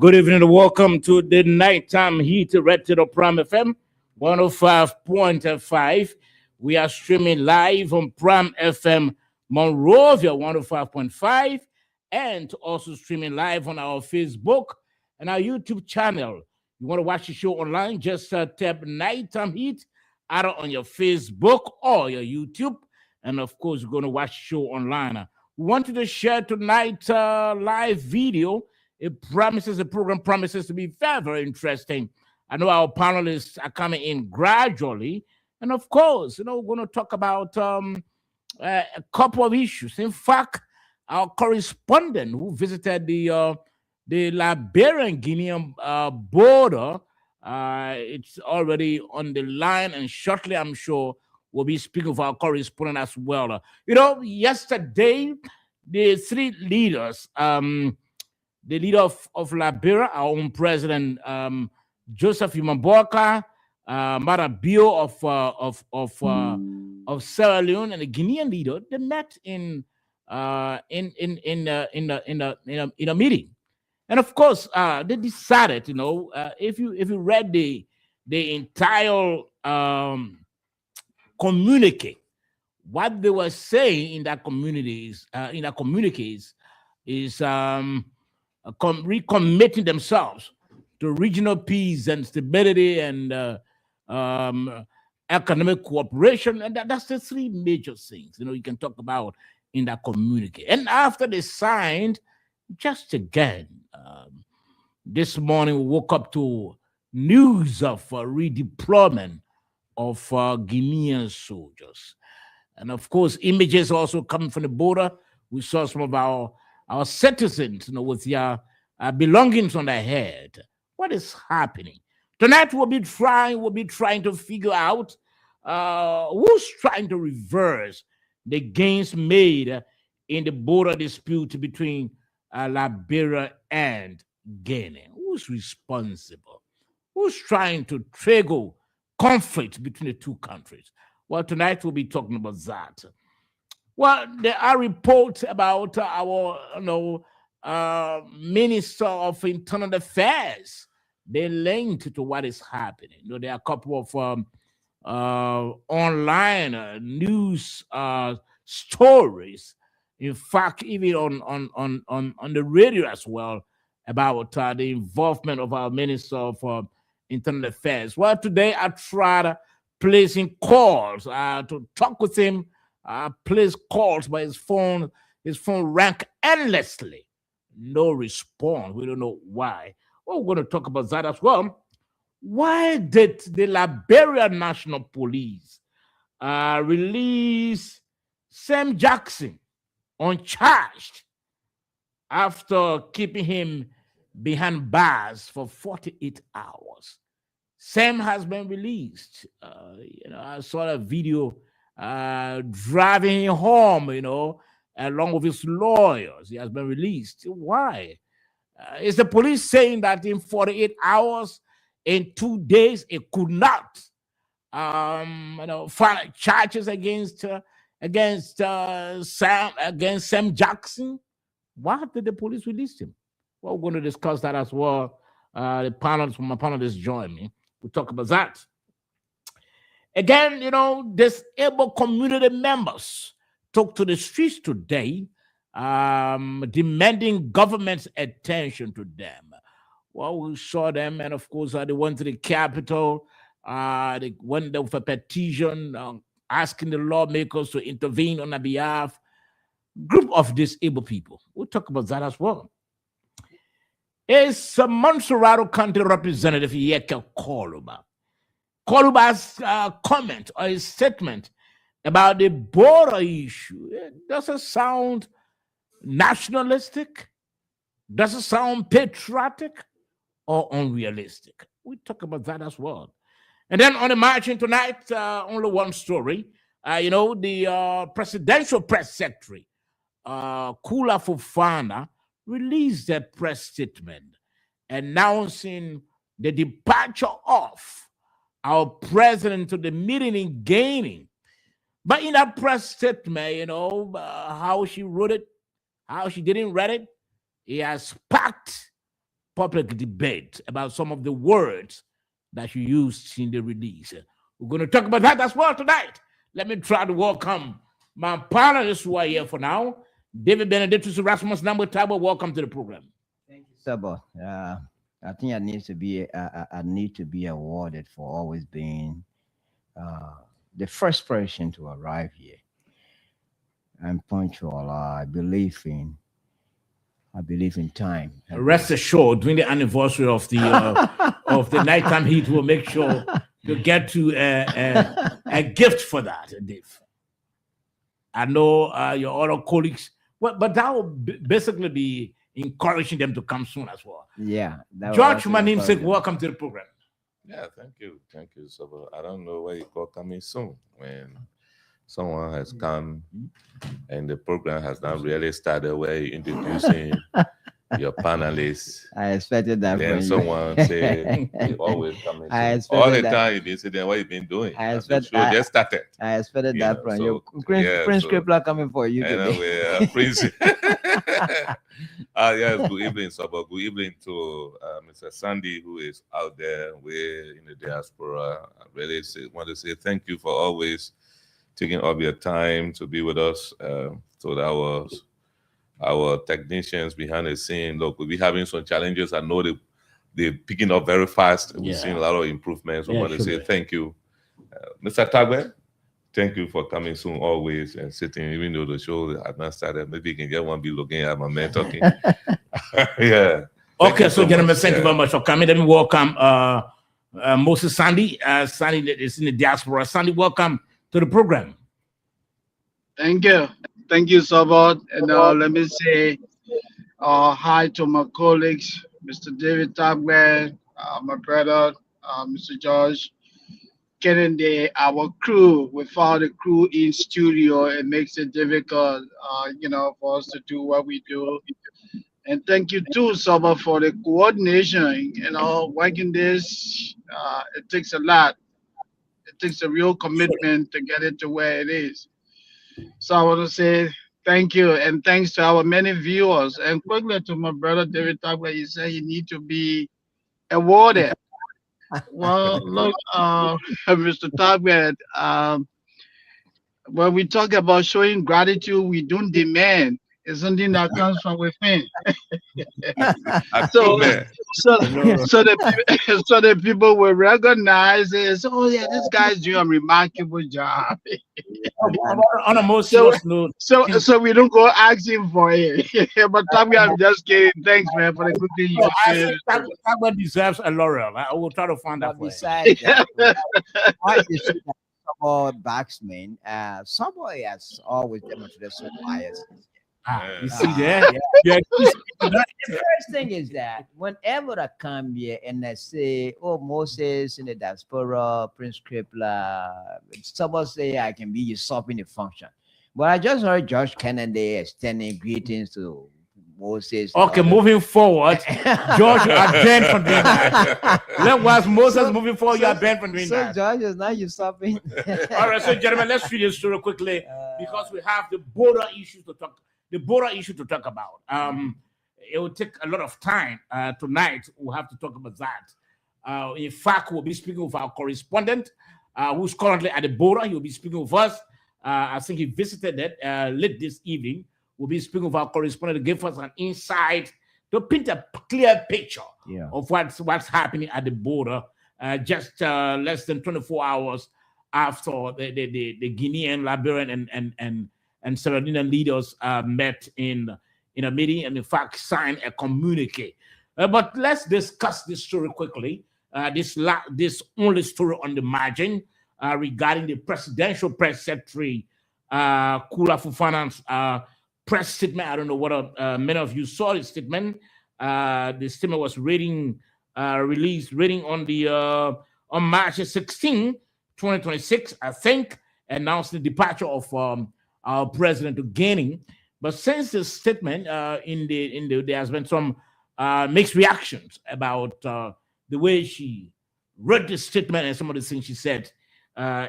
Good evening and welcome to the nighttime heat rated on Prime FM 105.5. We are streaming live on Prime FM Monrovia 105.5 and also streaming live on our Facebook and our YouTube channel. You want to watch the show online? Just tap Nighttime Heat either on your Facebook or your YouTube. And of course, you're going to watch the show online. We wanted to share tonight live video. The program promises to be very, very interesting. I know our panelists are coming in gradually. And of course, we're going to talk about a couple of issues. In fact, our correspondent who visited the Liberian Guinean border, it's already on the line, and shortly, I'm sure, we'll be speaking with our correspondent as well. Yesterday, the three leaders, the leader of Liberia, our own president, Joseph Imamboka, Marabio of Sierra Leone, and the Guinean leader, they met in a meeting, and of course, they decided, if you read the entire communique, what they were saying in that communities is recommitting themselves to regional peace and stability and economic cooperation. And that's the three major things, you can talk about in that communique. And after they signed, just again, this morning we woke up to news of redeployment of Guinean soldiers. And of course, images also coming from the border. We saw some of our citizens, with their belongings on their head. What is happening? Tonight we'll be trying to figure out who's trying to reverse the gains made in the border dispute between Liberia and Guinea. Who's responsible? Who's trying to trigger conflict between the two countries? Well, tonight we'll be talking about that. Well, there are reports about our, Minister of Internal Affairs. They linked to what is happening. There are a couple of online news stories. In fact, even on the radio as well, about the involvement of our Minister of Internal Affairs. Well, today I tried placing calls to talk with him. Place calls, but his phone rang endlessly. No response. We don't know why. Well, we're going to talk about that as well. Why did the Liberian National Police release Sam Jackson uncharged after keeping him behind bars for 48 hours? Sam has been released. I saw a video driving him home, along with his lawyers. He has been released. Why? Is the police saying that in 48 hours, in 2 days, it could not, file charges against Sam Jackson? Why did the police release him? Well, we're going to discuss that as well. My panelists join me. We'll talk about that. Again, disabled community members took to the streets today, demanding government's attention to them. Well, we saw them, and of course, they went to the Capitol. They went there with a petition asking the lawmakers to intervene on their behalf. Group of disabled people. We'll talk about that as well. It's Montserrado County Representative Yeke Koluba. Koluba's comment or his statement about the border issue, does it sound nationalistic? Does it sound patriotic or unrealistic? We talk about that as well. And then on the margin tonight, only one story. The presidential press secretary, Kula Fofana, released a press statement announcing the departure of our president to the meeting in Guinea. But in that press statement, how she wrote it, how she didn't read it, he has packed public debate about some of the words that you used in the release. We're going to talk about that as well tonight. Let me try to welcome my panelists who are here for now. David Benedictus, Rasmus Nambo Tabo, welcome to the program. Thank you, Sabo. I think I need to be awarded for always being the first person to arrive here. I'm punctual. I believe in time. Rest assured, during the anniversary of the nighttime heat, we'll make sure to get to a gift for that, Dave. I know your other colleagues, but that will basically be encouraging them to come soon as well. Yeah. George, my namesake, welcome to the program. Yeah, thank you. So I don't know why you call coming soon when someone has come and the program has not really started where you're introducing your panelists. I expected that. Then someone say you always coming. All the time you've been sitting, what you've been doing. I expected just started. I expected that from you. So, Prince Crippler coming for you today. Anyway, Prince. Yes, good evening, Sabo. Good evening to Mr. Sandy, who is out there. We're in the diaspora. I really want to say thank you for always taking up your time to be with us. So that was our technicians behind the scene. Look, we'll be having some challenges. I know they're picking up very fast. We've seen a lot of improvements. We want to say thank you. Mr. Tagbe, thank you for coming soon always and sitting, even though the show has not started. Maybe you can get one be looking at my man talking. Yeah. Okay, so gentlemen, thank you very much for coming. Let me welcome Moses Sandy. Sandy is in the diaspora. Sandy, welcome to the program. Thank you. Thank you, Sabot. And let me say hi to my colleagues, Mr. David Tagbe, my brother, Mr. George, Kennedy, our crew. Without the crew in studio, it makes it difficult, for us to do what we do. And thank you too, Sabot, for the coordination. Working this, it takes a lot. It takes a real commitment to get it to where it is. So I want to say thank you and thanks to our many viewers. And quickly to my brother David Tagbe, he said he need to be awarded. Well, look, Mr. Tagbe, when we talk about showing gratitude, we don't demand. It's something that comes from within. so the people will recognize it. So, oh yeah, this guy's doing a remarkable job. On a more serious note, so we don't go asking for it. But I'm just kidding. Thanks, man, for the good thing you did. Tagbe deserves a laurel. I will try to find that. Besides that, batsman, somebody has always demonstrated some bias. You see there? The first thing is that whenever I come here and I say, oh, Moses in the diaspora, Prince Crippler, someone say I can be usurping the function. But I just heard George Kennedy extending greetings to Moses. Okay, moving forward, George, are banned from doing that. Likewise, Moses, moving forward, you are banned from doing that. So George is not usurping. All right, so gentlemen, let's read this story quickly because we have the border issue to talk. The border issue to talk about. It will take a lot of time tonight. We'll have to talk about that. In fact, we'll be speaking with our correspondent who's currently at the border. He'll be speaking with us. I think he visited it late this evening. We'll be speaking with our correspondent to give us an insight to paint a clear picture of what's happening at the border. Just less than 24 hours after the Guinean, Liberian, and Sierra Leonean leaders met in a meeting and, in fact, signed a communique. But let's discuss this story quickly. This only story on the margin regarding the presidential press secretary, Kula Fofana's press statement. I don't know whether many of you saw the statement. The statement was released on March 16, 2026, I think, announced the departure of our president to Guinea. But since the statement, there has been some mixed reactions about the way she wrote the statement and some of the things she said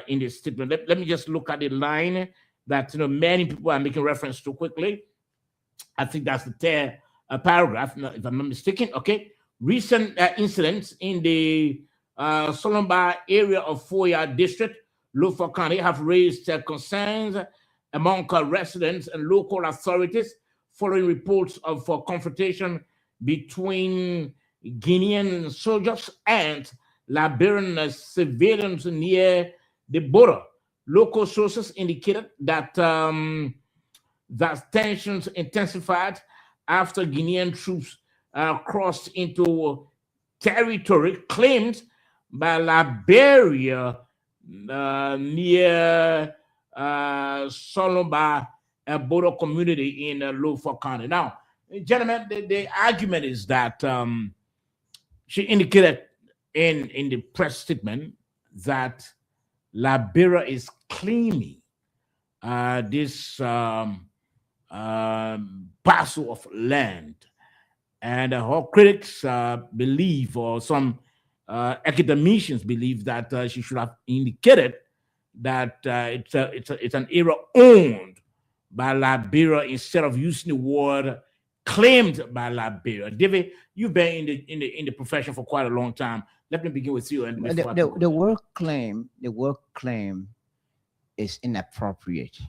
in the statement. Let me just look at the line that many people are making reference to quickly. I think that's the third paragraph, if I'm not mistaken. Okay. Recent incidents in the Solomba area of Foya District, Lofa County, have raised concerns among residents and local authorities following reports of confrontation between Guinean soldiers and Liberian civilians near the border. Local sources indicated that that tensions intensified after Guinean troops crossed into territory claimed by Liberia near Solomba, a border community in Lofa County. Now, gentlemen, the argument is that she indicated in the press statement that Liberia is claiming this parcel of land, and her critics believe, or some academicians believe, that she should have indicated that it's an area owned by Liberia instead of using the word claimed by Liberia. David, you've been in the profession for quite a long time. Let me begin with you. And the word claim is inappropriate.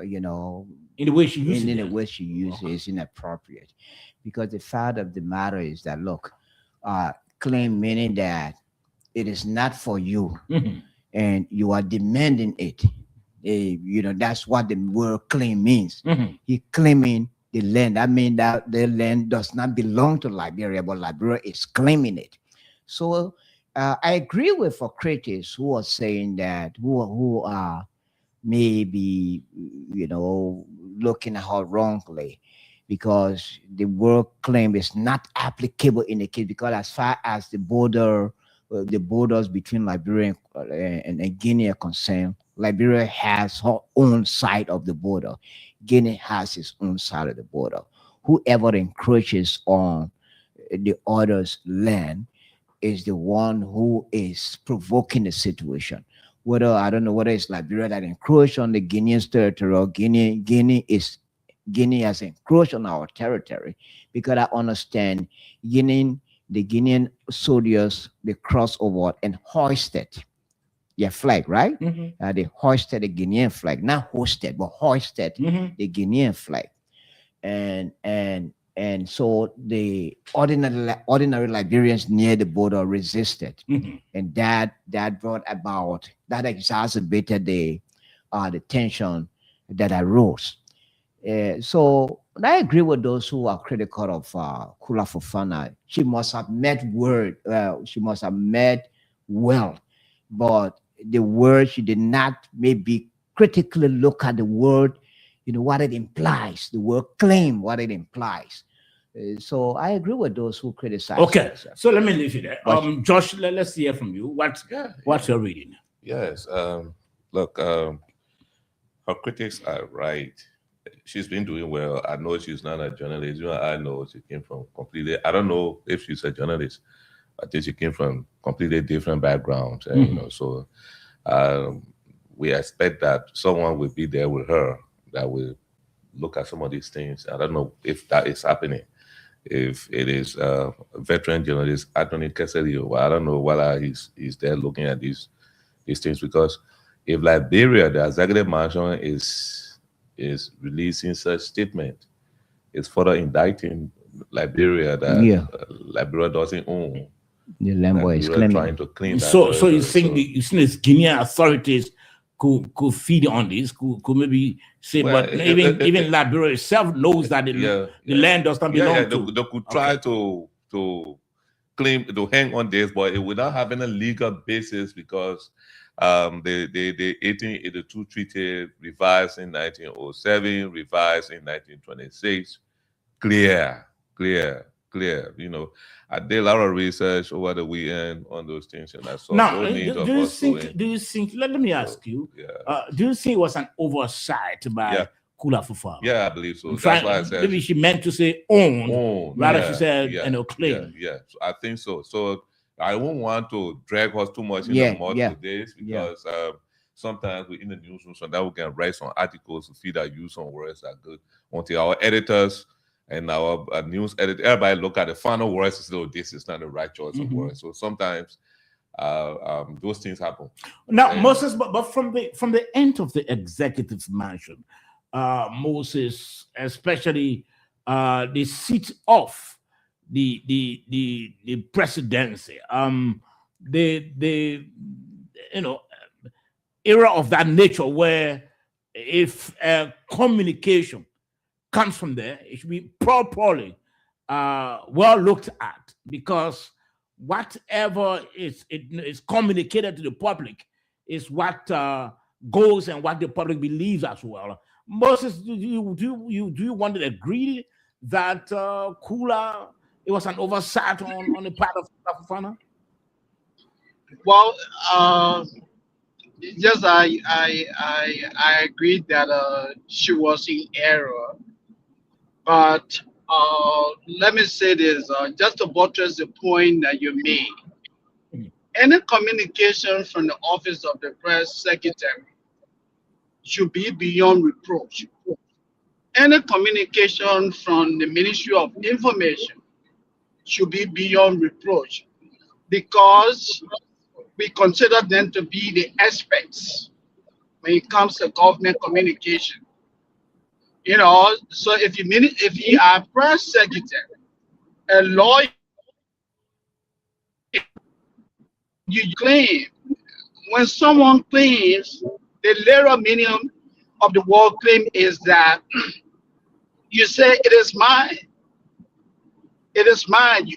You know, in the way she uses in the way she uses it is inappropriate, because the fact of the matter is that, look, claim meaning that it is not for you, and you are demanding it. You know, that's what the word claim means. He claiming the land. I mean that the land does not belong to Liberia, but Liberia is claiming it. So I agree with for critics who are saying that, who are maybe, you know, looking at her wrongly, because the word claim is not applicable in the case, because as far as the borders between Liberia and Guinea are concerned, Liberia has her own side of the border. Guinea has its own side of the border. Whoever encroaches on the other's land is the one who is provoking the situation. Whether, I don't know whether it's Liberia that encroached on the Guinean territory, or Guinea has encroached on our territory, because I understand the Guinean soldiers, they crossed over and hoisted their flag, right? They hoisted the Guinean flag, not hosted, but hoisted the Guinean flag, and so the ordinary Liberians near the border resisted, and that exacerbated the tension that arose. So I agree with those who are critical of Kula Fofana. She must have met well, but the word, she did not maybe critically look at the word, you know, what it implies, the word claim, what it implies. So I agree with those who criticize. Okay, so let me leave you there. Josh, let's hear from you. What's your reading? Yes. Look, her critics are right. She's been doing well. I know she's not a journalist. You know, I know she came from completely, I don't know if she's a journalist. I think she came from completely different backgrounds. And, you know, so we expect that someone will be there with her that will look at some of these things. I don't know if that is happening. If it is a veteran journalist, Anthony Caselio, I don't know whether he's there looking at these things, because if Liberia, the executive mansion is releasing such statement, it's further indicting Liberia that Liberia doesn't own. The Lambo is claiming. Trying to claim that. So you think the Guinean authorities could feed on this, could maybe say, well, but even Liberia itself knows that the land does not belong to. They could try to claim, to hang on this, but without having a legal basis, because the 1882 treaty revised in 1907, revised in 1926, clear. You know, I did a lot of research over the weekend on those things, and I saw now. Do you think? Let me ask you. Do you think it was an oversight by Kula Fofana? Yeah, I believe so. That's why I said maybe she meant to say own rather she said claim. Yeah, so I think so. So I won't want to drag us too much in the mud with this, because sometimes we in the newsroom, so that we can write some articles to feed our use on words that are good until our editors And our news edit, everybody look at the final words and say, "Oh, this is not the right choice of words." So sometimes those things happen. Now, And- Moses, but from the end of the executive mansion, Moses, especially the seat of the presidency, the era of that nature where if communication comes from there, it should be properly well looked at, because whatever is communicated to the public is what goes and what the public believes as well. Moses, do you want to agree that Kula, it was an oversight on the part of Fofana? Well, yes, I agree that she was in error, but let me say this, just to buttress the point that you made. Mhm. Any communication from the office of the press secretary should be beyond reproach. Any communication from the Ministry of Information should be beyond reproach, because we consider them to be the experts when it comes to government communication. So if you are press secretary, a lawyer, you claim, when someone claims, the literal meaning of the word claim is that you say it is mine. It is mine.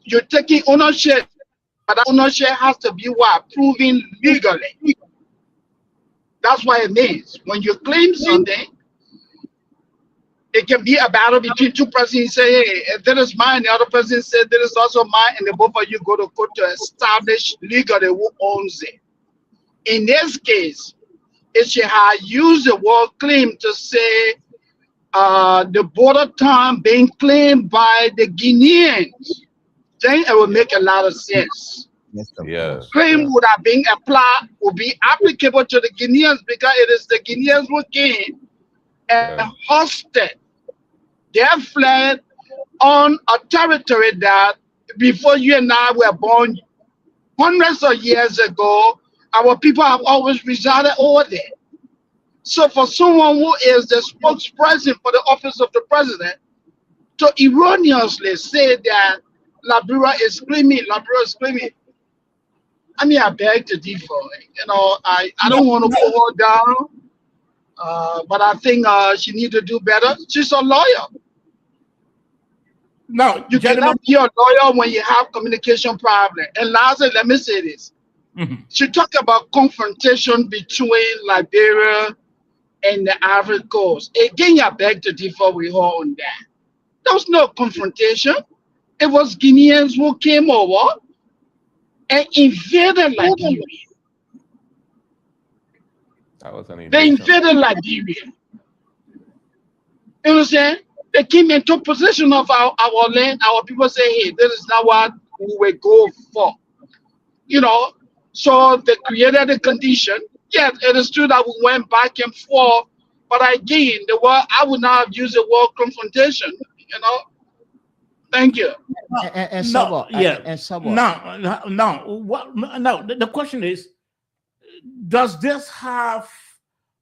You're taking ownership, but that ownership has to be what? Proven legally. That's what it means. When you claim something, it can be a battle between two persons. You say, hey, if that is mine, the other person said that is also mine, and the both of you go to court to establish legally who owns it. In this case, if she had used the word claim to say the border town being claimed by the Guineans, then it would make a lot of sense. Yes, of Yeah. course. Claim would have been applied, would be applicable to the Guineans, because it is the Guineans who came and Yeah. hosted their flag on a territory that before you and I were born, hundreds of years ago, our people have always resided over there. So for someone who is the spokesperson for the office of the president to erroneously say that Liberia is claiming, I mean, I beg to differ. I don't want to pull her down, but I think she needs to do better. She's a lawyer. Now, You gentlemen, cannot be a lawyer when you have communication problem. And lastly, let me say this. Mhm. She talked about confrontation between Liberia and the Ivory Coast. Again, I beg to differ with her on that. There was no confrontation. It was Guineans who came over and invaded Liberia. That was an They invasion. invaded Liberia. You understand? They came and took possession of our land. Our people say, hey, this is not what we will go for. So they created a condition. Yes, it is true that we went back and forth, but again, I would not have used the word confrontation. Thank you. And No, Sabo, yeah. and Sabo. No. The question is, does this have,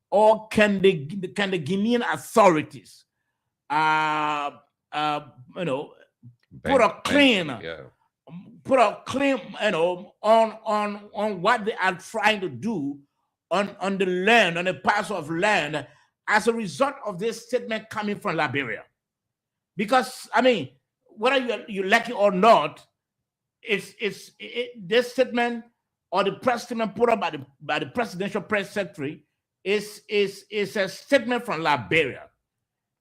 or can the Guinean authorities, put a claim, Yeah. put a claim, on what they are trying to do on the land, on the parcel of land, as a result of this statement coming from Liberia? Because I mean, whether you like it or not, this statement or the press statement put up by the presidential press secretary is a statement from Liberia.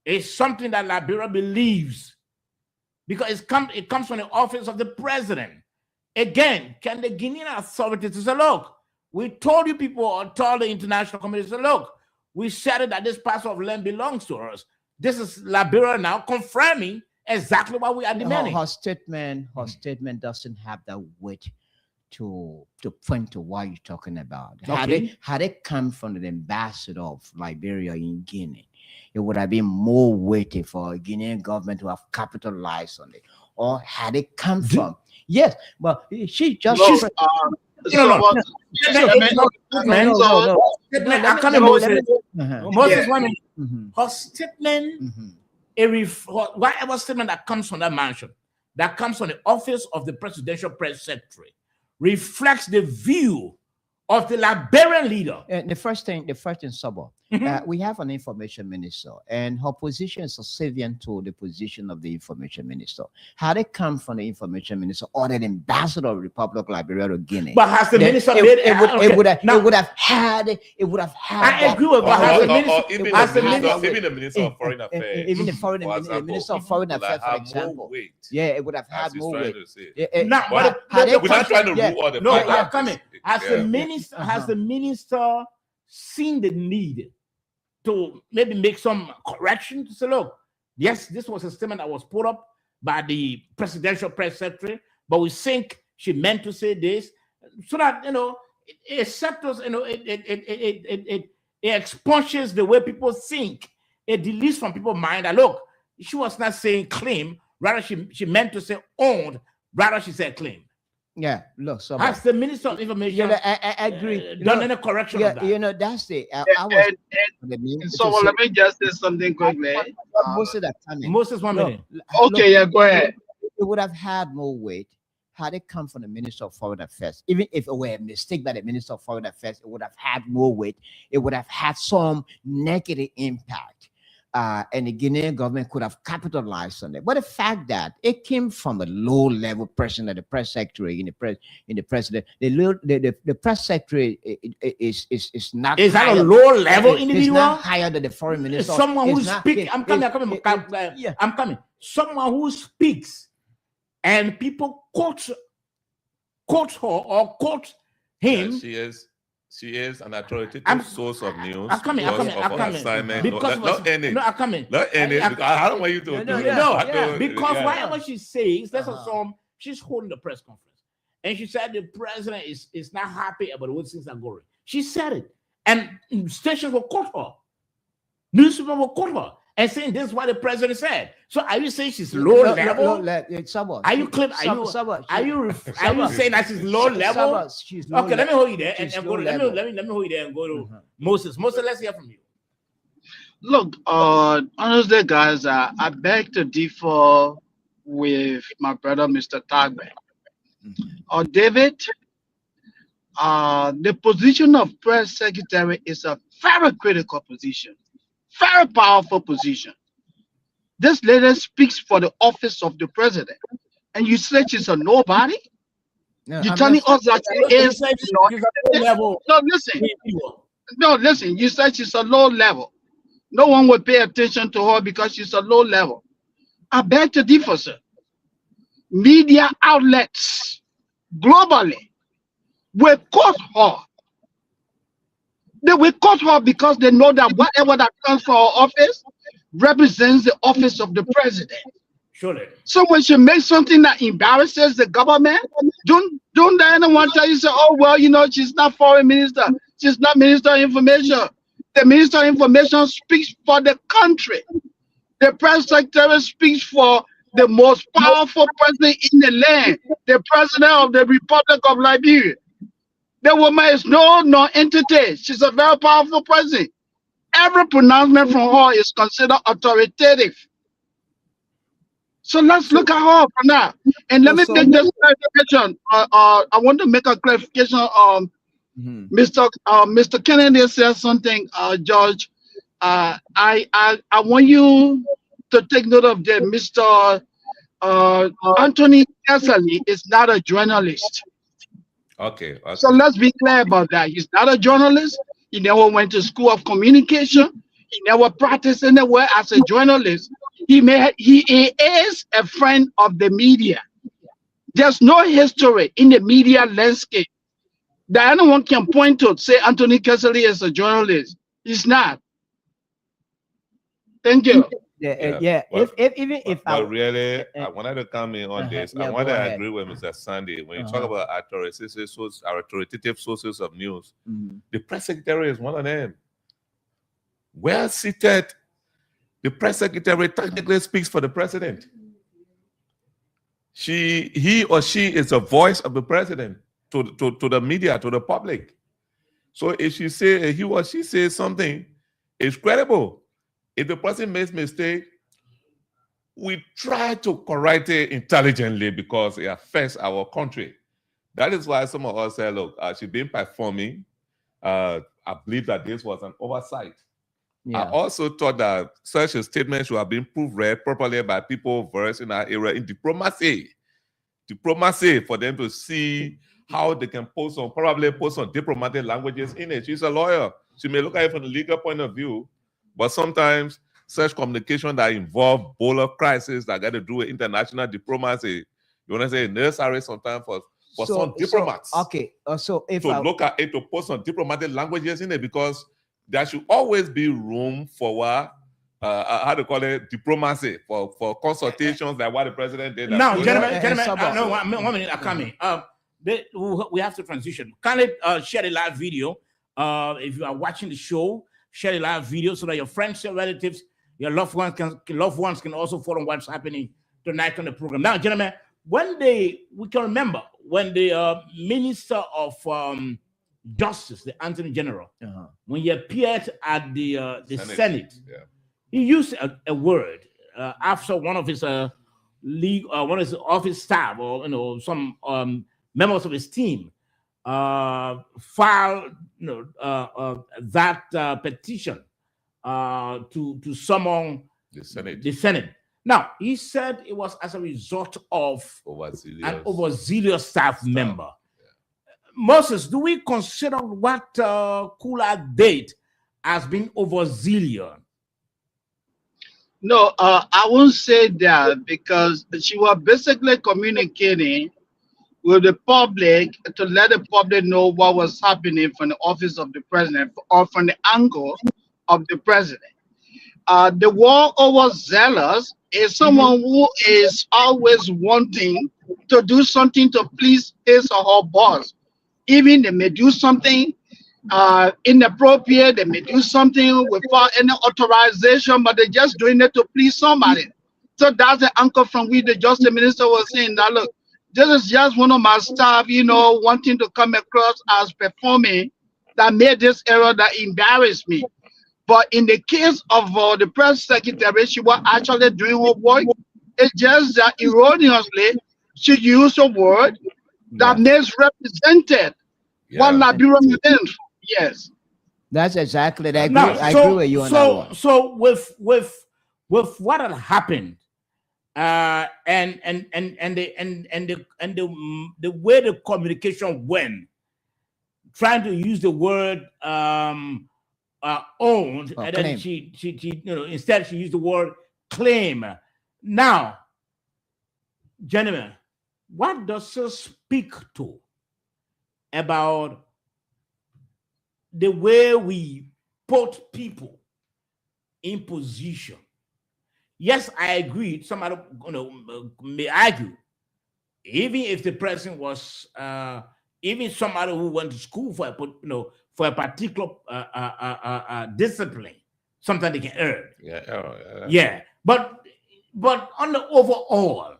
It's something that Liberia believes, because it comes from the office of the president. Again, can the Guinean authorities say, look, we told you people, or told the international community, say, look, we said that this parcel of land belongs to us. This is Liberia now confirming exactly what we are demanding. Her statement doesn't have that weight to point to what you're talking about. Okay. Had it come from the ambassador of Liberia in Guinea, it would have been more weighty for Guinean government to have capitalized on it, or had it come from? Yes, but she just. Look, Moses, her statement, whatever statement that comes from that mansion, that comes from the office of the presidential press secretary, reflects the view of the Liberian leader. The first thing, Sabo, we have an information minister, and her position is subservient to the position of the information minister. Had it come from the information minister or the ambassador of the Republic of Liberia or Guinea? But has the minister made it would have had. I agree with that. Even the minister of foreign affairs, even the minister of foreign affairs, for example, it would have had more weight. We're not trying to rule all the. No, I'm coming. Has the minister seen the need to maybe make some correction to say, look, yes, this was a statement that was put up by the presidential press secretary, but we think she meant to say this, so that it settles, it expunges the way people think. It deletes from people's mind that look, she was not saying claim, rather she meant to say owned, rather she said claim. Yeah, look. So has the Minister of Information I agree. Done any correction of that? That's it. So let me just say something quickly. Moses, 1 minute. Okay, go ahead. It would have had more weight had it come from the Minister of Foreign Affairs. Even if it were a mistake by the Minister of Foreign Affairs, it would have had more weight. It would have had some negative impact. And the Guinean government could have capitalized on it. But the fact that it came from a low-level person at the press secretary in the president, the press secretary is not. Is that a low-level individual? It's not higher than the foreign minister. Someone who speaks. I'm coming. Someone who speaks, and people quote her or quote him. She is an authoritative source of news. I'm coming. Because not any. No, I'm coming. Not any. I don't want you to. Because whatever she says, let's assume she's holding the press conference, and she said the president is not happy about the way things are going. She said it, and stations will quote her, newspapers will quote her, and saying this is what the president said. So are you saying she's low level? Are you saying that she's low level? She's low okay, let me hold you there and go. Let me hold you there and go to Moses. Moses, let's hear from you. Look, honestly, guys, I beg to differ with my brother, Mr. Tagbe. David, the position of press secretary is a very critical position, very powerful position. This lady speaks for the office of the president, and you say she's a nobody? No, You're telling us that she is level. No, listen. No, listen. You said she's a low level. No one will pay attention to her because she's a low level. I beg to differ, sir. Media outlets globally will quote her. They will quote her because they know that whatever that comes from her office represents the office of the president. Surely. So when she makes something that embarrasses the government, don't anyone tell you, say, oh, well, she's not foreign minister. She's not minister of information. The minister of information speaks for the country. The press secretary speaks for the most powerful president in the land, the president of the Republic of Liberia. The woman is no entity. She's a very powerful president. Every pronouncement from her is considered authoritative. So let's look at her for now. And let me make this clarification. I want to make a clarification. Mr. Kennedy said something, George. I want you to take note of that. Mr. Anthony Kessley is not a journalist. Okay. So let's be clear about that. He's not a journalist. He never went to school of communication. He never practiced anywhere as a journalist. He is a friend of the media. There's no history in the media landscape that anyone can point to say Anthony Kessley is a journalist. He's not. Thank you. If I really, I wanted to come in on this. I want to agree with Mr. Sandy. When you talk about authoritative sources of news, the press secretary is one of them. Well seated the press secretary technically speaks for the president. He or she is the voice of the president to the media, to the public. So if he or she says something, it's credible. If the person makes mistake, we try to correct it intelligently because it affects our country. That is why some of us say, look, she's been performing. I believe that this was an oversight. Yeah. I also thought that such a statement should have been proofread properly by people versed in our area in diplomacy. Diplomacy, for them to see how they can probably put some diplomatic languages in it. She's a lawyer. She may look at it from the legal point of view, but sometimes such communication that involve border crisis that got to do with international diplomacy, you want to say necessary sometimes for some diplomats. So if look at it, to put some diplomatic languages in it, because there should always be room for how to call it, diplomacy, for consultations like what the president did. Now, gentlemen, 1 minute, Akami. We have to transition. Kindly share the live video. If you are watching the show, share the live video so that your friends, your relatives, your loved ones can also follow what's happening tonight on the program. Now, gentlemen, we can remember when the Minister of Justice, the Attorney General, when he appeared at the Senate, he used a word after one of his office staff, or some members of his team filed that petition to summon the Senate. Now, he said it was as a result of an overzealous staff member. Moses, do we consider what Kula did as being overzealous? No, I won't say that, because she was basically communicating with the public to let the public know what was happening from the office of the president or from the angle of the president. The war overzealous is someone who is always wanting to do something to please his or her boss. Even they may do something inappropriate, they may do something without any authorization, but they're just doing it to please somebody. So that's the anchor from which the Justice Minister was saying that, look, this is just one of my staff, wanting to come across as performing, that made this error that embarrassed me. But in the case of the press secretary, she was actually doing her work. It's just that erroneously she used a word that misrepresented what Liberia meant. Yes, that's exactly that. I agree with you on that one. So with what had happened, and the way the communication went, trying to use the word owned, and claim. then she instead she used the word claim. Now, gentlemen, what does this speak to about the way we put people in position? Yes, I agree. Somebody may argue, even if the person was even somebody who went to school for a particular discipline, something they can earn. Yeah. But on the overall,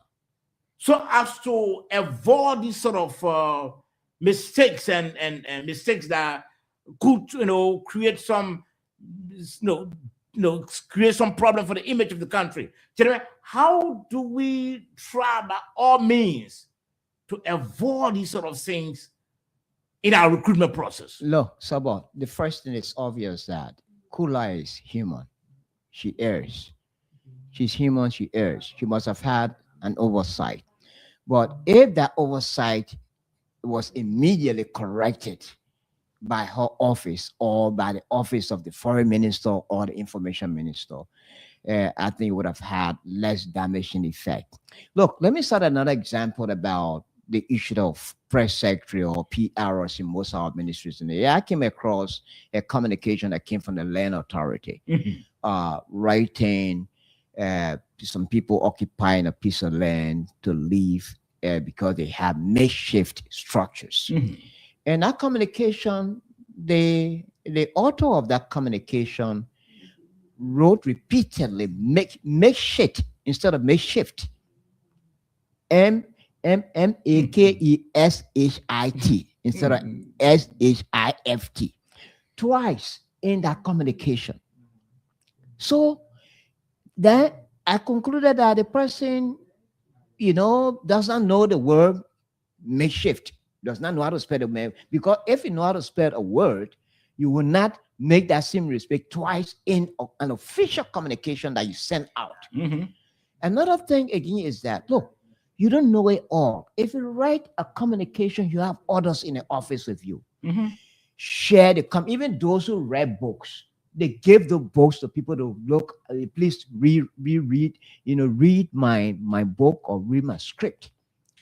so as to avoid this sort of mistakes and mistakes that could create some create some problem for the image of the country. How do we try by all means to avoid these sort of things in our recruitment process? Look, Sabah, the first thing is obvious that Kula is human. She errs. She's human, she errs. She must have had an oversight. But if that oversight was immediately corrected by her office or by the office of the foreign minister or the information minister, I think it would have had less damaging effect. Look, let me start another example about the issue of press secretary or PRs in most of our ministries. And I came across a communication that came from the Land Authority, writing some people occupying a piece of land to leave because they have makeshift structures. And that communication, the author of that communication wrote repeatedly make shit instead of make shift. MAKESHIT instead of SHIFT twice in that communication. So then I concluded that the person, does not know the word makeshift, does not know how to spell the word. Because if you know how to spell a word, you will not make that same respect twice in an official communication that you send out. Another thing again is that, look, you don't know it all. If you write a communication, you have others in the office with you. Share even those who read books, they give the books to people to look. Please read, read my book or read my script,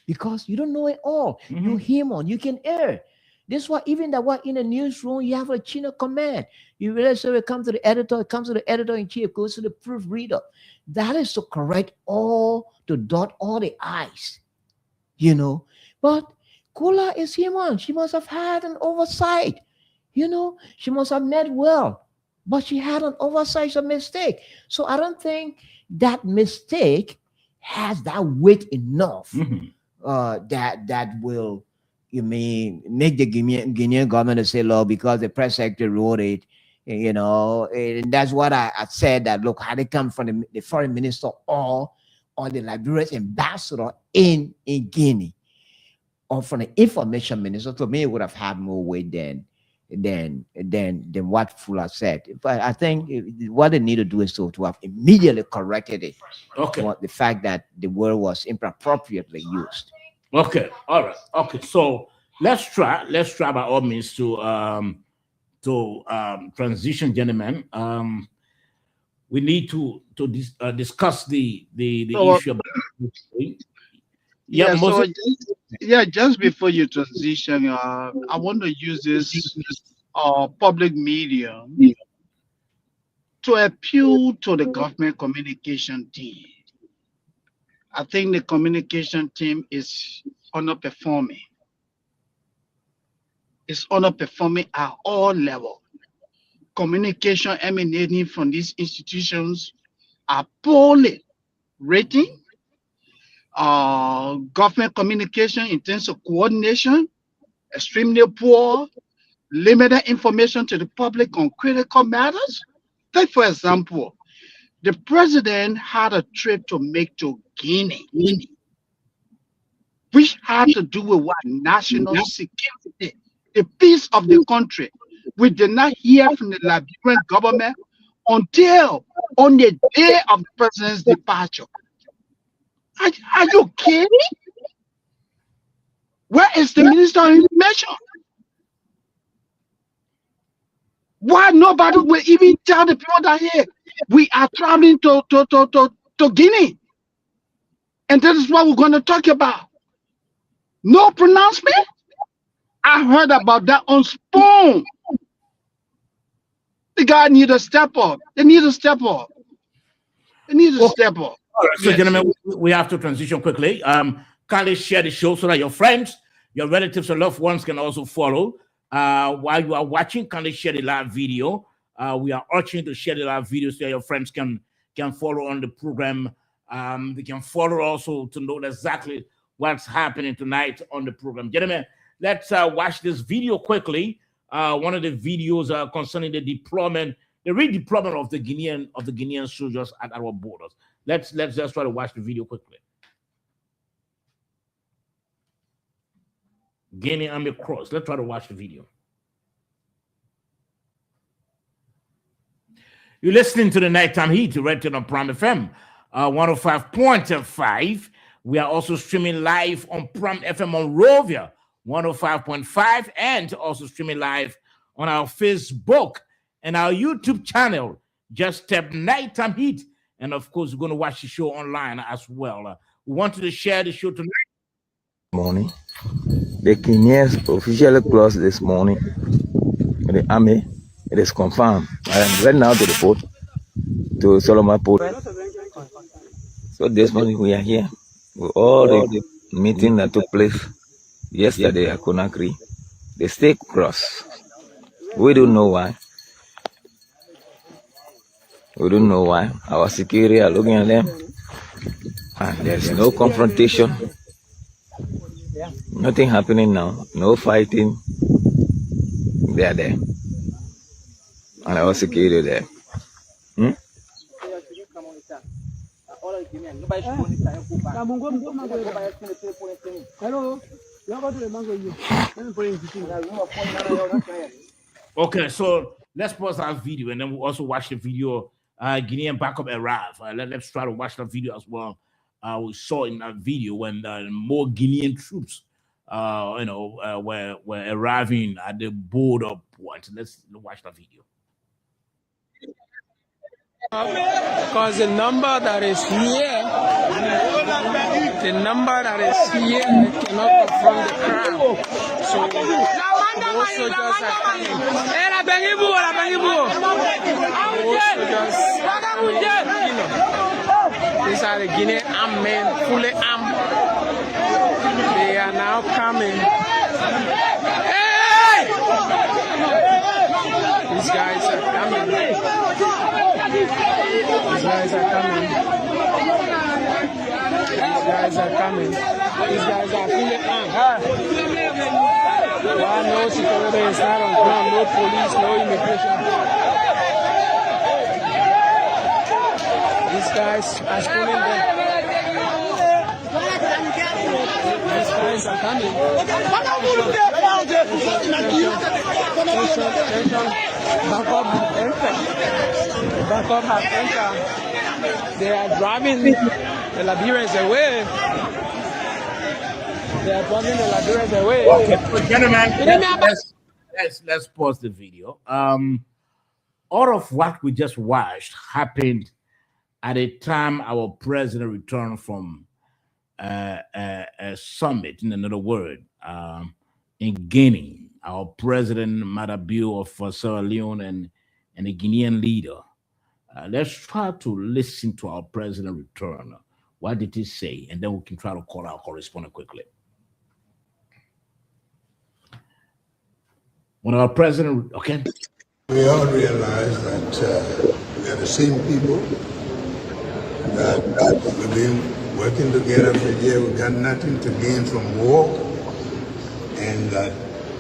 because you don't know it all. You human, you can err. This is why even that what in the newsroom you have a chain of command. You realize so it comes to the editor, it comes to the editor in chief, goes to the proofreader. That is to correct to dot all the I's, But Kula is human. She must have had an oversight, She must have meant well, but she had an oversight, a mistake. So I don't think that mistake has that weight enough that will, make the Guinean government to say, "Look, because the press secretary wrote it, and that's what I said, that look, had it come from the foreign minister or the Liberian ambassador in Guinea, or from the information minister, to me it would have had more weight than what Fuller said." But I think what they need to do is to have immediately corrected it. The fact that the word was inappropriately used. Okay, all right. Okay, so let's try by all means to transition, gentlemen. We need to discuss the issue about. Just before you transition, I want to use this public medium to appeal to the government communication team. I think the communication team is underperforming. It's underperforming at all levels. Communication emanating from these institutions are poorly rating. Government communication in terms of coordination, extremely poor. Limited information to the public on critical matters. Take, for example, the president had a trip to make to Guinea, which had to do with what? National security, the peace of the country. We did not hear from the Liberian government until on the day of the president's departure. Are you kidding? Where is the Minister of Information? Why nobody will even tell the people that here we are traveling to Guinea? And that is what we're going to talk about. No pronouncement? I heard about that on Spoon. The guy need to step up. They need to step up. They need to step up. All right, so gentlemen, we have to transition quickly. Kindly share the show so that your friends, your relatives, and loved ones can also follow. While you are watching, kindly share the live video. We are urging you to share the live video so that your friends can follow on the program. They can follow also to know exactly what's happening tonight on the program. Gentlemen, let's watch this video quickly. One of the videos concerning the redeployment of the Guinean soldiers at our borders. Let's just try to watch the video quickly. Guinea Army Cross. Let's try to watch the video. You're listening to the Nighttime Heat, directed on Prime FM 105.5. We are also streaming live on Prime FM Monrovia 105.5, and also streaming live on our Facebook and our YouTube channel. Just tap Nighttime Heat, and of course, we're going to watch the show online as well. We wanted to share the show tonight. Morning. The Guineans officially closed this morning. The army, it is confirmed. I am right now to the port, to Solomon Port. So this morning we are here with all the meeting that took place yesterday at Conakry. They stay crossed. We don't know why. We don't know why. Our security are looking at them, and there's no confrontation. Nothing happening now. No fighting. They are there, and our security there. Okay, so let's pause our video and then we'll also watch the video. Guinean backup arrive. Let's try to watch the video as well. We saw in that video when more Guinean troops, were arriving at the border point. Let's watch the video. Because the number that is here cannot confront the crowd. So those soldiers are coming. These are the Guinean armed men, fully armed. They are now coming. Hey! These guys are coming. These guys are coming. These guys are fully armed. Why no security is not on ground, no police, no immigration. These guys are pulling them. These guys are coming. Backup have entered. They are driving the Liberians away. Okay, so gentlemen, let's pause the video. All of what we just watched happened at a time our president returned from a summit, in another word, in Guinea. Our president, Madabiu of Sierra Leone, and a Guinean leader. Let's try to listen to our president return. What did he say? And then we can try to call our correspondent quickly. When our president, okay. We all realize that we are the same people, that we've been working together for a year. We've got nothing to gain from war, and that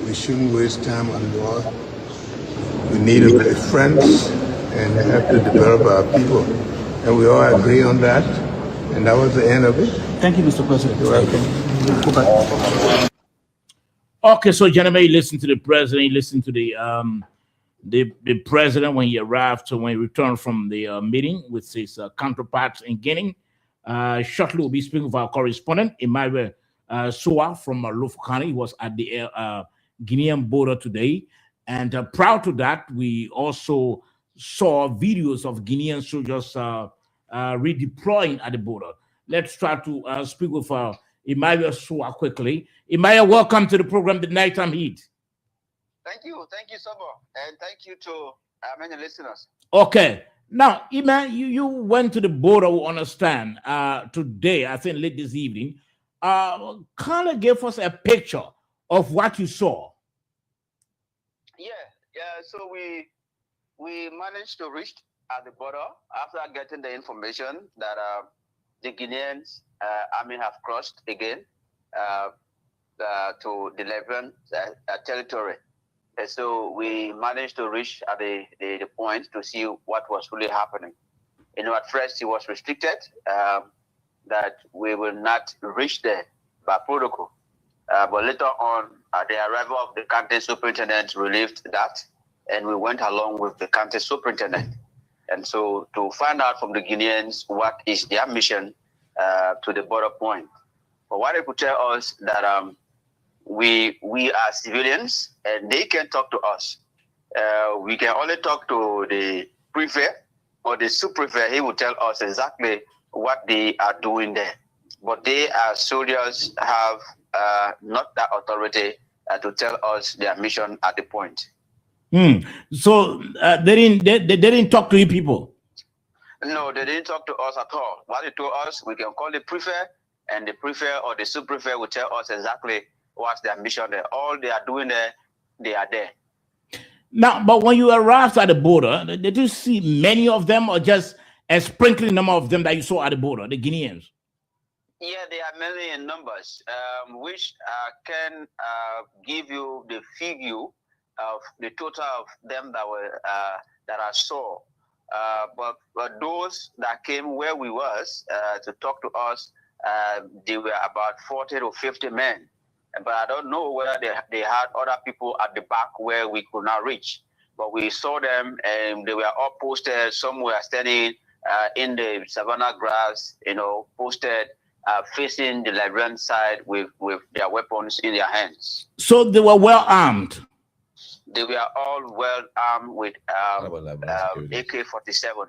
we shouldn't waste time on war. We need to be friends and have to develop our people. And we all agree on that. And that was the end of it. Thank you, Mr. President. You're welcome. Okay, so gentlemen, you listen to the president, you listen to the president when he arrived, so when he returned from the meeting with his counterparts in Guinea. Shortly, we'll be speaking with our correspondent, Emmanuel Soa from Lufukani. He was at the Guinean border today. And prior to that, we also saw videos of Guinean soldiers redeploying at the border. Let's try to speak with Emmanuel Soa quickly. Emmanuel, welcome to the program, The Nighttime Heat. Thank you, Sobo, and thank you to many listeners. Okay, now, Emmanuel, you went to the border, we understand, today, I think late this evening. Kind of give us a picture of what you saw. Yeah. So we managed to reach at the border after getting the information that the Guineans army have crossed again to the Liberian territory. And so we managed to reach at the point to see what was really happening. At first it was restricted that we will not reach there by protocol. But later on, the arrival of the county superintendent relieved that, and we went along with the county superintendent. And so to find out from the Guineans what is their mission to the border point. But what they could tell us that we are civilians and they can talk to us. We can only talk to the prefect or the sous-prefect. He will tell us exactly what they are doing there. But they as soldiers have not that authority to tell us their mission at the point. So they didn't talk to you people? No, they didn't talk to us at all. What they told us, we can call the prefect, and the prefect or the sous-prefect will tell us exactly what's their mission there. All they are doing there, they are there. Now, but when you arrived at the border, did you see many of them or just a sprinkling number of them that you saw at the border, the Guineans? Yeah, they are many in numbers, which can give you the figure of the total of them that were that I saw. But those that came where we was to talk to us, they were about 40 to 50 men. But I don't know whether they had other people at the back where we could not reach. But we saw them, and they were all posted. Some were standing in the savannah grass, posted facing the Liberian side with their weapons in their hands. So they were well armed. They were all well armed with AK-47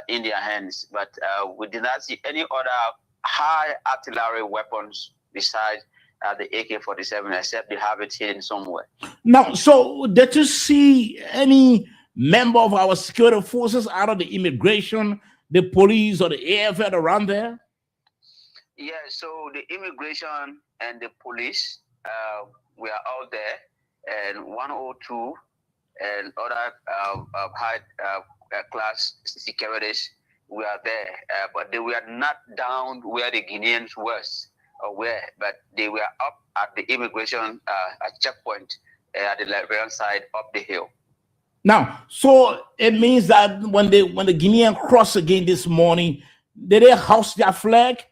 in their hands, but we did not see any other high artillery weapons besides the AK-47, except they have it hidden somewhere. Now, so did you see any member of our security forces out of the immigration, the police, or the AFL around there? Yeah, so the immigration and the police were out there, and 102 and other high class securities were there, but they were not down where the Guineans were, but they were up at the immigration checkpoint at the Liberian side up the hill. Now, so it means that when the Guinean crossed again this morning, did they hoist their flag?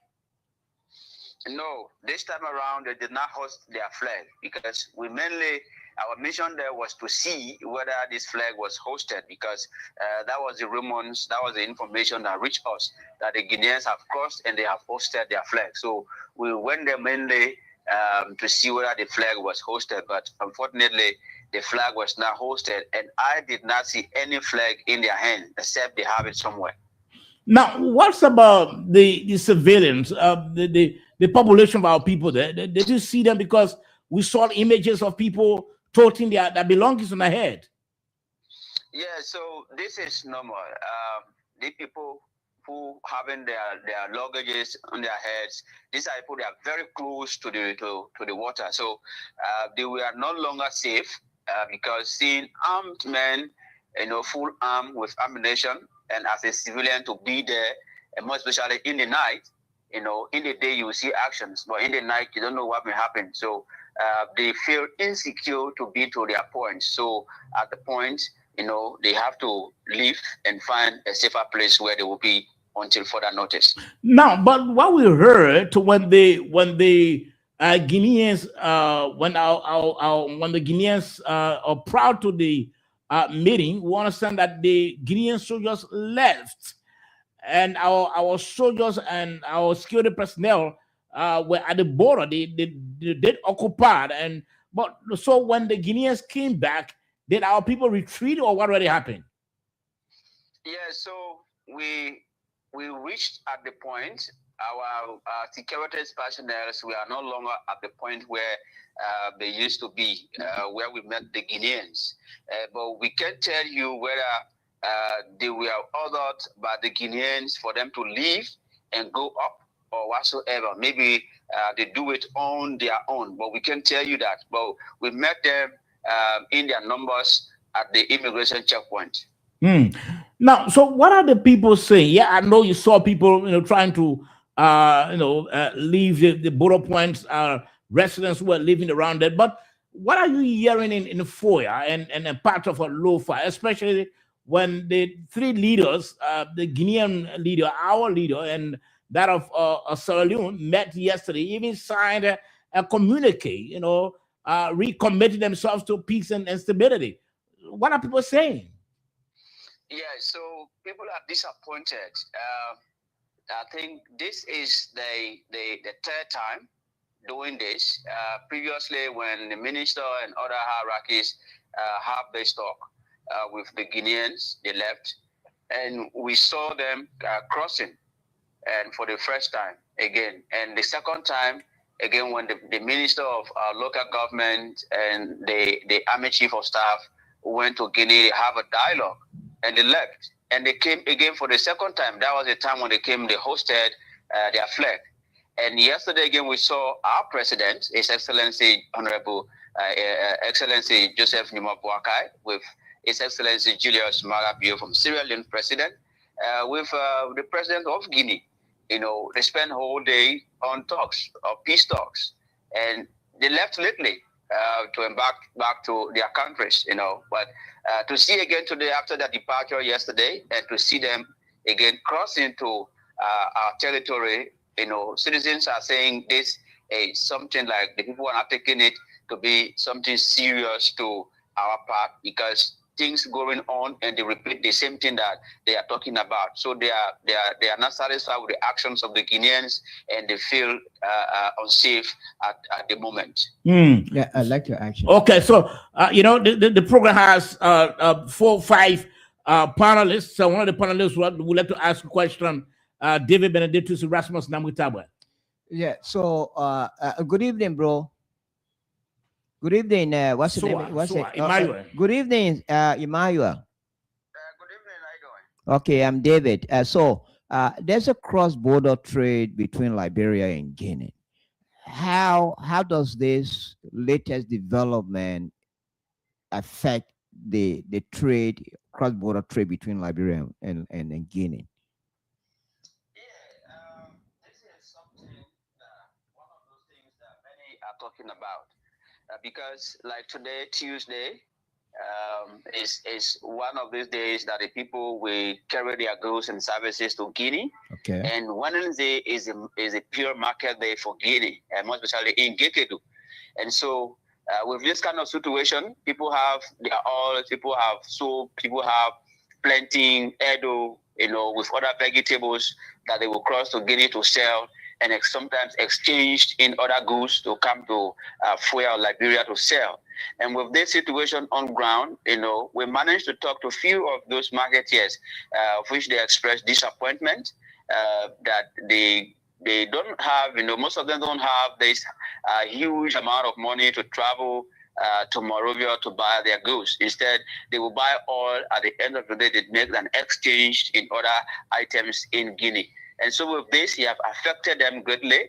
No, this time around they did not hoist their flag, because our mission there was to see whether this flag was hosted, because that was the rumors, that was the information that reached us, that the Guineans have crossed and they have hosted their flag. So we went there mainly to see whether the flag was hosted, but unfortunately the flag was not hosted, and I did not see any flag in their hand except they have it somewhere. Now, what's about the civilians, the population of our people there? Did you see them? Because we saw images of people toting their belongings on their head. Yeah, so this is normal. The people who having their luggages on their heads, these are people that are very close to the water. So they were no longer safe because seeing armed men, full armed with ammunition, and as a civilian to be there, and more especially in the night, in the day you will see actions, but in the night you don't know what may happen. So they feel insecure to be to their point. So at the point, they have to leave and find a safer place where they will be until further notice. Now, but what we heard when the Guineans when the Guineans are proud to the meeting, we understand that the Guinean soldiers left, and our soldiers and our security personnel were at the border. They did occupied, but so when the Guineans came back, did our people retreat, or what already happened? Yeah, so we reached at the point. Our security personnel, we are no longer at the point where they used to be, where we met the Guineans. But we can't tell you whether they were ordered by the Guineans for them to leave and go up or whatsoever. Maybe they do it on their own, but we can't tell you that. But we met them in their numbers at the immigration checkpoint. Now, so what are the people saying? Yeah, I know you saw people, trying to, leave the border points, residents who are living around there. But what are you hearing in Foya and a part of Lofa, especially when the three leaders, the Guinean leader, our leader, and that of Sierra Leone met yesterday, even signed a communique, recommitted themselves to peace and stability. What are people saying? Yeah, so people are disappointed. I think this is the third time doing this. Previously, when the minister and other hierarchies have this talk with the Guineans, they left, and we saw them crossing, and for the first time again, and the second time again when the minister of local government and the army chief of staff went to Guinea, they have a dialogue, and they left. And they came again for the second time. That was the time when they came, they hosted their flag. And yesterday again, we saw our president, His Excellency, Honorable Excellency Joseph Nima Boakai, with His Excellency Julius Maada Bio from Sierra Leone president, with the president of Guinea. You know, they spent the whole day on talks, peace talks, and they left lately to embark back to their countries, you know. But to see again today after their departure yesterday, and to see them again cross into our territory, you know, citizens are saying this is something like the people are not taking it to be something serious to our part, because things going on and they repeat the same thing that they are talking about. So they are not satisfied with the actions of the Guineans, and they feel unsafe at the moment. Yeah, I like your action. Okay, so you know, the program has 4 or 5 panelists. So one of the panelists would like to ask a question. David Benedictus Erasmus Namutabwe. Yeah. So good evening, bro. Good evening. What's your name? What's it? Emmanuel. Good evening, Emmanuel. Good evening, how you doing? Okay, I'm David. So there's a cross-border trade between Liberia and Guinea. How does this latest development affect the trade, cross-border trade between Liberia and Guinea? Yeah, this is something one of those things that many are talking about. Because like today, Tuesday, is one of these days that the people will carry their goods and services to Guinea. Okay. And Wednesday is a pure market day for Guinea, and more especially in Gekedu. And so with this kind of situation, people have their oil, people have soap, people have planting, edo, you know, with other vegetables that they will cross to Guinea to sell, and sometimes exchanged in other goods to come to Fuya or Liberia to sell. And with this situation on ground, you know, we managed to talk to a few of those marketeers, of which they expressed disappointment that they don't have, you know, most of them don't have this huge amount of money to travel to Monrovia to buy their goods. Instead, they will buy all at the end of the day. They make an exchange in other items in Guinea. And so with this, it have affected them greatly.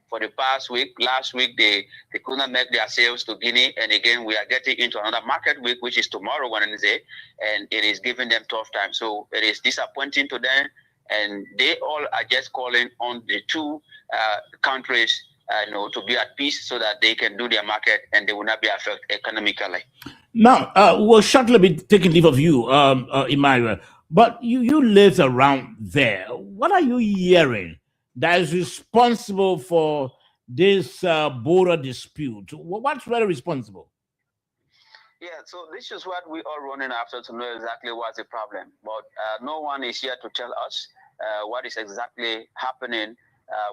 For the past week, last week, they could not make their sales to Guinea. And again, we are getting into another market week, which is tomorrow, Wednesday, and it is giving them tough time. So it is disappointing to them. And they all are just calling on the two countries you know, to be at peace so that they can do their market and they will not be affected economically. Now, we'll shortly be taking leave of you, Emmanuel, but you live around there. What are you hearing that is responsible for this border dispute? What's really responsible? Yeah, so this is what we are running after to know exactly what's the problem. But no one is here to tell us what is exactly happening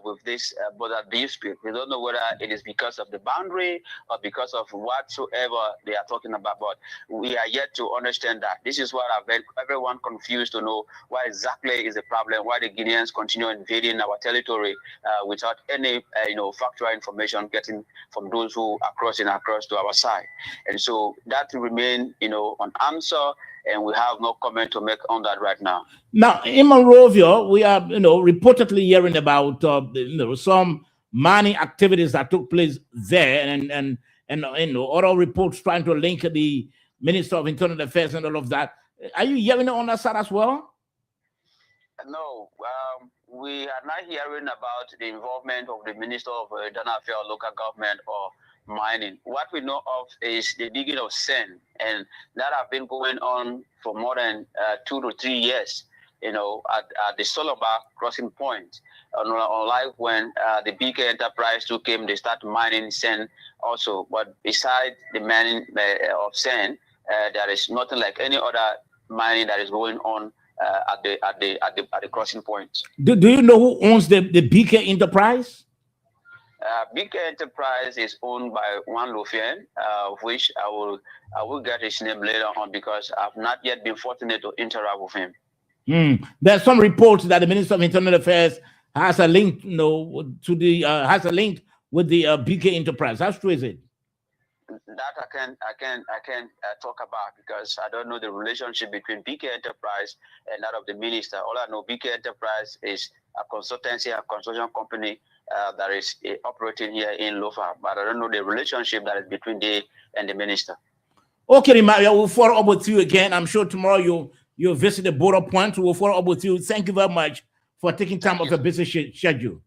with this border dispute. We don't know whether it is because of the boundary or because of whatsoever they are talking about, but we are yet to understand that. This is what I've made everyone confused to know what exactly is the problem, why the Guineans continue invading our territory without any factual information getting from those who are crossing across to our side. And so that remains unanswered, and we have no comment to make on that right now. Now, in Monrovia, we are, reportedly hearing about, some mining activities that took place there, and other reports trying to link the Minister of Internal Affairs and all of that. Are you hearing on that side as well? No, we are not hearing about the involvement of the Minister of Internal Affairs or local government or mining. What we know of is the digging of sand, and that have been going on for more than 2 to 3 years, at the Soloba crossing point. Unlike when the BK Enterprise too came, they start mining sand also. But besides the mining of sand, there is nothing like any other mining that is going on at the crossing point. Do you know who owns the BK Enterprise? BK Enterprise is owned by one Lufien, which I will get his name later on because I've not yet been fortunate to interact with him. There's some reports that the Minister of Internal Affairs has a link, has a link with the BK Enterprise. How true is it? That I can talk about because I don't know the relationship between BK Enterprise and that of the minister. All I know, BK Enterprise is a consultancy and construction company that is operating here in Lofa, but I don't know the relationship that is between they and the minister. Okay, Maria, we'll follow up with you again. I'm sure tomorrow you'll visit the border point. We'll follow up with you. Thank you very much for taking time off your busy schedule.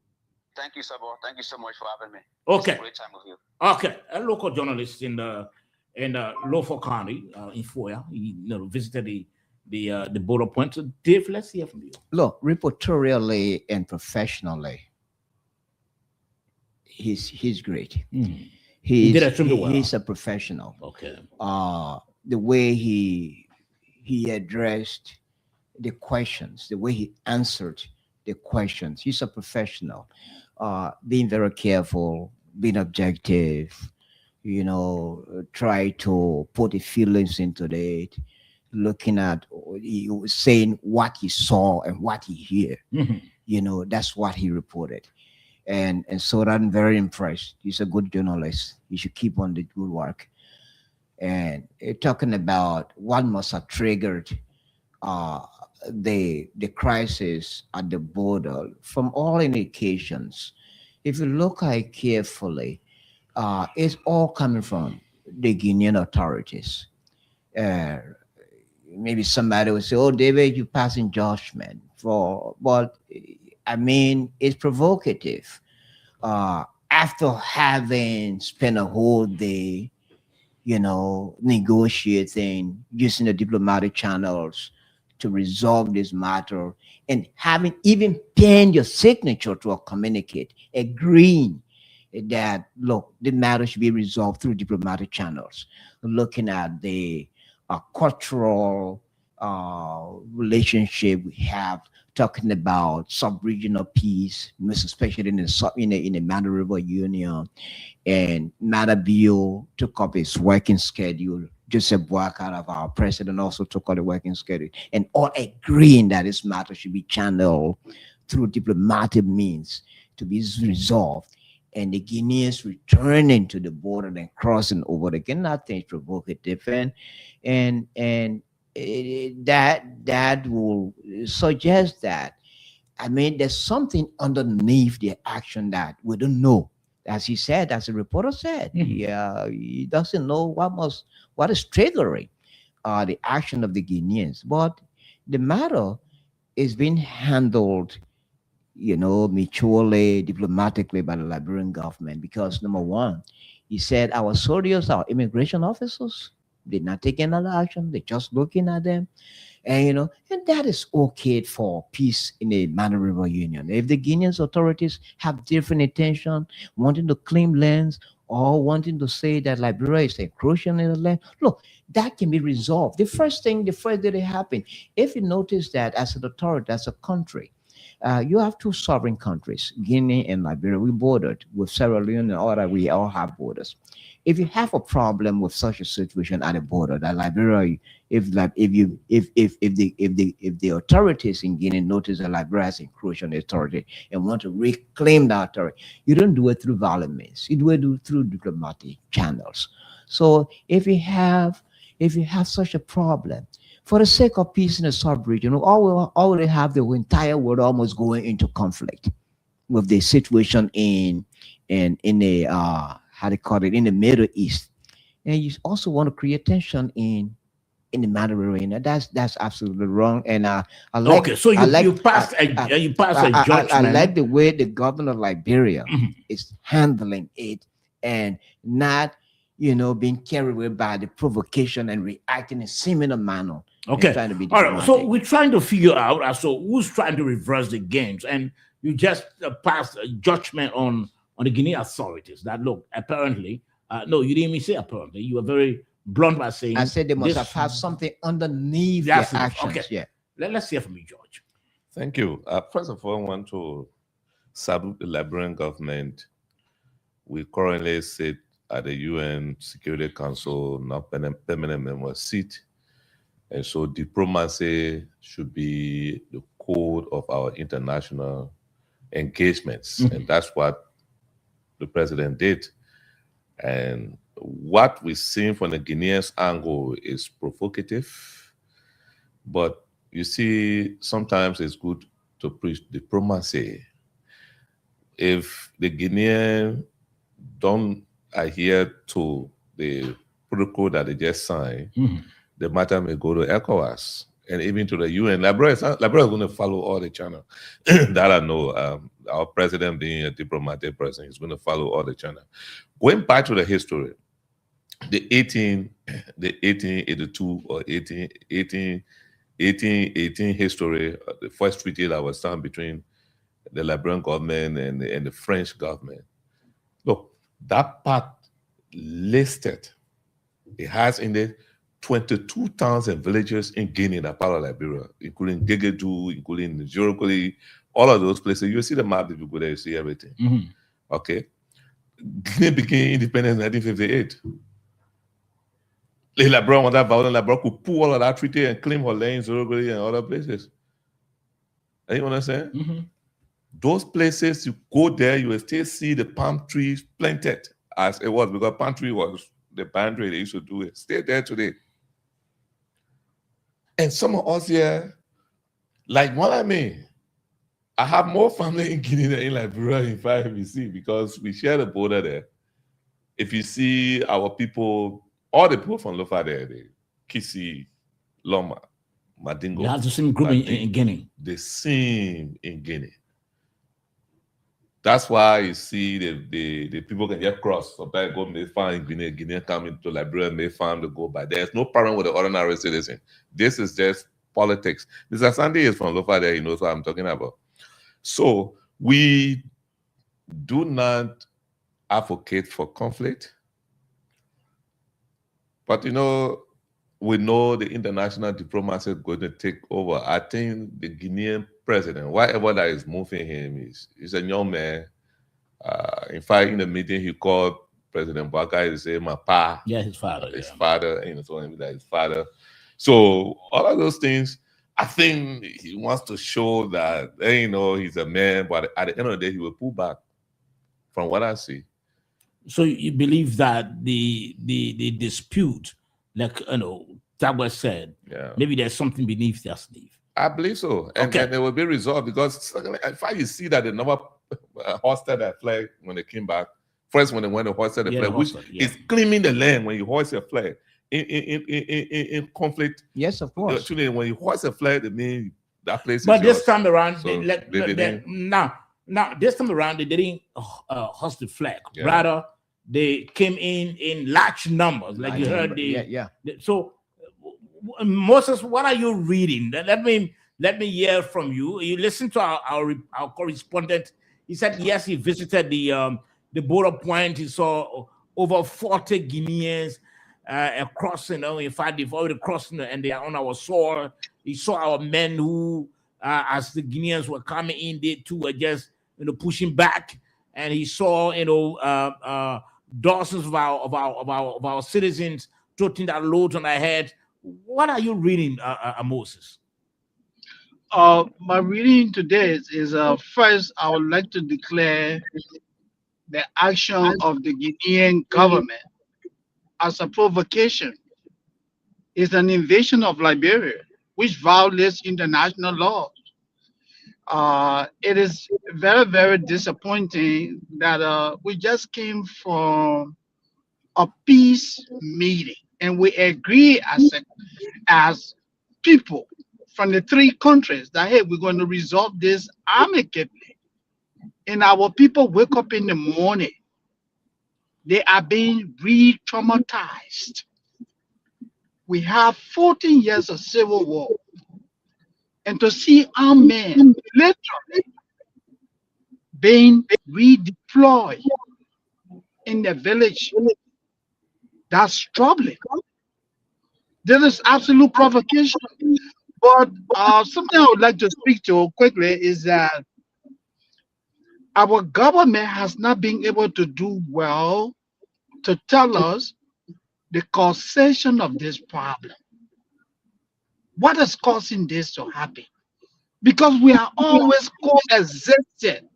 Thank you, Sabo. Thank you so much for having me. Okay. It's a great time with you. Okay, a local journalist in Norfolk County, in Foya, he visited the border point. So Dave, let's hear from you. Look, reportorially and professionally, he's great. He did extremely well. He's a professional. Okay. The way he addressed the questions, the way he answered the questions, he's a professional. Being very careful, being objective, try to put the feelings into it, looking at, saying what he saw and what he heard. That's what he reported. And so I'm very impressed. He's a good journalist. He should keep on the good work. And talking about what must have triggered the crisis at the border, from all indications, if you look at it carefully, it's all coming from the Guinean authorities. Maybe somebody would say, "Oh, David, you passing judgment but I mean, it's provocative. After having spent a whole day, negotiating, using the diplomatic channels to resolve this matter, and having even penned your signature to a communicate, agreeing that, look, the matter should be resolved through diplomatic channels, looking at the cultural relationship we have, talking about sub-regional peace, most especially in the Manda River Union, and Madabio took up his working schedule. Joseph Boakai, our president, also took up the working schedule, and all agreeing that this matter should be channeled through diplomatic means to be resolved. And the Guineans returning to the border and crossing over again, nothing provocative, and that will suggest that, I mean, there's something underneath the action that we don't know. As he said, as the reporter said, he doesn't know what is triggering the action of the Guineans. But the matter is being handled, mutually, diplomatically by the Liberian government, because number one, he said our soldiers, our immigration officers, they're not taking any action. They're just looking at them. And, and that is okay for peace in the Manda River Union. If the Guinean authorities have different intention, wanting to claim lands or wanting to say that Liberia is encroaching in the land, look, that can be resolved. The first day that it happened, if you notice that as an authority, as a country, you have two sovereign countries, Guinea and Liberia. We bordered with Sierra Leone and all that. We all have borders. If you have a problem with such a situation at a border, that Liberia, if the authorities in Guinea notice that Liberia has encroached on the authority and want to reclaim that authority, you don't do it through violent means. You do it through diplomatic channels. So if you have such a problem, for the sake of peace in the sub-region, already have the entire world almost going into conflict with the situation in the how they call it, in the Middle East, and you also want to create tension in the Manda River. That's absolutely wrong. And I like. Okay, so you passed a judgment. I like the way the governor of Liberia is handling it and not, being carried away by the provocation and reacting in a similar manner. Okay. All right. So we're trying to figure out as to who's trying to reverse the games, and you just passed a judgment on the Guinea authorities that, look, apparently, no, you didn't even say apparently. You were very blunt by saying. I said they must have had something underneath their actions. Okay. Yeah. Let's hear from you, George. Thank you. First of all, I want to salute the Liberian government. We currently sit at the UN Security Council, not permanent member seat. And so diplomacy should be the code of our international engagements. And that's what the president did. And what we're seeing from the Guineans angle is provocative. But you see, sometimes it's good to preach diplomacy. If the Guinean don't adhere to the protocol that they just signed, Mhm. the matter may go to ECOWAS and even to the UN. Liberia is going to follow all the channel that I know. Our president being a diplomatic person, is going to follow all the channel. Going back to the history, the 1882 or 1818 history, the first treaty that was signed between the Liberian government and the French government. Look, that part listed, it has in it 22 towns and villages in Guinea that part of Liberia, including Gegedu, including Njorokoli, all of those places. You see the map if you go there, you see everything. Mhm. Okay. Guinea became independent in 1958. Liberia, when that violent Liberia could pull all of that treaty and claim her land, Njorokoli, and other places. Are you understand? Mhm. Those places, you go there, you will still see the palm trees planted as it was, because palm tree was the boundary they used to do it. Stay there today. And some of us here, like what I mean, I have more family in Guinea than in Liberia in 5BC because we share the border there. If you see our people, all the people from Lofa there, the Kisi, Loma, Madingo. You have the same group in Guinea. The same in Guinea. That's why you see the people can get cross. Sometimes go may farm in Guinea come into Liberia, may farm to go by. There's no problem with the ordinary citizen. This is just politics. Mr. Sandy is from Lofa there, he knows what I'm talking about. So we do not advocate for conflict. But we know the international diplomacy is going to take over. I think the Guinean president, whatever that is moving him, is a young man. In fact, in the meeting, he called President Baka to say, my pa. Yeah, his father. His father, and so on, like his father. So all of those things, I think he wants to show that, he's a man, but at the end of the day, he will pull back from what I see. So you believe that the dispute, like Tagwa said, maybe there's something beneath their sleeve. I believe so, and it will be resolved because in fact you see that they never hoisted that flag when they came back. First, when they went to hoisted the flag, which is claiming the land when you hoist a flag in conflict. Yes, of course. Actually, when you hoist a flag, it means that place. But is this yours. time around, So now this time around they didn't hoist the flag. Yeah. Rather, they came in large numbers, like you heard. So, Moses, what are you reading? Let me hear from you. You listen to our correspondent. He said yes, he visited the border point. He saw over 40 Guineans across. In fact, they've already crossed and they are on our soil. He saw our men who, as the Guineans were coming in, they too were just pushing back. And he saw dozens of our citizens toting that load on their head. What are you reading, Moses? My reading today is first, I would like to declare the action of the Guinean government as a provocation. It's an invasion of Liberia, which violates international law. It is very, very disappointing that we just came from a peace meeting and we agree as people from the three countries that, hey, we're going to resolve this amicably. And our people wake up in the morning, they are being re-traumatized. We have 14 years of civil war. And to see our men literally being redeployed in the village, that's troubling. This is absolute provocation. But something I would like to speak to quickly is that our government has not been able to do well to tell us the causation of this problem. What is causing this to happen? Because we are always coexisting.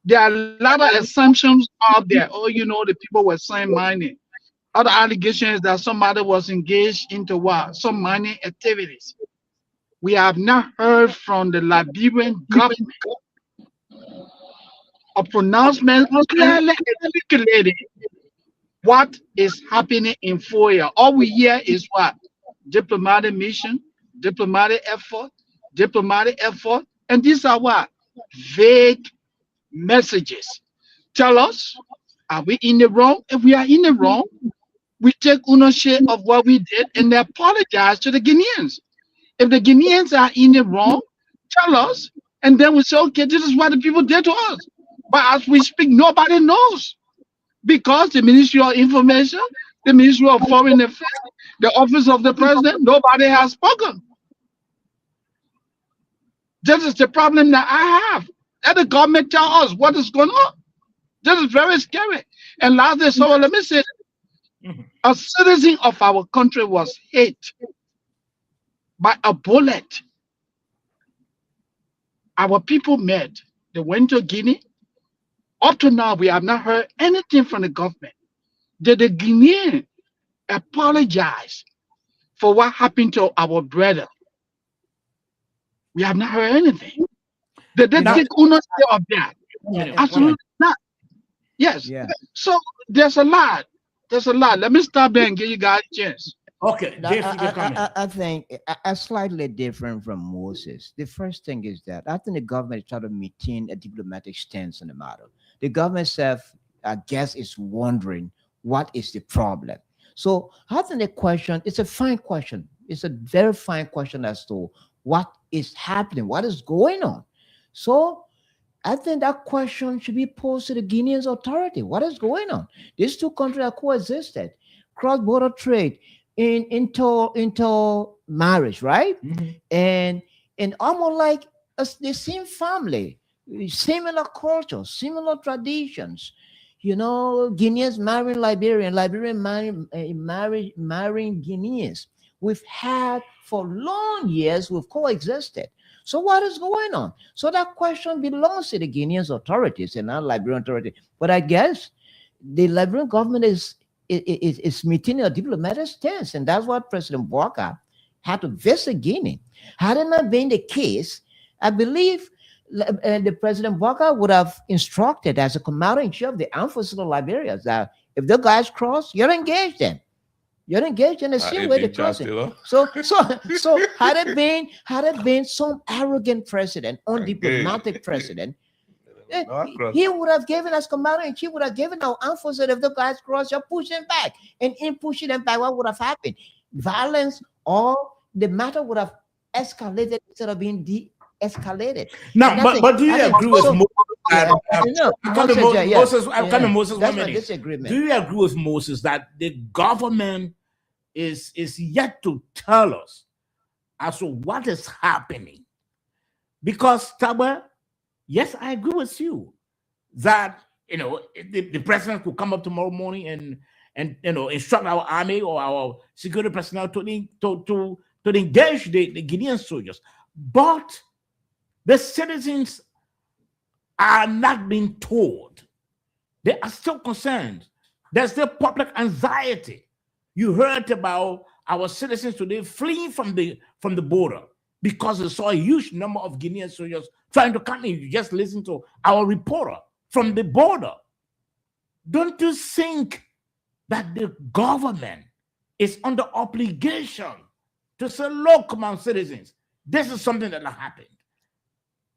There are a lot of assumptions out there. Oh, the people were saying mining. Other allegations that somebody was engaged into what? Some mining activities. We have not heard from the Liberian government a pronouncement clearly articulating what is happening in Foya. All we hear is what? Diplomatic mission, diplomatic effort. And these are what? Vague messages. Tell us, are we in the wrong? If we are in the wrong, we take ownership of what we did and apologize to the Guineans. If the Guineans are in the wrong, tell us, and then we say, okay, this is what the people did to us. But as we speak, nobody knows because the Ministry of Information, the Ministry of Foreign Affairs, the Office of the President, nobody has spoken. This is the problem that I have. Let the government tell us what is going on. This is very scary. And lastly, so let me say, a citizen of our country was hit by a bullet. Our people met. They went to Guinea. Up to now, we have not heard anything from the government. Did the Guinean apologize for what happened to our brother? We have not heard anything. Did they take ownership of that? Absolutely not. Yes. Yeah. So there's a lot. There's a lot. Let me stop there and give you guys a chance. Okay, Dave, you can comment. I think I slightly different from Moses. The first thing is that I think the government is trying to maintain a diplomatic stance on the matter. The government itself, I guess, is wondering what is the problem. So I think the question, it's a fine question. It's a very fine question as to what is happening, what is going on. So I think that question should be posed to the Guinean authority. What is going on? These two countries are coexisted, cross-border trade, into marriage, right? And almost like the same family, similar culture, similar traditions. You know, Guineans marrying Liberian, Liberian marrying Guineans. We've had for long years, we've coexisted. So what is going on? So that question belongs to the Guinean authorities and not Liberian authority. But I guess the Liberian government is maintaining a diplomatic stance, and that's what President Walker had to visit Guinea. Had it not been the case, I believe the President Walker would have instructed as a commander-in-chief of the armed forces of Liberia that if the guys cross, you're engaged them. You're engaged in the same way they cross it. So had it been some arrogant president, undiplomatic president, he would have given us commander-in-chief, would have given our armed forces, if the guys cross, you're pushing back. And in pushing them back, what would have happened? Violence, or the matter would have escalated instead of being de-escalated. Now, but do you agree with Moses? Moses, that's my disagreement. Do you agree with Moses that the government is yet to tell us as to what is happening? Because Tabwa, yes, I agree with you that the president could come up tomorrow morning and instruct our army or our security personnel to engage the Guinean soldiers, but the citizens are not being told. They are still concerned. There's still public anxiety. You heard about our citizens today fleeing from the border because they saw a huge number of Guinean soldiers trying to come in. You just listen to our reporter from the border. Don't you think that the government is under obligation to say, look, come on, citizens, this is something that happened?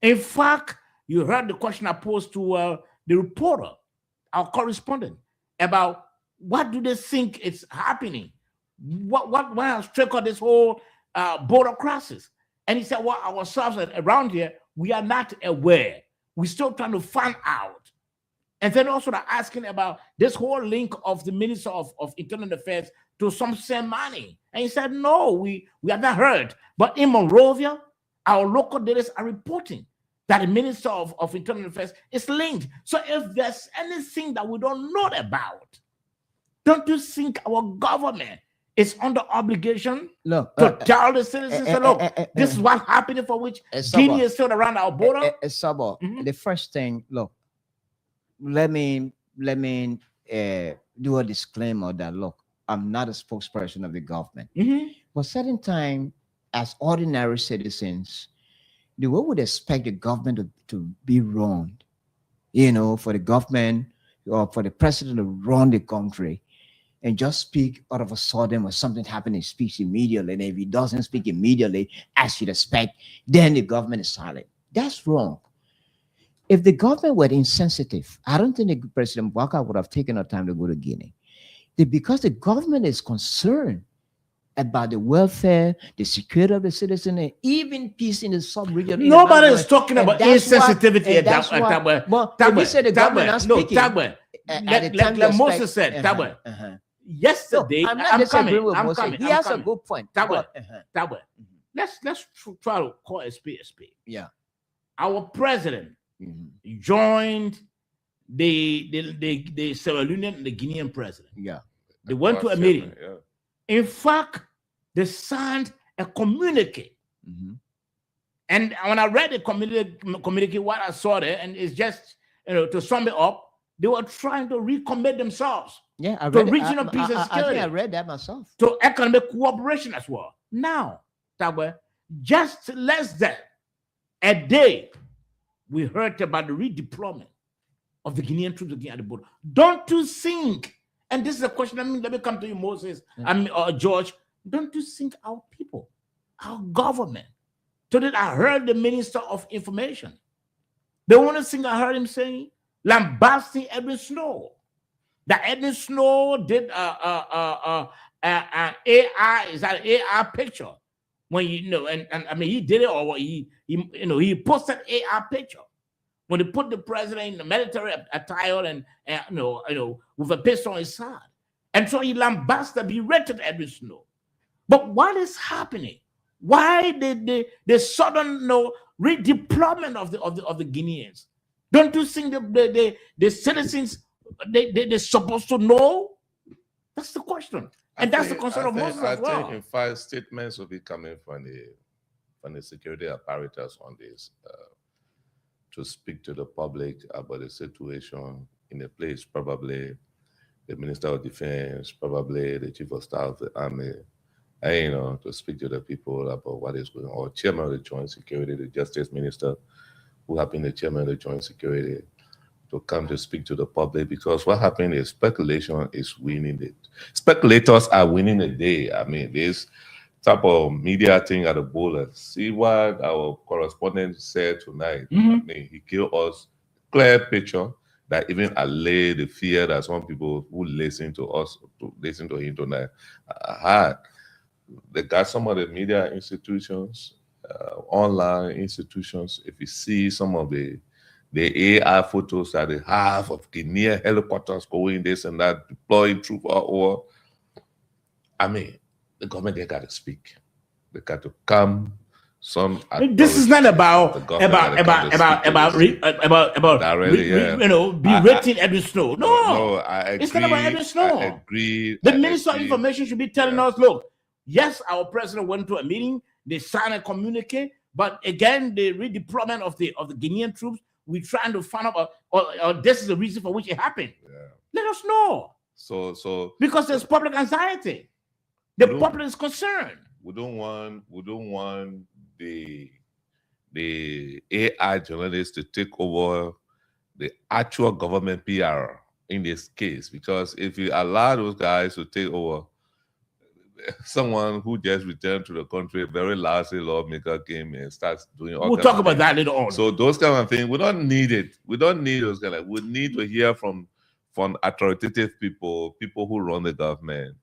In fact, you heard the question I posed to the reporter, our correspondent, about what do they think is happening? What has triggered this whole border crisis? And he said, well, ourselves around here, we are not aware. We're still trying to find out. And then also they're asking about this whole link of the Minister of Internal Affairs to some money. And he said, no, we have not heard. But in Monrovia, our local dailies are reporting that the Minister of Internal Affairs is linked. So if there's anything that we don't know about, don't you think our government is under obligation to tell the citizens, look, this is what's happening, for which Guinea is still around our border? The first thing, look, let me do a disclaimer that, look, I'm not a spokesperson of the government. But certain time, as ordinary citizens, the way we would expect the government to be run, for the government or for the president to run the country, and just speak all of a sudden when something happened, he speaks immediately. And if he doesn't speak immediately, as you'd expect, then the government is silent. That's wrong. If the government were insensitive, I don't think President Walker would have taken the time to go to Guinea. Because the government is concerned about the welfare, the security of the citizen, and even peace in the sub-region. Nobody is talking about insensitivity at that way. Well, if you say the government not speaking, like Moses said, yesterday, no, I'm not disagreeing with Moses. coming. He has a good point. Let's try to call a spade a spade. Yeah. Our president joined the Sierra Leonean and the Guinean president. Yeah. They went to a meeting. Yeah. In fact, they signed a communique. And when I read the communique, what I saw there, and it's just, to sum it up, they were trying to recommit themselves to regional peace and security. I read that myself. To economic cooperation as well. Now, Tabwe, just less than a day, we heard about the redeployment of the Guinean troops again at the border. Don't you think, and this is a question, let me come to you, Moses, George, don't you think our people, our government, so that I heard the Minister of Information, the only thing I heard him saying, lambasting Edwin Snow, that Edwin Snow did AI, is that an AI picture? When and I mean he did it, or he posted AI picture when he put the president in the military attire and with a pistol on his side, and so he lambasted, berated Edwin Snow. But what is happening? Why the sudden redeployment of the Guineans? Don't you think the citizens they're supposed to know? That's the question. And that's the concern of Moses as well. I think, in fact, statements will be coming from the security apparatus on this to speak to the public about the situation in the place. Probably the Minister of Defense, probably the Chief of Staff of the Army, and, to speak to the people about what is going on. Or Chairman of the Joint Security, the Justice Minister, who have been the Chairman of the Joint Security, to come to speak to the public, because what happened is speculation is winning it. Speculators are winning the day. I mean, this type of media thing at the border. See what our correspondent said tonight. I mean, he gave us clear picture that even allay the fear that some people who listen to us, to listen to him tonight, had. They got some of the media institutions, online institutions. If you see some of the AI photos that they have of Guinea helicopters going this and that, deploying troops all over. I mean, the government, they got to speak. They got to come. This is not about berating Edwin Snow. No, I agree, it's not about Edwin Snow. I agree. The Minister of Information should be telling us, look, yes, our president went to a meeting, they signed a communique, but again, the redeployment of the Guinean troops, we're trying to find out, or this is the reason for which it happened. Yeah. Let us know. So because there's public anxiety, the public is concerned. We don't want the AI journalists to take over the actual government PR in this case, because if you allow those guys to take over, someone who just returned to the country, a very lousy lawmaker, came and starts doing all. We'll talk about that later on. So those kind of things, we don't need it. We don't need those kind of. We need to hear from authoritative people who run the government,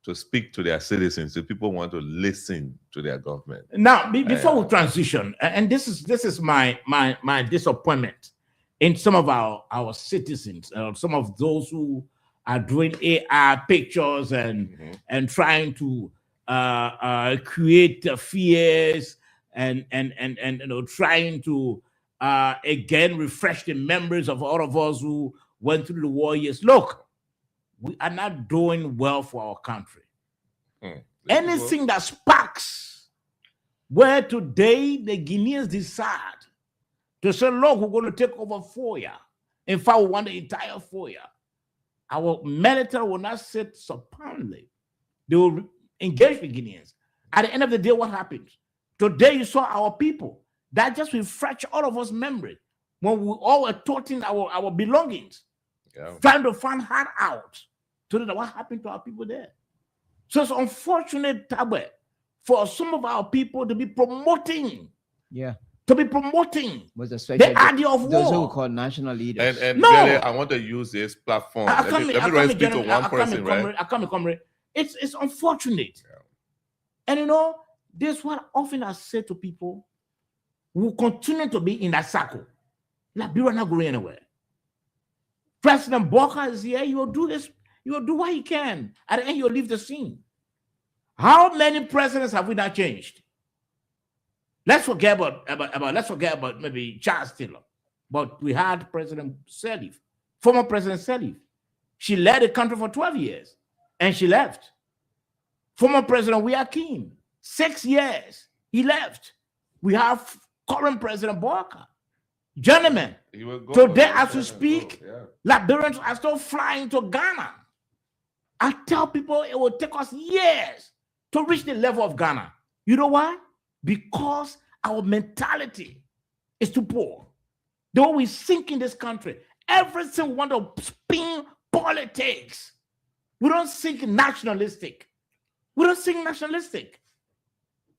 to speak to their citizens. So people want to listen to their government. Now, before we transition, and this is my disappointment in some of our citizens, some of those who are doing AI pictures and trying to create fears and trying to again refresh the memories of all of us who went through the war years. Look, we are not doing well for our country. Anything that sparks where today the Guineans decide to say, look, we're going to take over Foya. In fact, we want the entire Foya. Our military will not sit supinely. They will engage the Guineans. At the end of the day, what happens? Today, you saw our people. That just refresh all of us memory when we all were toting our belongings, trying to find her out. to know what happened to our people there. So it's unfortunate, Tabwe, for some of our people to be promoting. Yeah. To be promoting Was the idea of those who war. call national leaders. And No. really, I want to use this platform. Let me speak to one person, right? Comrade. It's unfortunate. Yeah. And you know, this is what often I say to people who continue to be in that circle. Liberia not going anywhere. President Boka is here. He will do this. He will do what he can. At the end, he'll leave the scene. How many presidents have we not changed? Let's forget about maybe Charles Taylor. But we had President Sirleaf, former President Sirleaf. She led the country for 12 years and she left. Former President Wiakim, 6 years, he left. We have current President Boka. Gentlemen, today as we speak, Liberians are still flying to Ghana. I tell people it will take us years to reach the level of Ghana. You know why? Because our mentality is too poor. The way we think in this country, everything we want to spin politics. We don't think nationalistic.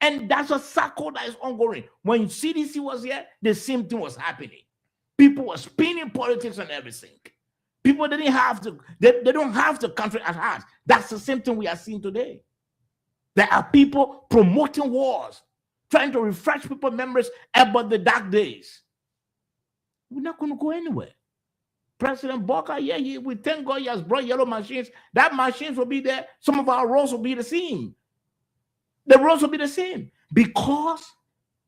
And that's a circle that is ongoing. When CDC was here, the same thing was happening. People were spinning politics and everything. People didn't have to, they don't have the country at heart. That's the same thing we are seeing today. There are people promoting wars, trying to refresh people's memories about the dark days. We're not going to go anywhere. President Boka, we thank God he has brought yellow machines. That machines will be there. Some of our roads will be the same. The roads will be the same because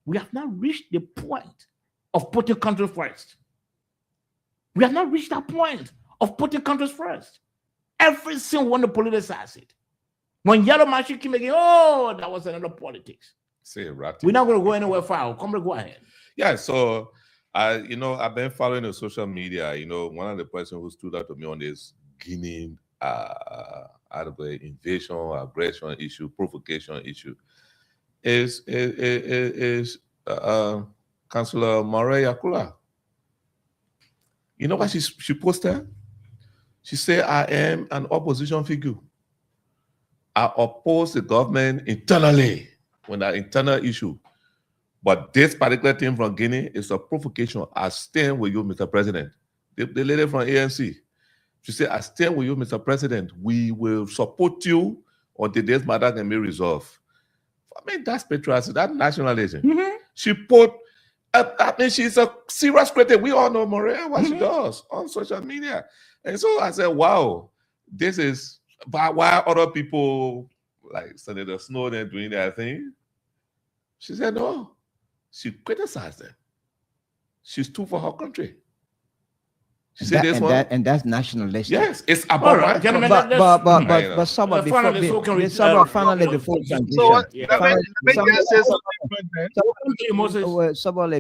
we have not reached the point of putting country first. We have not reached that point of putting countries first. Everything want to politicize it. When yellow machine came again, oh, that was another politics. We're not going to go anywhere far. Come on, go ahead. Yeah, so I've been following the social media. One of the persons who stood out to me on this Guinea invasion, aggression issue, provocation issue is Councillor Maureen Yakula. You know what she posted? She said, I am an opposition figure. I oppose the government internally when an internal issue. But this particular thing from Guinea is a provocation. I stand with you, Mr. President. The lady from ANC, she said, I stand with you, Mr. President. We will support you until this matter can be resolved. I mean, that's patriotism, that's nationalism. Mm-hmm. She put, she's a serious critic. We all know Maria, what she does on social media. And so I said, wow, this is why other people like Senator Snowden doing their thing. She said, no. She criticized them. She stood for her country. She said this one. And that's nationalistic. Yes, it's about right, gentlemen. But someone before transition.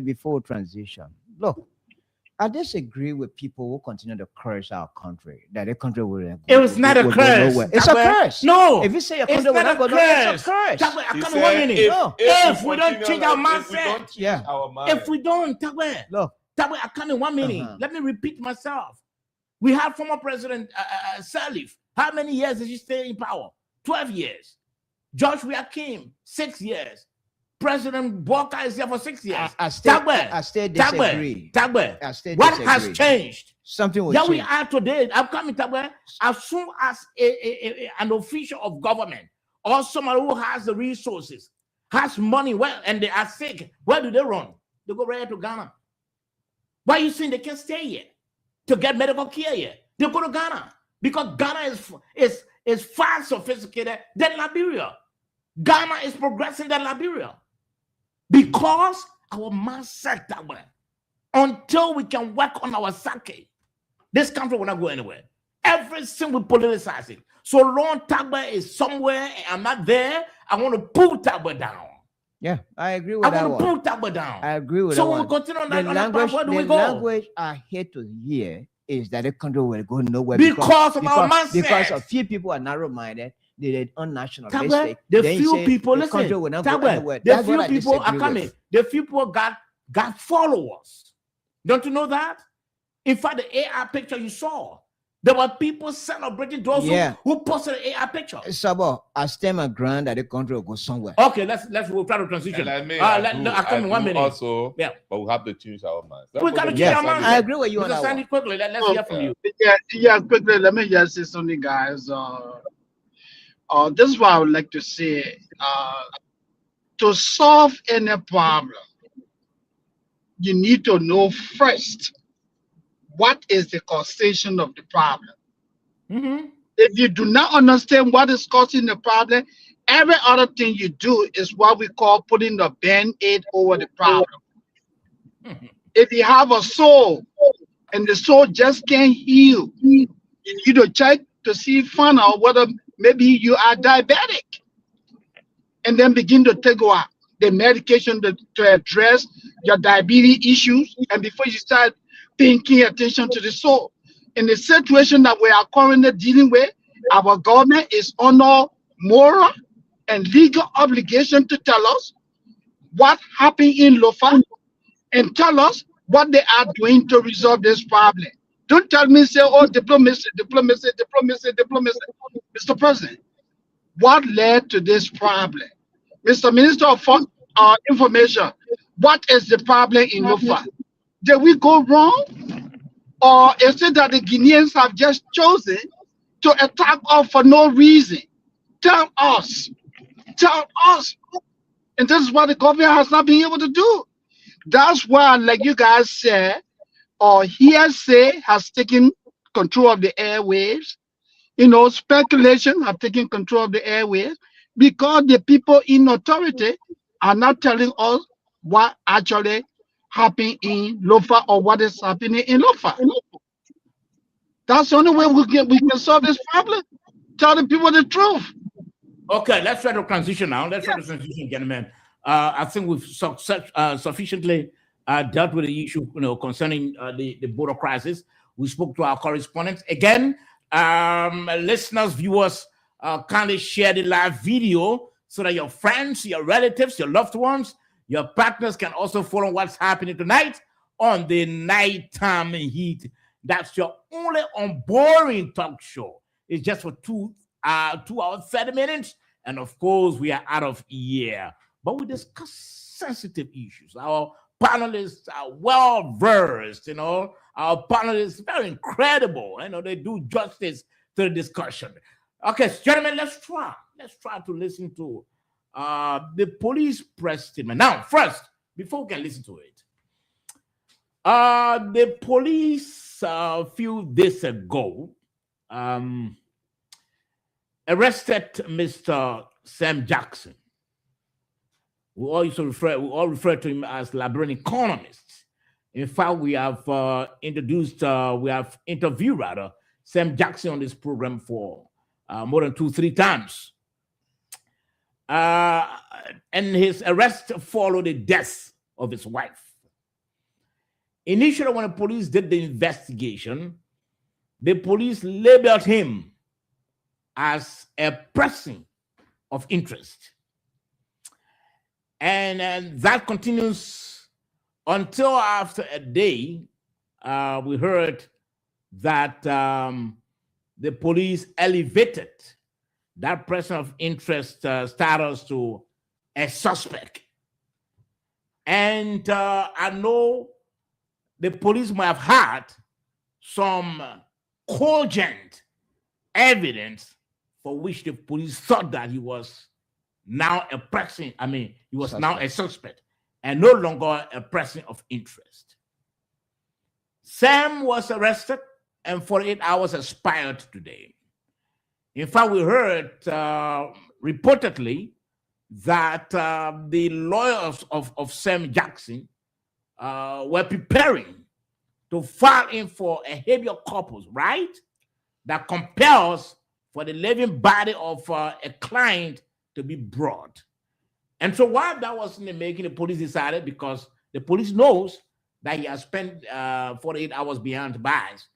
Before transition. Look, I disagree with people who continue to curse our country. That the country will. It was not a curse. It's a curse. No. If you say a country will not go, it's a curse. If we don't change our mindset, if we don't, look. I come in 1 minute. Let me repeat myself. We have former President Sirleaf. How many years did he stay in power? 12 years. George Wiakim, 6 years. President Boka is here for 6 years. I still disagree. What has changed? Something will change. We are today. I'm coming, Tabwe. As soon as an official of government or someone who has the resources, has money, and they are sick, where do they run? They go right to Ghana. Why are you saying they can't stay here to get medical care here? They go to Ghana because Ghana is far sophisticated than Liberia. Ghana is progressing than Liberia because our mindset that way. Until we can work on our psyche, this country will not go anywhere. Everything we politicize it. So long Tagba is somewhere and I'm not there, I want to pull Tagba down. Yeah, I agree with that. I want to pull Tagba down. I agree with that. So we'll continue on that. The language I hate to hear is that the country will go nowhere because of our mindset. Because a few people are narrow-minded, they're unnationalistic. The few people, listen, the few people are coming. The few people got followers. Don't you know that? In fact, the AI picture you saw, There were people celebrating those who posted an AI picture. Sabo, I stand my ground that the country will go somewhere. Okay, we'll try to transition. And I come in 1 minute. Also, yeah, but we have to change our minds. We got to change our minds. I agree with you on that. Sandy, quickly, let's hear from you. Yeah, quickly. Let me just say something, guys. This is what I would like to say. To solve any problem, you need to know first what is the causation of the problem. Mm-hmm. If you do not understand what is causing the problem, every other thing you do is what we call putting the band-aid over the problem. Mm-hmm. If you have a soul and the soul just can't heal, you need to check to see, find out whether maybe you are diabetic, and then begin to take the medication to address your diabetes issues, and before you start paying attention to the soul. In the situation that we are currently dealing with, our government is under moral and legal obligation to tell us what happened in Lofa and tell us what they are doing to resolve this problem. Don't tell me, say, oh, diplomacy. Mr. President, what led to this problem? Mr. Minister of Information, what is the problem in Lofa? Did we go wrong? Or is it that the Guineans have just chosen to attack us for no reason? Tell us. And this is what the government has not been able to do. That's why, like you guys said, hearsay has taken control of the airwaves. Speculation have taken control of the airwaves because the people in authority are not telling us what actually happening in Lofa or what is happening in Lofa. That's the only way we can solve this problem. Tell the people the truth. Okay, let's try to transition now. Let's try to transition, gentlemen. I think we've sufficiently dealt with the issue, concerning the border crisis. We spoke to our correspondents. Again, listeners, viewers, kindly share the live video so that your friends, your relatives, your loved ones, your partners can also follow what's happening tonight on the Nighttime Heat. That's your only unboring talk show. It's just for 2 hours, 30 minutes. And of course, we are out of here. But we discuss sensitive issues. Our panelists are well-versed, Our panelists are very incredible. They do justice to the discussion. Okay, gentlemen, let's try to listen to the police press statement. Now, first, before we can listen to it, the police a few days ago arrested Mr. Sam Jackson. We all refer to him as Liberian economist. In fact, we have interviewed Sam Jackson on this program for more than 2-3 times. And his arrest followed the death of his wife. Initially, when the police did the investigation, the police labeled him as a person of interest. And that continues until after a day, we heard that the police elevated that person of interest status to a suspect. And I know the police might have had some cogent evidence for which the police thought that he was now a person, he was now a suspect and no longer a person of interest. Sam was arrested and 48 hours expired today. In fact, we heard reportedly that the lawyers of Sam Jackson were preparing to file in for a habeas corpus, right? That compels for the living body of a client to be brought. And so while that was in the making, the police decided, because the police knows that he has spent 48 hours behind bars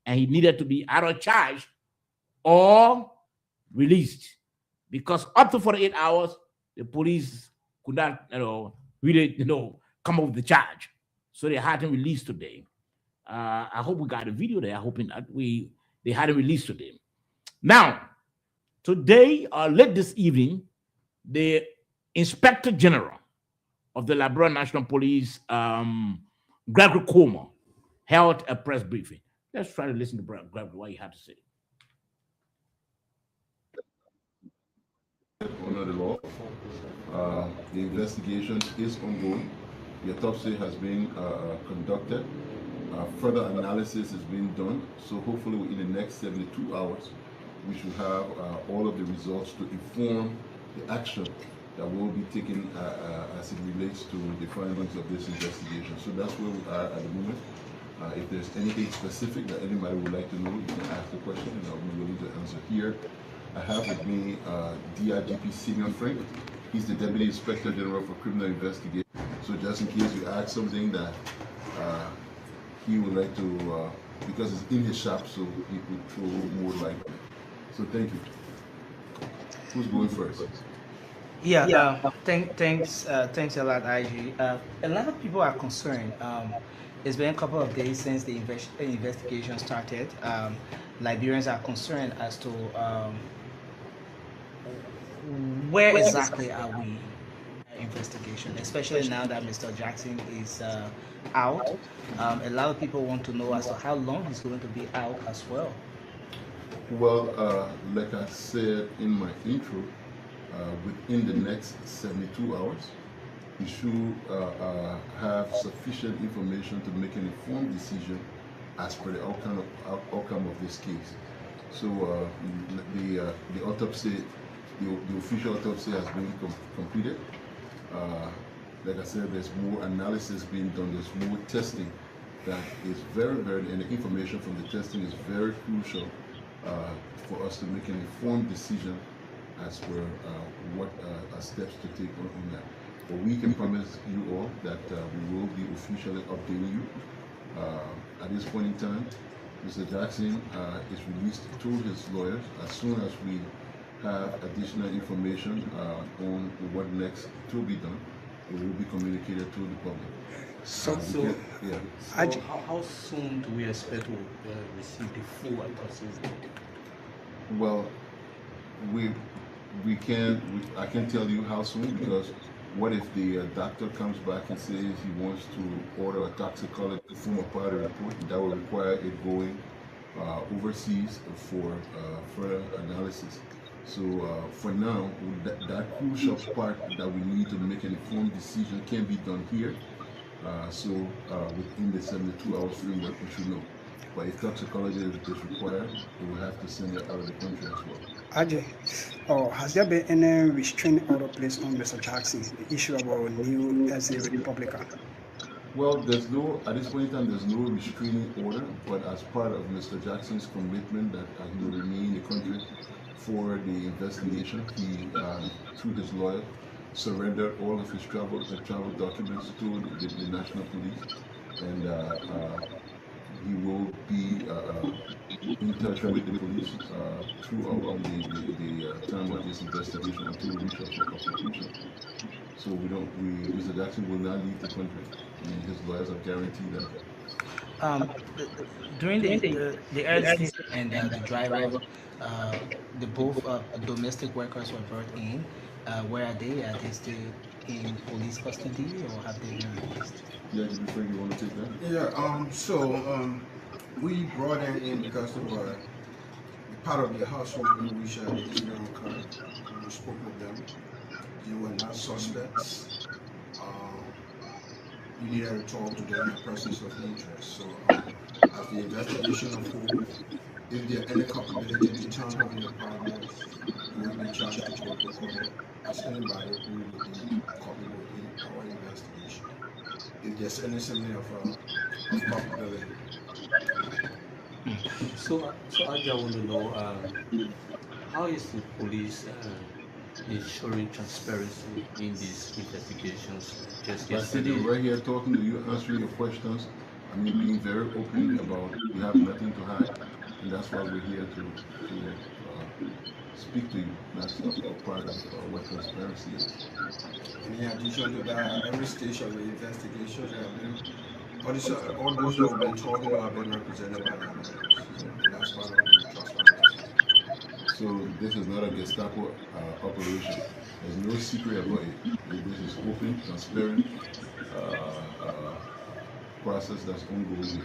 and he needed to be either charged or released, because up to 48 hours, the police could not, really, come up with the charge. So they had him released today. I hope we got a video there. Hoping that they hadn't released to them. Now, today or late this evening, the Inspector General of the Liberia National Police, Gregory Comer, held a press briefing. Let's try to listen to Gregory, what he had to say. Honor the law. The investigation is ongoing. The autopsy has been conducted. Further analysis is being done. So hopefully within the next 72 hours, we should have all of the results to inform the action that will be taken as it relates to the findings of this investigation. So that's where we are at the moment. If there's anything specific that anybody would like to know, you can ask the question and I'll be willing to answer here. I have with me DIGP Simeon Frank. He's the Deputy Inspector General for Criminal Investigation. So just in case you ask something that he would like to, because it's in his shop, so he could throw more light on it. So thank you. Who's going first? Thanks a lot, IG. A lot of people are concerned. It's been a couple of days since the investigation started. Liberians are concerned as to where exactly are we in investigation, especially now that Mr. Jackson is out. A lot of people want to know as to how long he's going to be out as well. Well, like I said in my intro, within the next 72 hours, we should have sufficient information to make an informed decision as per the outcome of this case. So the autopsy, the official autopsy has been completed. Like I said, there's more analysis being done, there's more testing that is very, and the information from the testing is very crucial for us to make an informed decision as per what steps to take on that. But we can promise you all that we will be officially updating you. At this point in time, Mr. Jackson is released to his lawyers. As soon as we have additional information on what next to be done, it will be communicated to the public. So how soon do we expect to receive the full autopsy? Well, I can't tell you how soon, because what if the doctor comes back and says he wants to order a toxicology to form a part of the report? That will require it going overseas for further analysis. So for now, that crucial part that we need to make an informed decision can be done here. So within the 72 hours framework, we should know. But if toxicology is required, we will have to send it out of the country as well. Ajay, has there been any restraining order placed on Mr. Jackson, the issue about new SA Republican? Well, at this point in time, there's no restraining order, but as part of Mr. Jackson's commitment that he will remain in the country for the investigation, he, through his lawyer, surrendered all of his travel documents to the National Police, and he will be in touch with the police throughout the time of this investigation until we reach a conclusion. So Mr. Jackson will not leave the country. And his lawyers are guaranteed that. During the early season and the driver, the both domestic workers were brought in. Where are they? Are they still in police custody, or have they been released? Yeah, you want to take that? Yeah. We brought them in because of part of the household in which the incident occurred. We spoke with them. They were not suspects. We needed to talk to them as persons of interest. So, as the investigation unfolds, if there are any culpability determined in the partners, we will be charged to court recorded as anybody who will be culpable in our investigation. If there's any sign of culpability. So I want to know, how is the police ensuring transparency in these investigations? Just yesterday, right here talking to you, answering your questions. I mean, being very open about we have nothing to hide, and that's why we're here to speak to you. That's a part of what transparency is. In addition to that, at every stage of the investigation, there have been All those that we've been talking about have been represented by lawyers. So that's part of the transparency. So this is not a Gestapo operation. There's no secret about it. This is open, transparent process that's ongoing.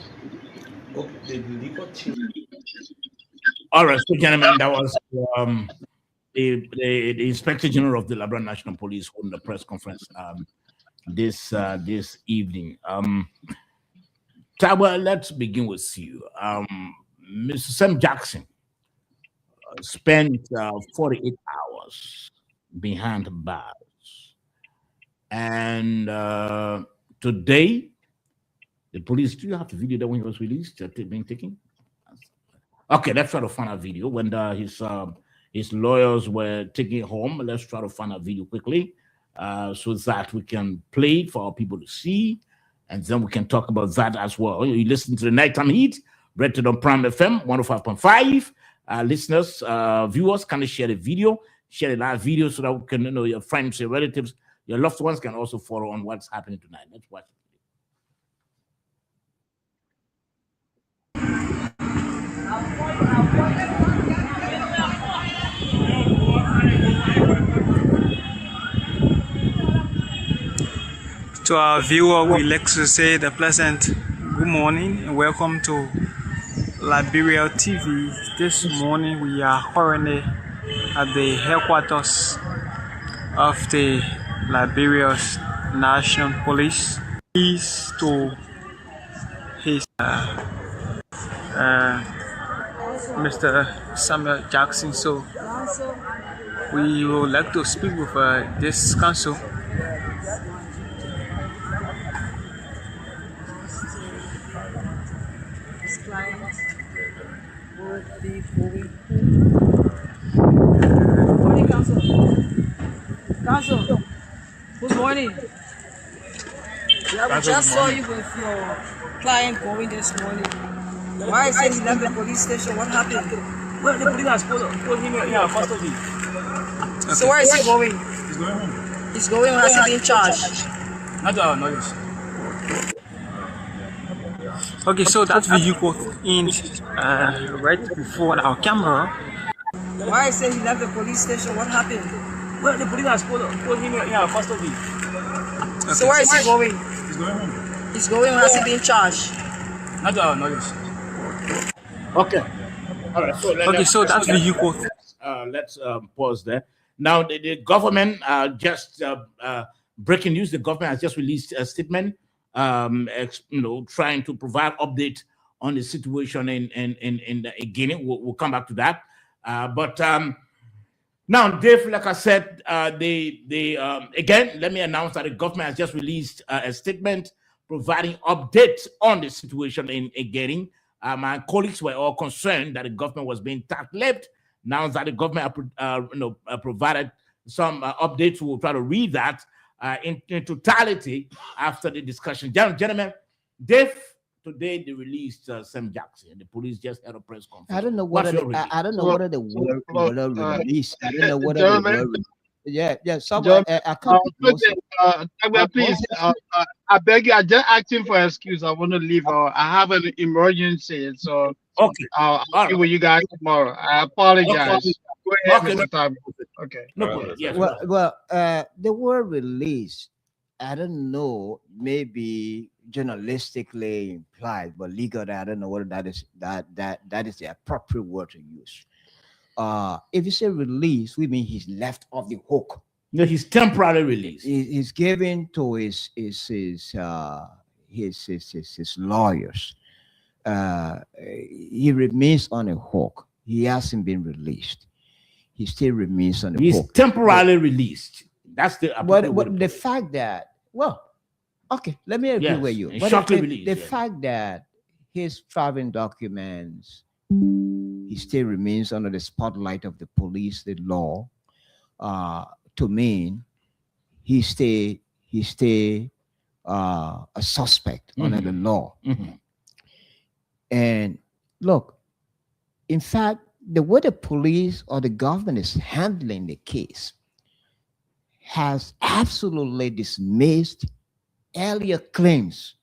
Okay, the legal team. All right, so gentlemen, that was the Inspector General of the Liberia National Police holding the press conference this evening. Tawa, let's begin with you. Mr. Sam Jackson spent 48 hours behind bars, and today the police. Do you have the video that when he was released being taken? Okay, let's try to find a video when his lawyers were taking it home. Let's try to find a video quickly so that we can play it for our people to see, and then we can talk about that as well. You listen to the Nighttime Heat, rated on Prime FM 105.5. Listeners, viewers, can you share the video, share the live video so that we can, your friends, your relatives, your loved ones can also follow on what's happening tonight. Let's watch it. To our viewer, we like to say the pleasant good morning and welcome to Liberia TV. This morning we are currently at the headquarters of the Liberia's National Police. Please to his Mr. Samuel Jackson. So we would like to speak with this council. Good morning, Council. Council, good morning. Yeah, we just saw you with your client going this morning. Why is he left the police station? What happened? Well, the police has put him in our custody. Okay. So where is he going? He's going home. He's going home. Has he been charged? Not our knowledge. Okay, so that vehicle in right before our camera. Why is he left the police station? What happened? Well, the police has put him in our custody. Okay. So where is he going? He's going home. He's going home. Has he been charged? Not our knowledge. Okay. All right. So that vehicle. Let's pause there. Now, the government just breaking news. The government has just released a statement, trying to provide update on the situation in Guinea. We'll come back to that. But now, Dave, like I said, again, let me announce that the government has just released a statement providing updates on the situation in Guinea. My colleagues were all concerned that the government was being tight-lipped. Now that the government provided some updates, we'll try to read that in totality after the discussion. Gentlemen, Dave, today they released Sam Jackson. The police just had a press conference. I don't know whether the word release. I don't know whether the word. Yeah. Someone, I can't. Please, I beg you. I'm just asking for an excuse. I want to leave. I have an emergency, so okay. I'll be with you guys tomorrow. I apologize. Okay. Go ahead, Mr. Tom. Okay. No, yes. Well, the word release, I don't know. Maybe journalistically implied, but legally, I don't know whether that is the appropriate word to use. If you say release, we mean he's left off the hook. No, he's temporarily released. He's given to his lawyers. He remains on a hook. He hasn't been released. He still remains on the hook. He's temporarily released. That's the. But the fact that okay, let me agree with you. But the fact that his traveling documents, he still remains under the spotlight of the police, the law, to mean he stay a suspect under the law. Mm-hmm. And look, in fact, the way the police or the government is handling the case has absolutely dismissed earlier claims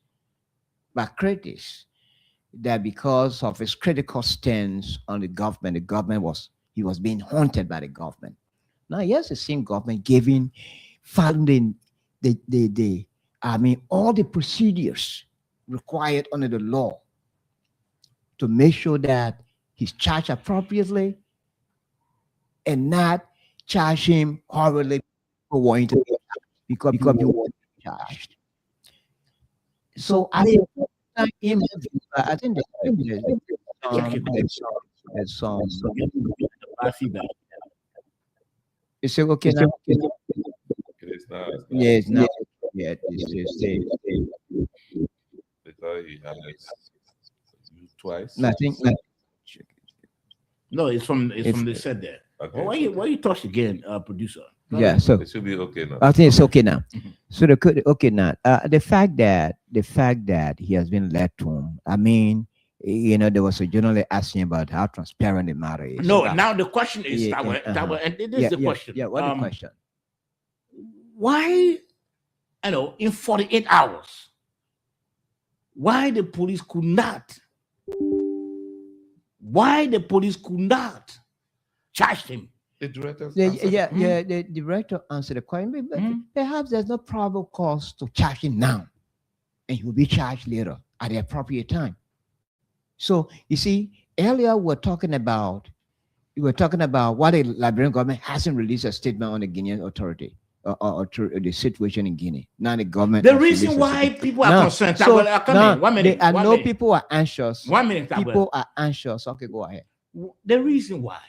by critics that because of his critical stance on the government he was being haunted by the government. Now here's the same government following all the procedures required under the law to make sure that he's charged appropriately and not charge him horribly for wanting to be charged because he was charged. So I think there's some. Is it okay now? It is now. Yes, now. Yeah, it's because he has you twice. nothing. No, it's from If- they said there. Okay. Well, why you touch again, producer? Yeah, so It should be okay now. I think it's okay now. So okay now. The fact that he has been led to him. I mean, there was a journalist asking about how transparent the matter is. No, About- now the question is Yeah, and this is the question. Yeah, what's the question? Why, in 48 hours, why the police could not charge him? The director. The director answered the question, but perhaps there's no probable cause to charge him now, and he will be charged later at the appropriate time. So you see, earlier we were talking about why the Liberian government hasn't released a statement on the Guinean authority or the situation in Guinea. Now the government. The has reason released a why statement. people are Now, concerned. so One minute. I one know minute. people are anxious. 1 minute. People are anxious. Okay, go ahead. The reason why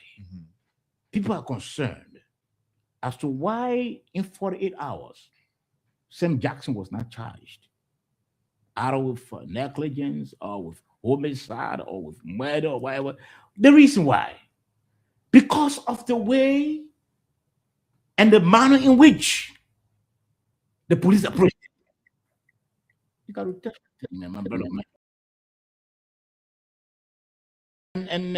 people are concerned as to why in 48 hours Sam Jackson was not charged, either with negligence or with homicide or with murder or whatever. The reason why, because of the way and the manner in which the police approached him. You got to tell me, my brother, man. And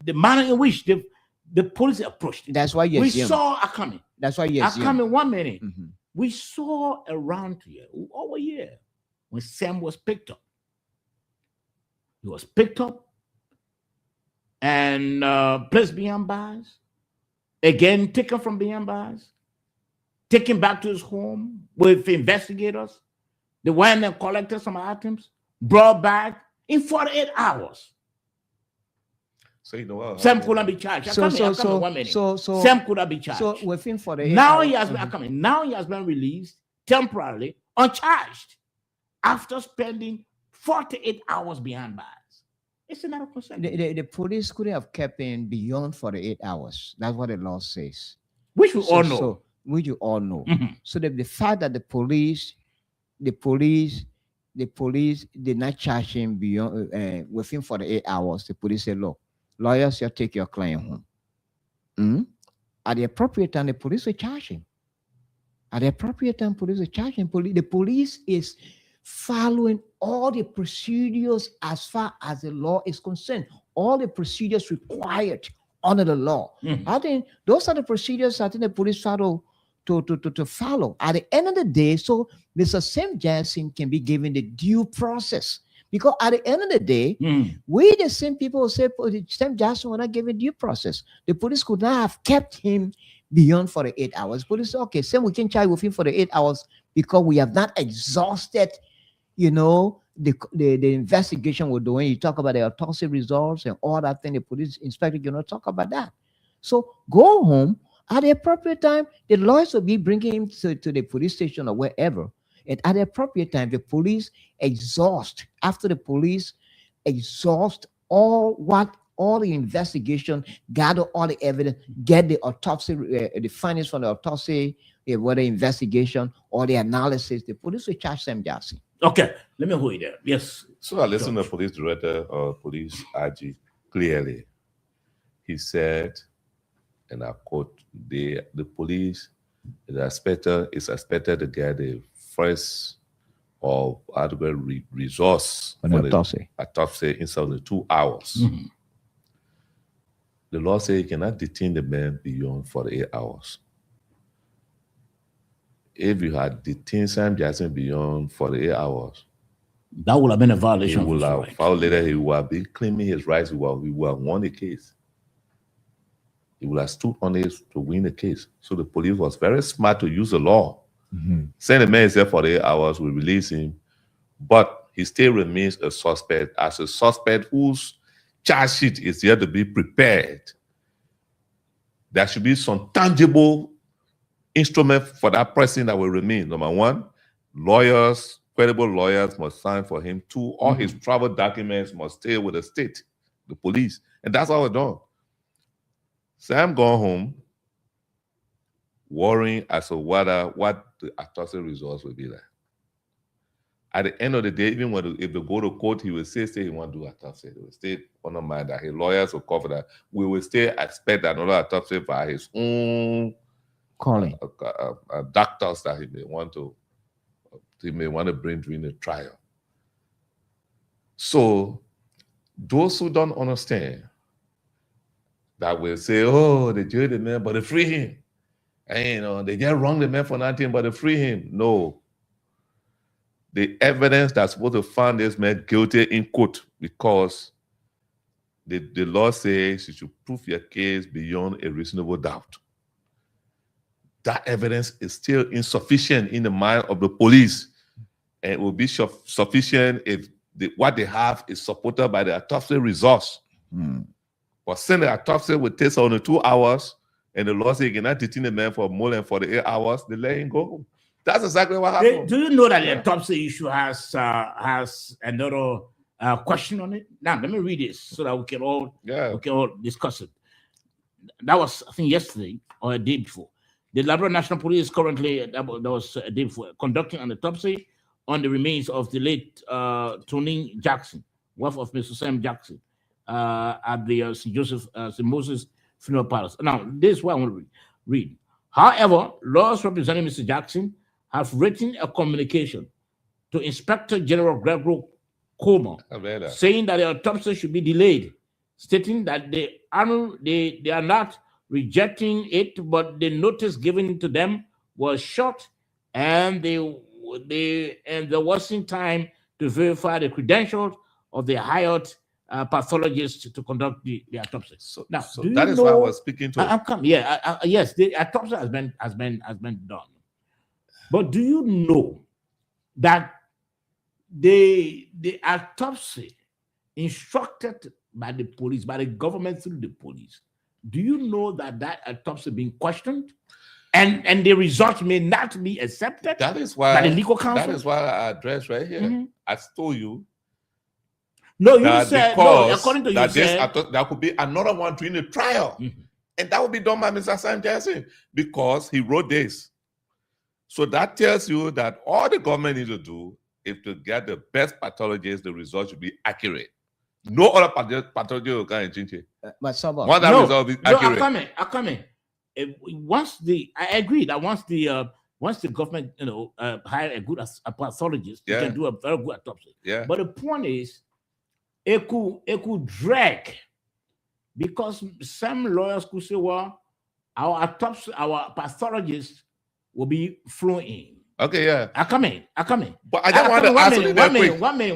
the manner in which the police approached him. That's why you We assume. saw a coming. That's why you A assume. coming 1 minute. Mhm. We saw around here, over here, when Sam was picked up. He was picked up and placed behind bars. Again, taken from behind bars, taken back to his home with investigators. They went and collected some items, brought back in 48 hours. So you know what? Sam could not be charged. I'm coming 1 minute. Sam could not be charged. So within 48 Now hours, he has been coming. Now he has been released temporarily, uncharged, after spending 48 hours behind bars. It's another concern. the police could have kept him beyond 48 hours. That's what the law says. Which we all know. Which you all know. Mhm. So the fact that the police did not charge him beyond within 48 hours, the police said, look, lawyers, you take your client home. At the appropriate time, the police will charge him. At the appropriate time, police will charge him. The police is following all the procedures as far as the law is concerned. All the procedures required under the law. I think those are the procedures I think the police follow to follow. At the end of the day, so Mr. Sam Jackson can be given the due process. Because at the end of the day, we the same people who say Sam Jackson were not given due process. The police could not have kept him beyond 48 hours. Police say, okay, Sam, we can charge with him for the 8 hours because we have not exhausted, the investigation we're doing. You talk about the autopsy results and all that thing. The police inspector cannot talk about that. So go home at the appropriate time. The lawyers will be bringing him to the police station or wherever. And at the appropriate time, the police exhaust all the investigation, gather all the evidence, get the autopsy, the findings from the autopsy, whether investigation or the analysis. The police will charge Sam Jackson. Okay, let me hold you there. Yes. So I listened to the police director or police RG clearly. He said, and I quote, the police, the inspector is expected to get the first or adequate resource On for autopsy. the autopsy inside of the 2 hours. The law says you cannot detain the man beyond 48 hours. if you had detained Sam Jackson beyond 48 hours, that would have been a violation. He would have violated. He would have been claiming his rights. He would have won the case. He would have stood on it to win the case. So the police was very smart to use the law. Saying the man said 48 hours, we release him, but he still remains a suspect, as a suspect whose charge sheet is yet to be prepared. There should be some tangible instrument for that person that will remain. Number one, lawyers, credible lawyers must sign for him. Two, all his travel documents must stay with the state, the police. And that's all it's done. Sam gone home worrying as to what the autopsy results will be like. At the end of the day, even if they go to court, he will say he won't do autopsy. They will stay on the mind that his lawyers will cover that. We will still expect another autopsy by his own calling doctors that he may want to bring during the trial. So those who don't understand that will say, oh, they jailed the man, but they free him. And they just wrong the man for nothing, but they free him. No. The evidence that's supposed to find this man guilty in court, because the law says you should prove your case beyond a reasonable doubt. That evidence is still insufficient in the mind of the police, and it will be sufficient if what they have is supported by the autopsy results. But since the autopsy will take only 2 hours, and the law says you cannot detain a man for more than 48 hours, they let him go. That's exactly what happened. Do you know that the autopsy issue has another question on it? Now, let me read this so that we can all discuss it. That was, I think, yesterday or a day before. The Labrador National Police currently, that was a day before, conducting an autopsy on the remains of the late Tony Jackson, wife of Mr. Sam Jackson, at the St. Moses Funeral Palace. Now, this is what I want to read. However, lawyers representing Mr. Jackson have written a communication to Inspector General Gregory Comer saying that the autopsy should be delayed, stating that they are not rejecting it, but the notice given to them was short, and there wasn't time to verify the credentials of the hired pathologist to conduct the autopsy. So that is why I was speaking to. I'm coming. Yes, the autopsy has been done. But do you know that the autopsy instructed by the police, by the government through the police, do you know that autopsy being questioned, and the results may not be accepted? That is why by the legal counsel. That is why I addressed right here. I told you. No, you said no. According to you, there could be another one during the trial, and that would be done by Mr. Sam Jackson because he wrote this. So that tells you that all the government needs to do is to get the best pathologist, the results should be accurate. No other pathologist can change it. But someone, one that result is accurate. I'm coming. I agree that once the government hire a good pathologist, they can do a very good autopsy. Yeah. But the point is, it could drag, because some lawyers could say, well, our pathologists will be flown in. Okay, yeah. I come in. But I just want to ask you that quick. 1 minute.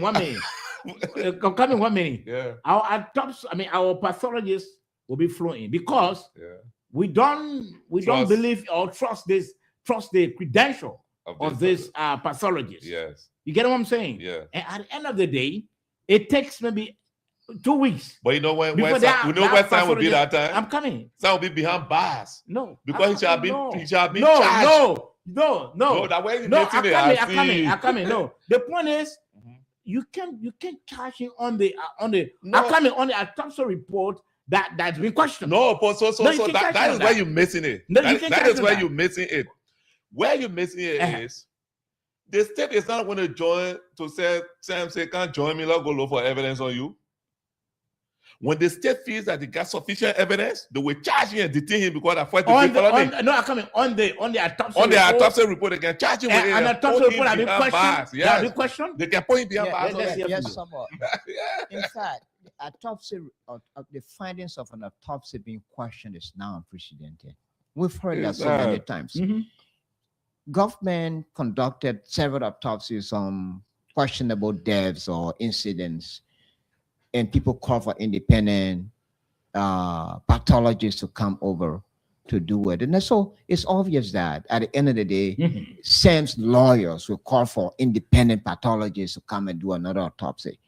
Coming 1 minute. Yeah. Our pathologists will be flown in because we don't believe or trust the credential of this pathologist. Yes. You get what I'm saying? Yeah. And at the end of the day, it takes maybe 2 weeks. But you know when Sam will be that time? I'm coming. Sam will be behind bars. No. Because he shall be charged. No. That way I'm coming. No. The point is, you can charge him on the autopsy report that's been questioned. No, but that is where you're missing it. No, that is where you're missing it. Where you're missing it is the state is not going to join to say, Sam say, can't join me, let's go look for evidence on you. When the state feels that they got sufficient evidence, they will charge him and detain him because of what on the autopsy on the autopsy report, they can charge him with an autopsy report have been questioned. They can put him behind bars. Yes, in fact, the autopsy the findings of an autopsy being questioned is now unprecedented. We've heard that so many times. government conducted several autopsies on questionable deaths or incidents, and people call for independent pathologists to come over to do it. And so it's obvious that at the end of the day, Sam's lawyers will call for independent pathologists to come and do another autopsy.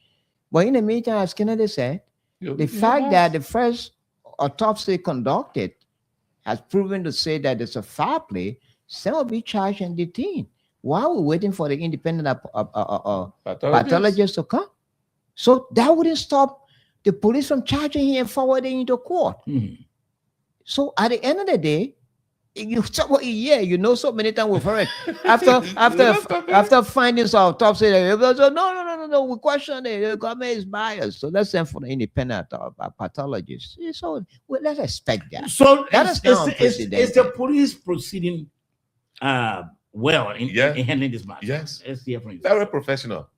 But in the meantime, as Kennedy said, the fact that the first autopsy conducted has proven to say that it's a foul play, Sam will be charged and detained while we're waiting for the independent pathologist to come. So that wouldn't stop the police from charging him and forwarding him to court. So at the end of the day, you so many times we've heard after findings of autopsy, no, we question it. The government is biased, so let's send for the independent pathologist. So let's expect that. So that is the police proceeding well in handling this matter? Yes, it's different. Very professional.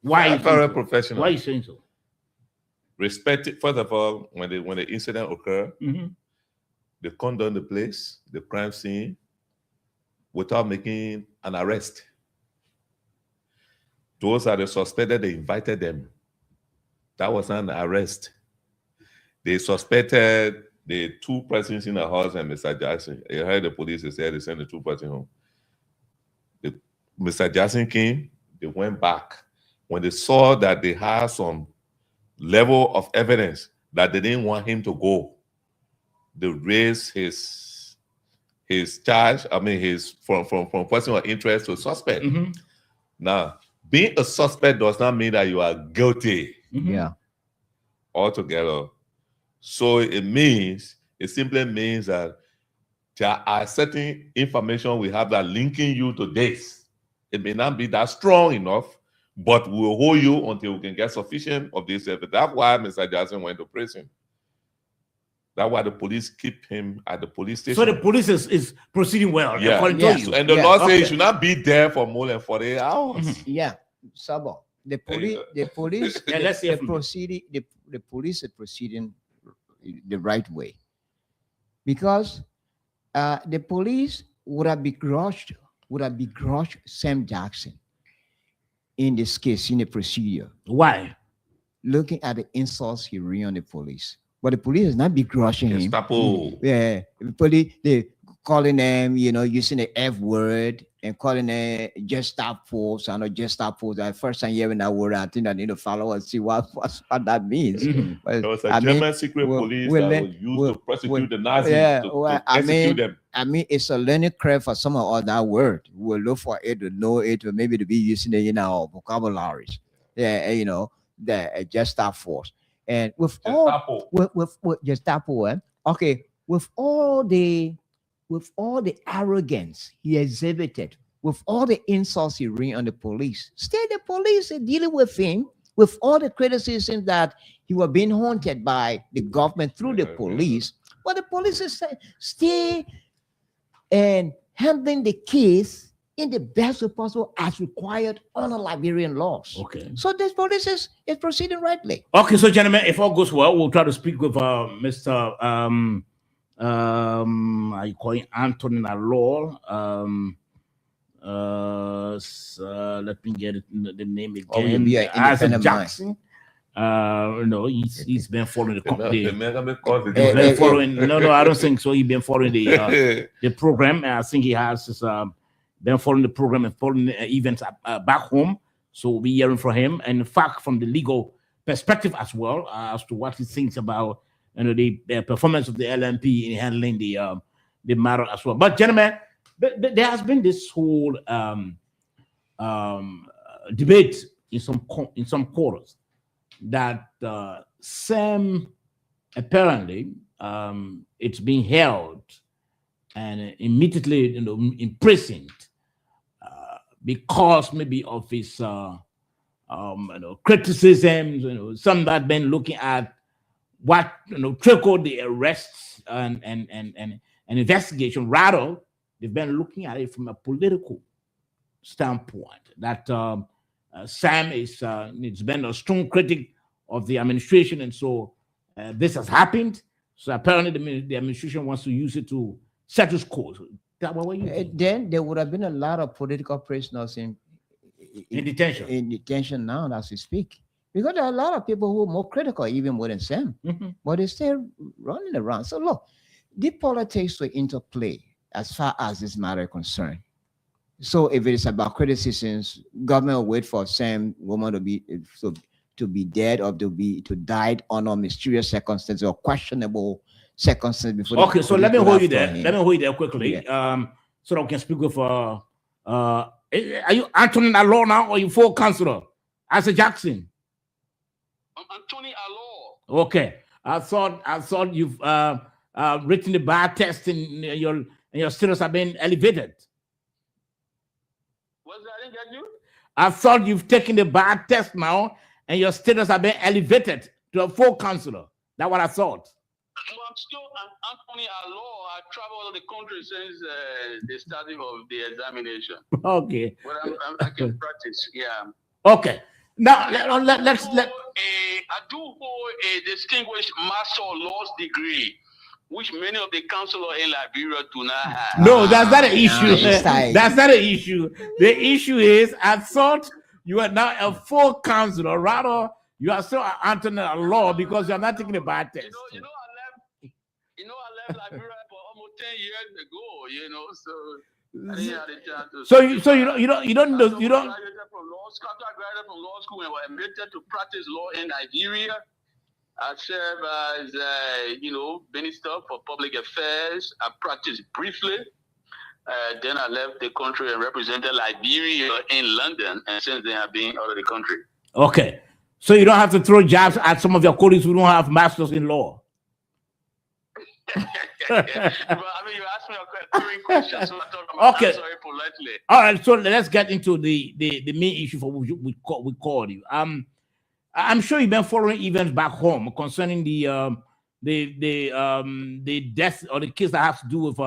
Why? Very professional. Why are you saying so? Respect it. First of all, when the incident occurred, they condemned the place, the crime scene, without making an arrest. Those are the suspected. They invited them. That was an arrest. They suspected the two persons in the house and Mr. Jackson. I heard the police said they sent the two persons home. Mr. Jackson came. They went back. When they saw that they had some level of evidence that they didn't want him to go, they raised his charge. I mean, his from person of interest to suspect. Now, being a suspect does not mean that you are guilty. Yeah. Altogether. So it simply means that there are certain information we have that linking you to this. It may not be that strong enough, but we'll hold you until we can get sufficient of this evidence. That's why Mr. Jackson went to prison. That's why the police keep him at the police station. So the police is proceeding well, according to you. And the law says he should not be there for more than 48 hours. Yeah, Sabo. The police, the police is proceeding the right way, because the police would have begrudged Sam Jackson in this case, in the procedure. Why? Looking at the insults he ran on the police. But the police is not begrudging him. Yeah, the police, they calling them, using the F word and calling them Gestapo. I know Gestapo. The first time hearing that word, I think I need to follow and see what that means. But there was a German secret police that was used to prosecute the Nazis to execute them. I mean, it's a learning curve for some of that word. We'll look for it to know it, or maybe to be using it in our vocabularies. Yeah, the Gestapo force. And with all Gestapo, okay, with all the arrogance he exhibited, with all the insults he ran on the police, still the police are dealing with him, with all the criticism that he was being haunted by the government through the police, but the police is still and handling the case in the best way possible as required under Liberian laws. Okay. So this police is proceeding rightly. Okay, so gentlemen, if all goes well, we'll try to speak with Mr. I call him Anthony Law. Let me get the name again. Isaac Jackson. He's been following No, I don't think so. He's been following the program. I think he has been following the program and following the events back home. So we'll be hearing from him, and in fact, from the legal perspective as well, as to what he thinks about the performance of the LMP in handling the matter as well. But gentlemen, there has been this whole debate in some quarters that Sam apparently it's being held and immediately imprisoned because maybe of his criticisms, some that been looking at what triggered the arrests and investigation. Rather, they've been looking at it from a political standpoint. That Sam is it's been a strong critic of the administration, and so this has happened. So apparently, the administration wants to use it to settle scores, Then there would have been a lot of political prisoners in detention. In detention now as we speak. Because there are a lot of people who are more critical, even more than Sam, but they're still running around. So look, the politics will interplay as far as this matter is concerned. So if it is about criticisms, government will wait for Sam woman to be dead or to die under mysterious circumstances or questionable circumstances before. Okay, so let me hold you there. Let me hold you there quickly. So that we can speak with are you Anthony Alor now or you full councillor? As a Jackson? I'm Anthony Alor. Okay. I thought you've written the bar test and your students have been elevated. What's that? I didn't get you. I thought you've taken the bar test now and your status have been elevated to a full councillor. That's what I thought. Well, I'm still Anthony Alor. I traveled all the country since the starting of the examination. Okay. Well, I can practice. Yeah. Okay. Now let's. I do hold a distinguished Master of Laws degree, which many of the councillors in Liberia do not have. No, that's not an issue. That's not an issue. The issue is, I thought you are now a full councillor. Rather, you are still Anthony Alor because you are not taking a bad test. I left Liberia for almost 10 years ago. So I didn't have the chance to. So you don't know. I graduated from law school and was admitted to practice law in Nigeria. I served as minister for public affairs. I practiced briefly. Then I left the country and represented Liberia in London, and since then I've been out of the country. Okay, so you don't have to throw jabs at some of your colleagues who don't have masters in law. But I mean, you asked me a very question, so I thought I'm Okay. sorry politely. All right, so let's get into the main issue for which we called you. I'm sure you've been following events back home concerning the death or the case that has to do with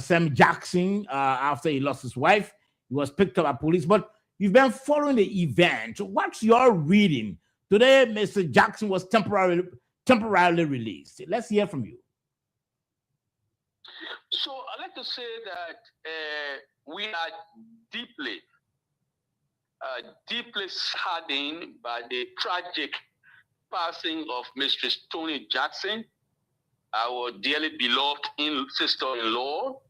Sam Jackson after he lost his wife. He was picked up by police, but you've been following the event. What's your reading? Today, Mr. Jackson was temporarily released. Let's hear from you. So I'd like to say that we are deeply saddened by the tragic passing of Mistress Toni Jackson, our dearly beloved sister-in-law,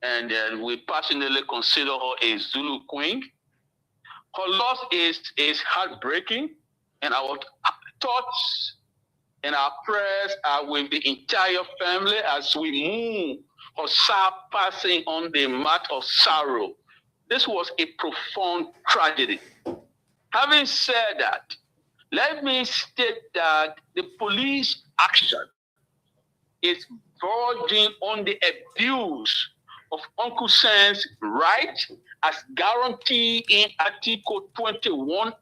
and we passionately consider her a Zulu queen. Her loss is heartbreaking, and our thoughts and our prayers are with the entire family as we mourn her sad passing on the mat of sorrow. This was a profound tragedy. Having said that, let me state that the police action is verging on the abuse of Uncle Sam's right as guaranteed in Article 21F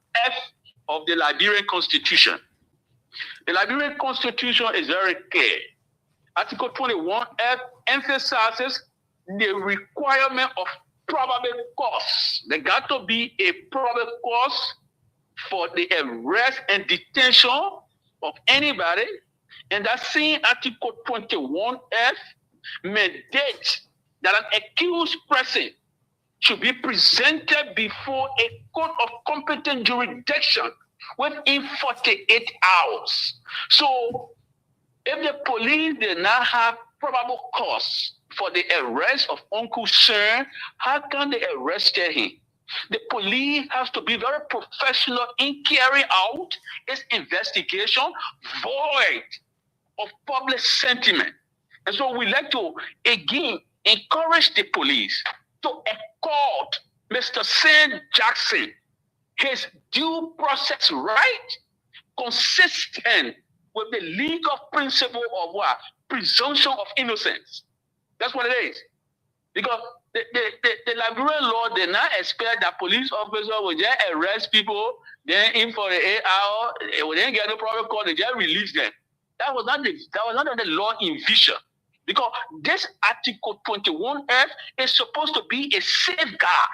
of the Liberian Constitution. The Liberian Constitution is very clear. Article 21F emphasizes the requirement of probable cause. There got to be a probable cause for the arrest and detention of anybody. And that same Article 21F mandates that an accused person should be presented before a court of competent jurisdiction within 48 hours. So if the police did not have probable cause for the arrest of Uncle Sam, how can they arrest him? The police has to be very professional in carrying out its investigation, void of public sentiment. And so we like to, again, encourage the police to accord Mr. Sam Jackson his due process right, consistent with the legal principle of what? Presumption of innocence. That's what it is. Because the Liberian law did not expect that police officers would just arrest people, then in for 8 hours, they would then get no probable cause, they just release them. That was not the law envisioned. Because this Article 21F is supposed to be a safeguard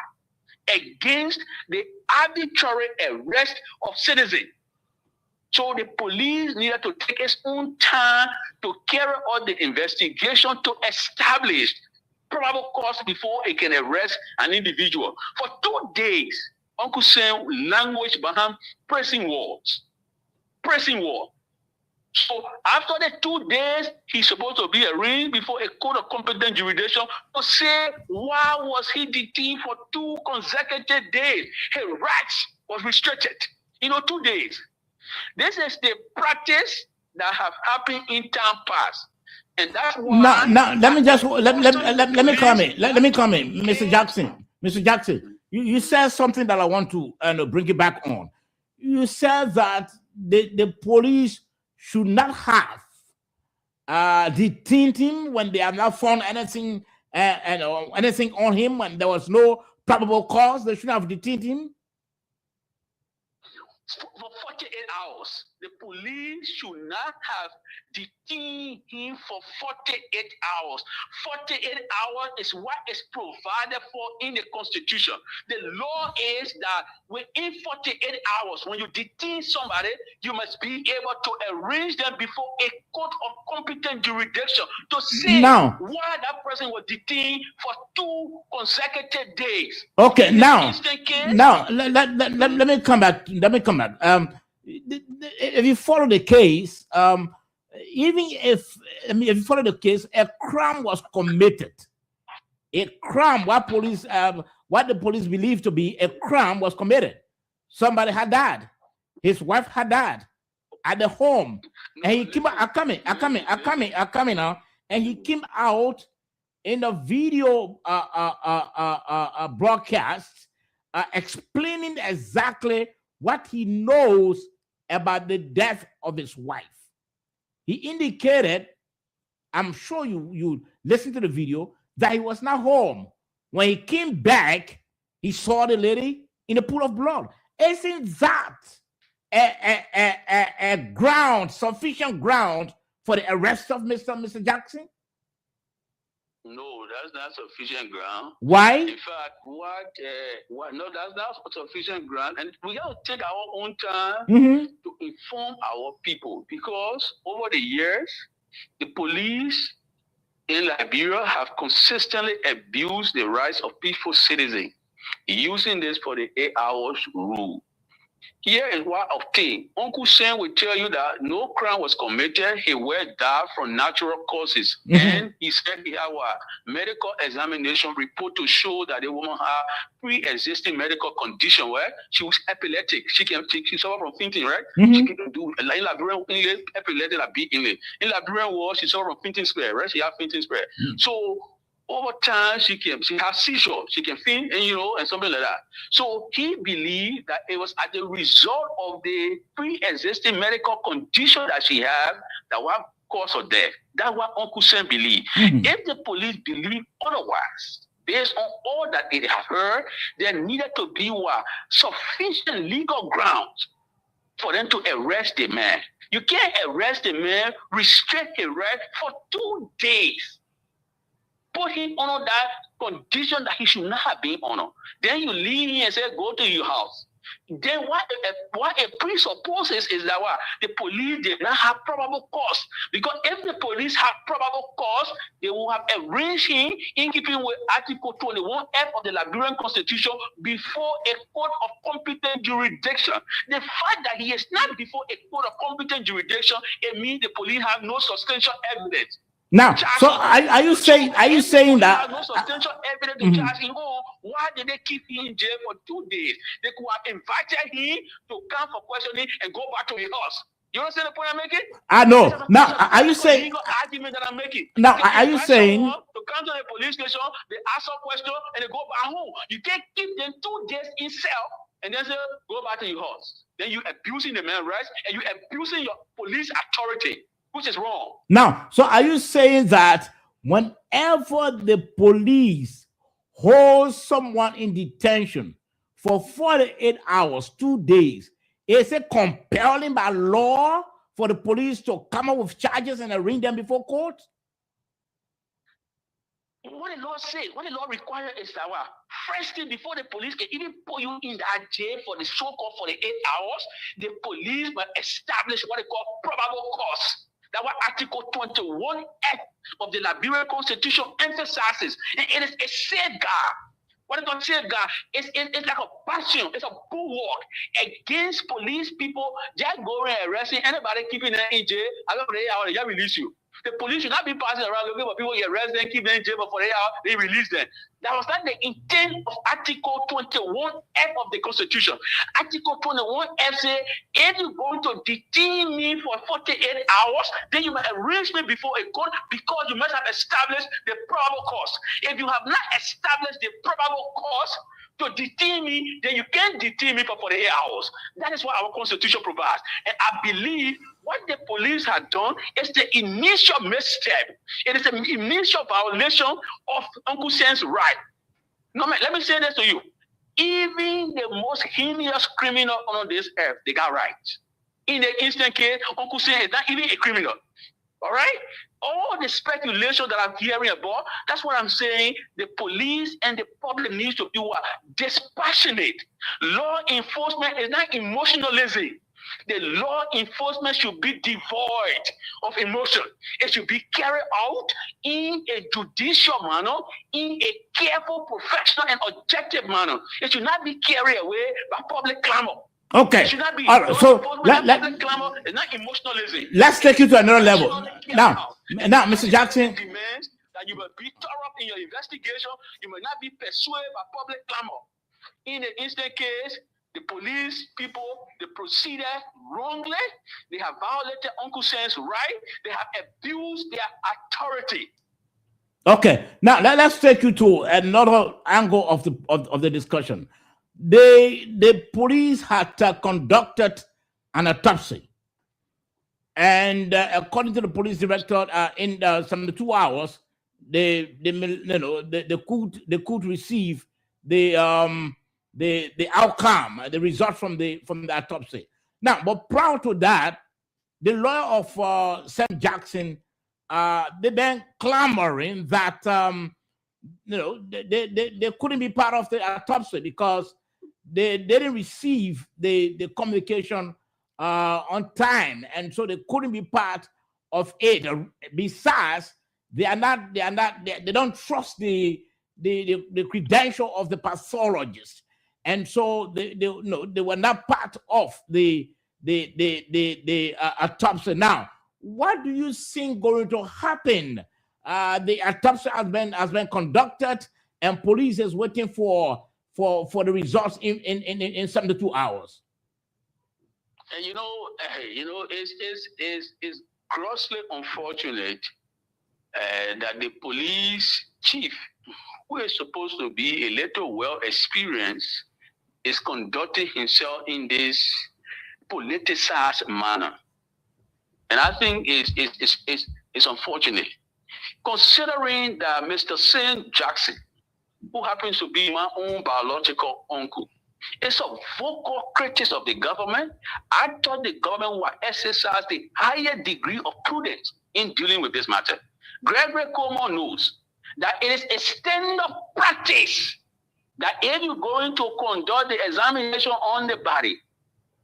against the arbitrary arrest of citizens. So the police needed to take its own time to carry out the investigation to establish probable cause before it can arrest an individual. For 2 days, Uncle Sam language behind pressing words. Pressing word. So after the 2 days, he's supposed to be arraigned before a court of competent jurisdiction to say why was he detained for 2 consecutive days. His rights was restricted. 2 days. This is the practice that have happened in time past. And that's why Now, let me just let me comment. Let me comment, Mr. Jackson. Mr. Jackson, you said something that I want to bring it back on. You said that the police should not have detained him when they have not found anything anything on him when there was no probable cause. They shouldn't have detained him. For 48 hours, the police should not have detained him for 48 hours. 48 hours is what is provided for in the Constitution. The law is that within 48 hours, when you detain somebody, you must be able to arrange them before a court of competent jurisdiction to see why that person was detained for 2 consecutive days. Okay, now let me come back. If you follow the case, even if you follow the case, a crime was committed. A crime, what the police believe to be a crime was committed. Somebody had died. His wife had died at the home, and he came out. I'm coming now, and he came out in the video broadcast, explaining exactly what he knows about the death of his wife. He indicated, I'm sure you listen to the video, that he was not home. When he came back, he saw the lady in a pool of blood. Isn't that a ground, sufficient ground for the arrest of Mr. Jackson? No, that's not sufficient ground. Why? In fact, no, that's not sufficient ground, and we have to take our own time to inform our people, because over the years, the police in Liberia have consistently abused the rights of peaceful citizens, using this for the 8 hours rule. Here is what obtained. Uncle Sam will tell you that no crime was committed. He will die from natural causes. And he said he had a medical examination report to show that the woman had pre-existing medical condition where she was epileptic. She suffered from fainting, right? She can do in Liberian English, epileptic like big English. In Liberian world, she suffered from fainting spell, right? She had fainting spell. So over time, she has seizure, she can faint, and something like that. So he believed that it was as a result of the pre-existing medical condition that she had that was cause of death. That's what Uncle Sam believed. If the police believe otherwise, based on all that they have heard, there needed to be sufficient legal grounds for them to arrest the man. You can't arrest the man, restrict his right for 2 days. Put him under that condition that he should not have been under. Then you leave him and say, go to your house. Then what it presupposes is that the police did not have probable cause. Because if the police have probable cause, they will have arranged him in keeping with Article 21F of the Liberian Constitution before a court of competent jurisdiction. The fact that he is not before a court of competent jurisdiction, it means the police have no substantial evidence. Now, so are you saying that no substantial evidence to charge him? Why did they keep him in jail for 2 days? They could have invited him to come for questioning and go back to his house. You understand the point I'm making? I know. Now, are you saying? Legal argument that I'm making. Now, are you saying? To come to the police station, they ask some question and they go back home. You can't keep them 2 days in cell and then say go back to your house. Then you abusing the man's rights and you abusing your police authority, which is wrong. Now, so are you saying that whenever the police hold someone in detention for 48 hours, 2 days, is it compelling by law for the police to come up with charges and arraign them before court? What the law says, what the law requires is that first thing before the police can even put you in that jail for the so-called 48 hours, the police must establish what they call probable cause. That's what Article 21F of the Liberian Constitution emphasizes. And it is a safeguard. What is a safeguard? It's like a bastion. It's a bulwark against police people just going and arresting anybody, keeping them in jail. I don't know, they release you. The police should not be passing around looking for people you arrest them, keep them in jail, but for they release them. That was not the intent of Article 21F of the Constitution. Article 21F says, if you're going to detain me for 48 hours, then you must arrest me before a court because you must have established the probable cause. If you have not established the probable cause to detain me, then you can't detain me for 48 hours. That is what our Constitution provides. And I believe what the police have done is the initial misstep. It is an initial violation of Uncle Sen's right. No, man, let me say this to you. Even the most heinous criminal on this earth, they got rights. In the instant case, Uncle Sen is not even a criminal. All right? All the speculation that I'm hearing about, that's what I'm saying. The police and the public needs to be what? Dispassionate. Law enforcement is not emotionalism. The law enforcement should be devoid of emotion. It should be carried out in a judicial manner, in a careful, professional, and objective manner. It should not be carried away by public clamor. Okay. It should not be. All right. So public clamor is not emotionalism. Let's take you to another level. Now, Mr. Jackson. Demands that you will be thorough in your investigation. You may not be persuaded by public clamor. In the instant case, the police people, they proceeded wrongly. They have violated Uncle Sen's right. They have abused their authority. Okay. Now let's take you to another angle of the discussion. The police had conducted an autopsy, and according to the police director, in 72 hours, they could receive the outcome, the result from the autopsy. Now, but prior to that, the lawyer of Sam Jackson, they been clamoring that they couldn't be part of the autopsy because they didn't receive the communication on time, and so they couldn't be part of it. Besides, they don't trust the credential of the pathologist. And so they were not part of the autopsy. Now, what do you think going to happen? The autopsy has been conducted, and police is waiting for the results in 72 hours. And it's grossly unfortunate that the police chief, who is supposed to be a little well experienced, is conducting himself in this politicized manner. And I think it's unfortunate. Considering that Mr. Sam Jackson, who happens to be my own biological uncle, is a vocal critic of the government, I thought the government would exercise the higher degree of prudence in dealing with this matter. Gregory Coleman knows that it is a standard practice that if you're going to conduct the examination on the body,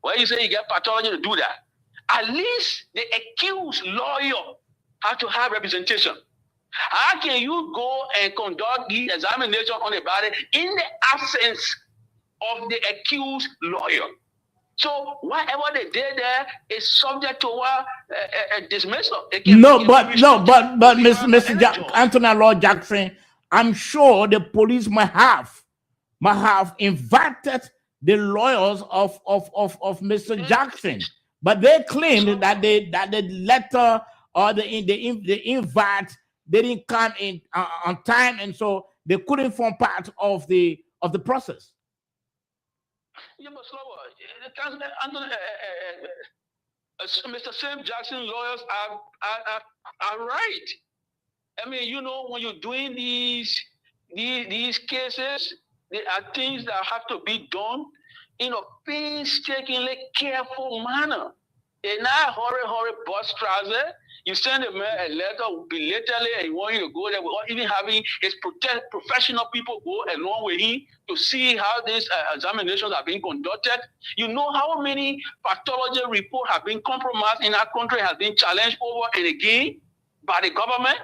well, you say you get pathology to do that, at least the accused lawyer has to have representation. How can you go and conduct the examination on the body in the absence of the accused lawyer? So whatever they did there is subject to a dismissal. But Mr. Anthony Lord Jackson, I'm sure the police might have invited the lawyers of Mr. Jackson, but they claimed that the letter or the invite, they didn't come in on time, and so they couldn't form part of the process. Yeah, but Mr. Sam Jackson lawyers are right. I mean, when you're doing these cases, there are things that have to be done in a painstakingly careful manner. In a hurry bus trouser, You send a man a letter belatedly and you want him to go there without even having his professional people go along with him to see how these examinations are being conducted. You know how many pathology reports have been compromised in our country, has been challenged over and again by the government.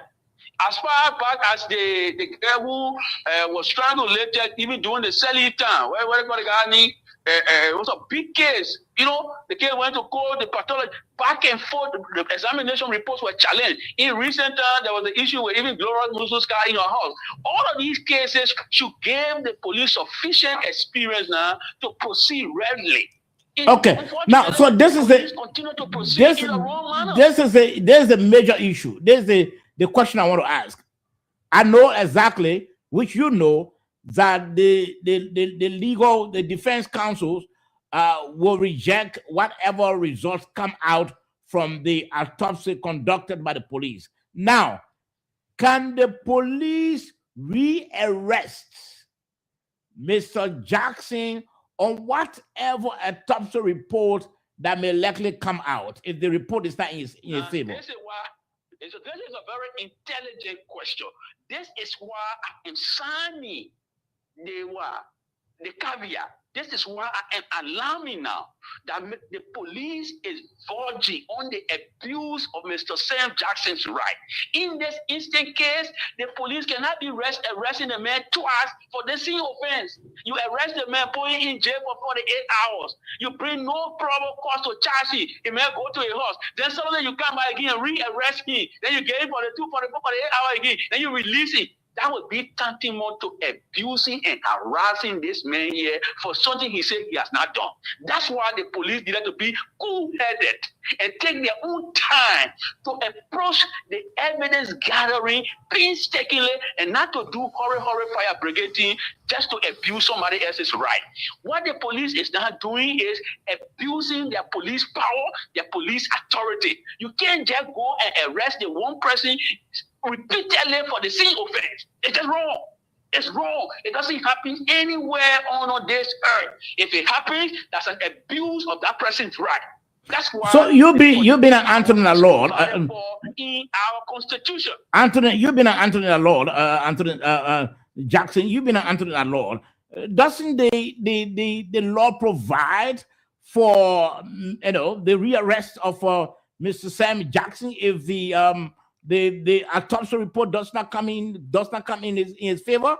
As far back as the girl who was strangulated even during the Selly time, where the guy it was a big case. You know, the case went to court, the pathology, back and forth, the examination reports were challenged. In recent time, there was the issue with even Gloria Mususka in her house. All of these cases should give the police sufficient experience now to proceed readily. Okay, now, so this is a major issue. This is the question I want to ask. I know exactly, which you know, that the defense counsels will reject whatever results come out from the autopsy conducted by the police. Now, can the police re-arrest Mr. Jackson on whatever autopsy report that may likely come out if the report is not in his favor? This is a very intelligent question. This is why I am signing the caveat. This is why I am alarming now that the police is verging on the abuse of Mr. Sam Jackson's right. In this instant case, the police cannot be arresting the man twice for the same offense. You arrest the man, put him in jail for 48 hours. You bring no probable cause to charge him. The man go to a house. Then suddenly you come back again and re-arrest him. Then you get him for the 48 hours again. Then you release him. That would be tantamount to abusing and harassing this man here for something he said he has not done. That's why the police needed to be cool-headed and take their own time to approach the evidence gathering painstakingly and not to do hurry fire brigading just to abuse somebody else's right. What the police is now doing is abusing their police power, their police authority. You can't just go and arrest the one person repeatedly for the same offense. It's just wrong. It's wrong. It doesn't happen anywhere on this earth. If it happens, that's an abuse of that person's right. That's why. So you've been an Anthony Lord in our constitution. Anthony, you've been an Anthony Lord, Anthony Jackson. You've been an Anthony Lord. Doesn't the law provide for the rearrest of Mr. Sam Jackson if the autopsy report does not come in his favor?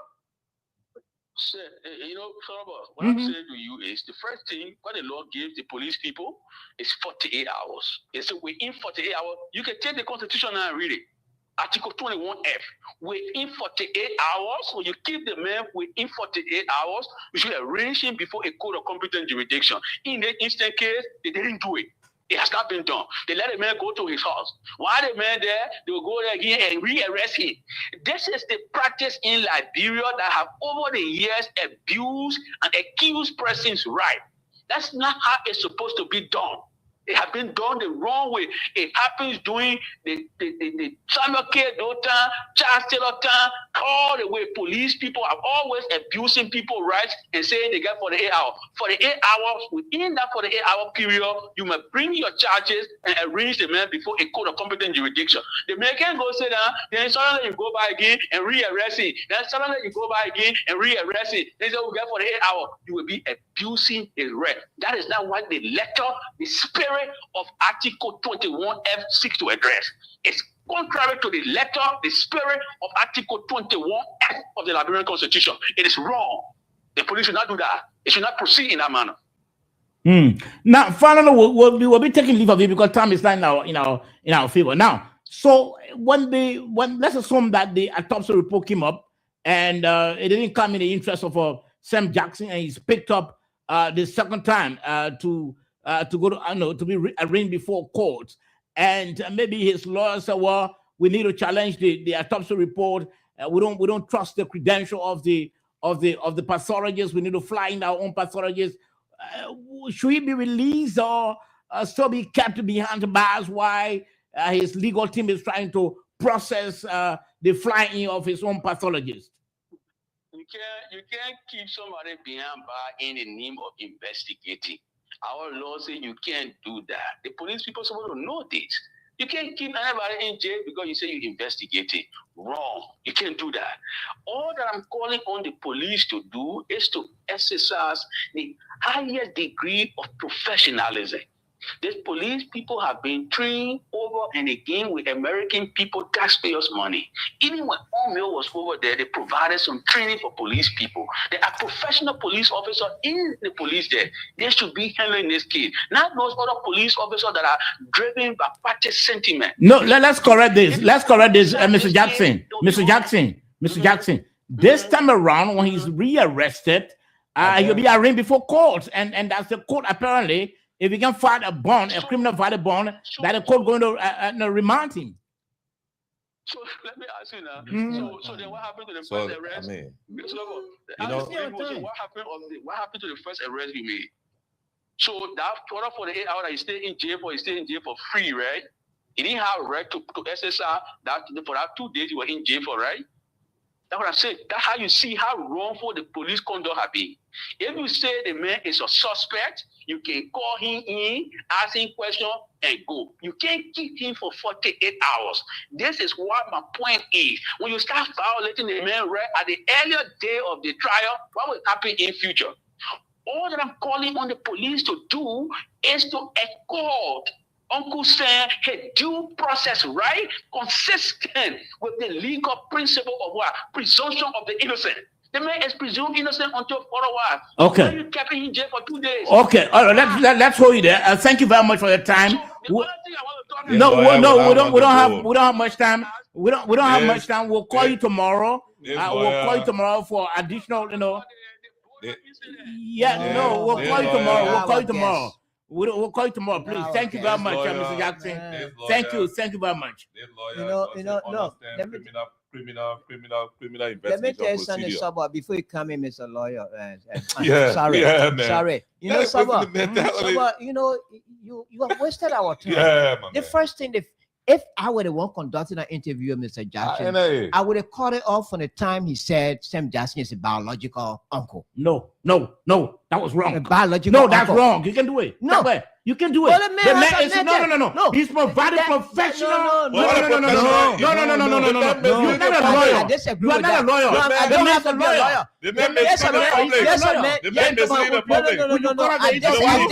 Sir, what I'm saying to you is the first thing what the law gives the police people is 48 hours. They say within 48 hours, you can take the Constitution and read it. Article 21F. Within 48 hours, when you keep the man within 48 hours, you should arrange him before a court of competent jurisdiction. In the instant case, they didn't do it. It has not been done. They let the man go to his house. While the man there, they will go there again and re-arrest him. This is the practice in Liberia that have over the years abused and accused persons' right. That's not how it's supposed to be done. It has been done the wrong way. It happens during the Samuel K. Doe time, Charles Taylor time, all the way. Police people are always abusing people's rights and saying they get 48 hours. 48 hours, within that 48-hour period, you must bring your charges and arrange the man before a court of competent jurisdiction. The man can go sit down, then suddenly you go by again and re-arrest him. Then suddenly you go by again and re-arrest him. They say we get 48 hours. You will be abusing his right. That is not what the letter, the spirit of Article 21F seeks to address. It's contrary to the letter, the spirit of Article 21F of the Liberian Constitution. It is wrong. The police should not do that. It should not proceed in that manner. Now, finally, we'll be taking leave of it because time is not in our favor. Now, so when let's assume that the autopsy report came up and it didn't come in the interest of Sam Jackson, and he's picked up the second time to go to be arraigned before court, and maybe his lawyer said, "Well, we need to challenge the autopsy report. We don't trust the credential of the pathologist. We need to fly in our own pathologist. Should he be released or still be kept behind bars while his legal team is trying to process the flying of his own pathologist?" You can't keep somebody behind bar in the name of investigating. Our law says you can't do that. The police people are supposed to know this. You can't keep anybody in jail because you say you're investigating. Wrong. You can't do that. All that I'm calling on the police to do is to exercise the highest degree of professionalism. These police people have been trained over and again with American people, taxpayers' money. Even when Omeo was over there, they provided some training for police people. There are professional police officers in the police there. They should be handling this case. Not those other police officers that are driven by party sentiment. No, let's correct this. Let's correct this, Mr. Jackson. Mr. Jackson. This time around, when he's rearrested, he'll be arraigned before court, and that's the court apparently. If he can file a bond, a criminal file a bond, that the court going to remand him. So let me ask you now. So then what happened to the first arrest? I mean, what happened to the first arrest you made? So that total 48 hours that he stayed in jail for free, right? He didn't have a right to SSR that for that 2 days he was in jail for, right? That's what I'm saying. That's how you see how wrongful the police conduct have been. If you say the man is a suspect, you can call him in, ask him questions, and go. You can't keep him for 48 hours. This is what my point is. When you start violating the man right at the earlier day of the trial, what will happen in future? All that I'm calling on the police to do is to escort Uncle Sam had due process right, consistent with the legal principle of what? Presumption of the innocent. The man is presumed innocent until otherwise. Okay. Why you kept him in jail for 2 days? Okay. All right. Let's hold you there. Thank you very much for your time. We don't have much time. We don't have much time. We'll call you tomorrow. We'll call you tomorrow for additional. We'll call you tomorrow. We'll call you tomorrow, please. Thank you very much, Mr. Jackson. Thank you very much. Criminal investigation. Let me tell you something, Sabah, before you come in, Mr. Lawyer. Sorry. You know, Sabah, you have wasted our time. The first thing, if I were the one conducting an interview with Mr. Jackson, I would have cut it off from the time he said Sam Jackson is a biological uncle. No, that was wrong. A biological that's uncle. wrong. You can do it. No, you can do it. Well, the man is no. He's provided professional. No. You're not a lawyer. I disagree You are with not a that. lawyer. No, I don't have to be a lawyer. The man No. I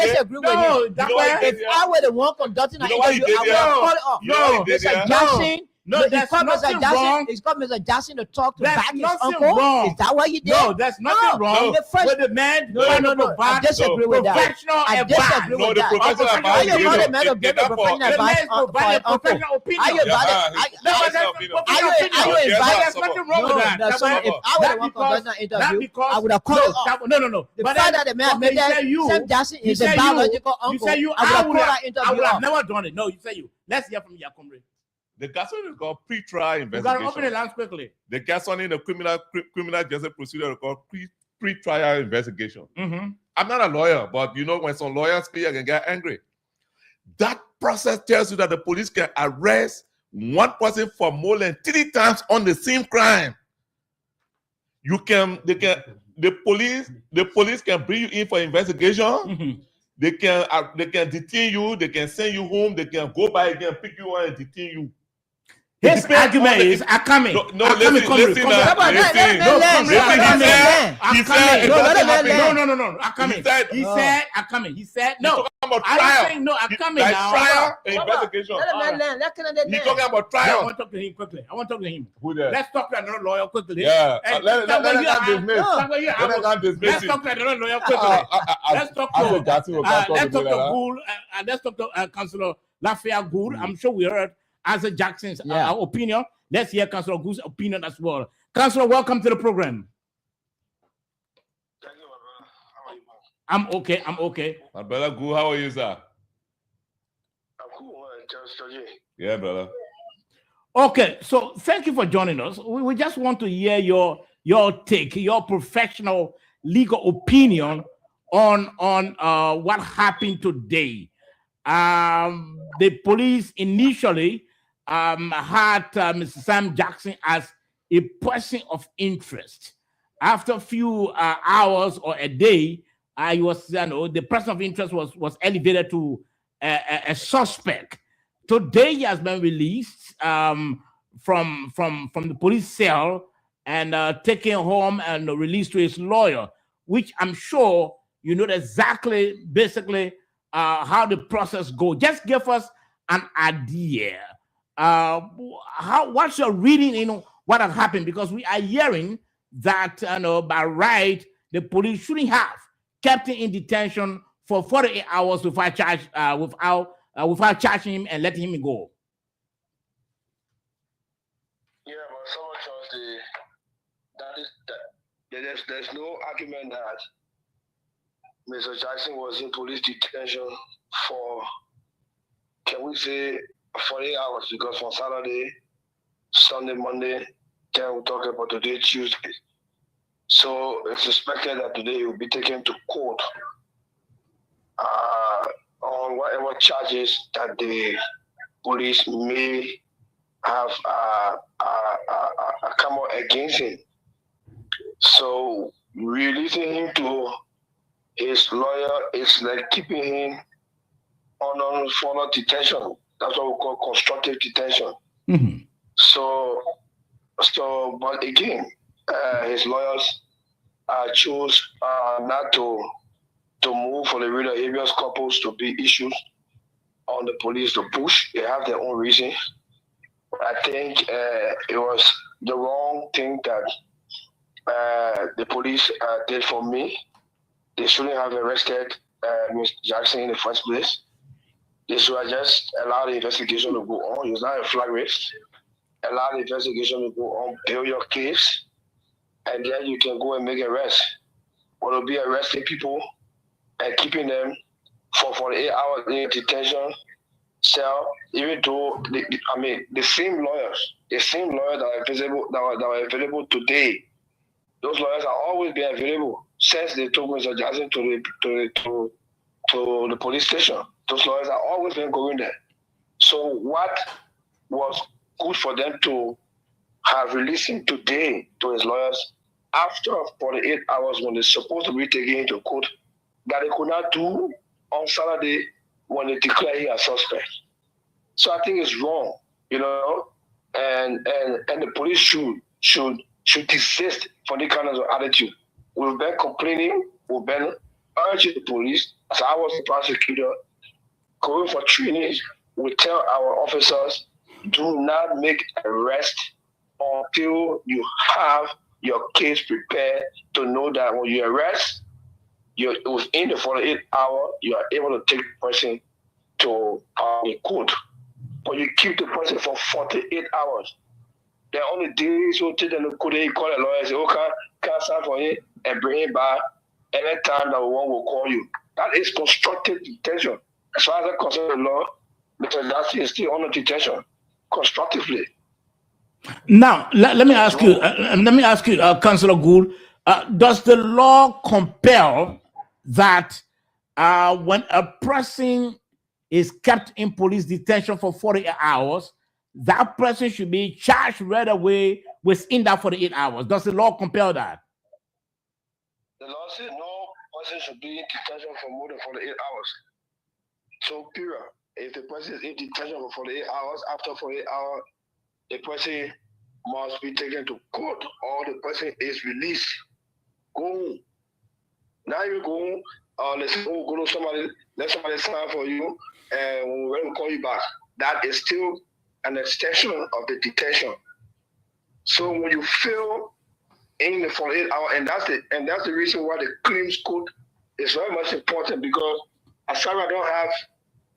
disagree with you. If I were the one conducting an interview, I would have called it off. No, Mr. Jackson. No, that's nothing wrong. He's got Mr. Jackson to talk to That's back his nothing uncle. wrong. Is that what you did? No, that's nothing wrong. The first, with the man, I disagree with that. I disagree with that. How you about a man of giving professional advice for an uncle? How you about it? Are you There's nothing wrong with that. If I were the one conducting an interview, I would have called it off. No. The fact that the man made that Sam Jackson is a biological uncle, I would have called that interview off. I would have never done it. No, you say you. Let's hear from Yakumri. The Gasson is called pre-trial You investigation. got to open the lines quickly. The Gasson in the criminal justice procedure is called pre-trial investigation. Mm-hmm. I'm not a lawyer, but when some lawyers speak, I can get angry. That process tells you that the police can arrest one person for more than 3 times on the same crime. The police can bring you in for investigation. Mm-hmm. They can detain you. They can send you home. They can go by again, pick you up and detain you. His argument is Akame. Listen. He said no. I don't think Akame now. Trial investigation. He's talking about trial. I want to talk to him quickly. Who there? Let's talk to another lawyer quickly. Yeah. Let's talk to another lawyer quickly. Let's talk to let's talk to Councillor Lafayette Gould. I'm sure we heard Isaac Jackson's opinion. Let's hear Councillor Gould's opinion as well. Councillor, welcome to the program. Thank you, my brother. How are you, man? I'm okay. My brother Gould, how are you, sir? I'm cool, man. Yeah, brother. Okay, so thank you for joining us. We just want to hear your take, your professional legal opinion on what happened today. The police initially had Mr. Sam Jackson as a person of interest. After a few hours or a day, the person of interest was elevated to a suspect. today he has been released from the police cell and taken home and released to his lawyer, which I'm sure you know exactly, basically, how the process goes. Just give us an idea. What's your reading, what has happened? Because we are hearing that, by right, the police shouldn't have kept him in detention for 48 hours without charging him and letting him go. Yeah, but someone chose there's no argument that Mr. Jackson was in police detention for, can we say, 48 hours, because from Saturday, Sunday, Monday, then we'll talk about today, Tuesday. So it's expected that today he will be taken to court on whatever charges that the police may have come out against him. So releasing him to his lawyer is like keeping him on further detention. That's what we call constructive detention. Mm-hmm. So, but again, his lawyers chose not to move for the writ of habeas corpus to be issued on the police to push. They have their own reason. I think it was the wrong thing that the police did for me. They shouldn't have arrested Mr. Jackson in the first place. They should have just allowed the investigation to go on. It's not a flag race. Allow the investigation to go on, build your case, and then you can go and make arrests. Or to be arresting people and keeping them for 48 hours in detention cell, even though the same lawyers that are available today, those lawyers are always been available since they took Mr. Jackson to the police station. Those lawyers are always been going there. So what was good for them to have released him today to his lawyers after 48 hours when they're supposed to be taken into court, that they could not do on Saturday when they declare him a suspect. So I think it's wrong, and the police should desist from this kind of attitude. We've been complaining, we've been urging the police, as I was the prosecutor, going for trainings, we tell our officers, do not make arrest until you have your case prepared to know that when you arrest, you're within the 48 hours, you are able to take the person to court. But you keep the person for 48 hours. The only days you take them to court, you call a lawyer and say, okay, can I sign for him and bring him back anytime that one will call you. That is constructive detention. As far as I concern the law, because that is still under detention, constructively. Now, let me ask you, Councillor Gould, does the law compel that when a person is kept in police detention for 48 hours, that person should be charged right away within that 48 hours? Does the law compel that? The law says no person should be in detention for more than 48 hours. So, period. If the person is in detention for 48 hours, after 48 hours, the person must be taken to court or the person is released. Go home. Now you go home, let's say, go to somebody, let somebody sign for you, and when we call you back. That is still an extension of the detention. So when you feel in the 48 hours, and that's the reason why the claims code is very much important, because as far as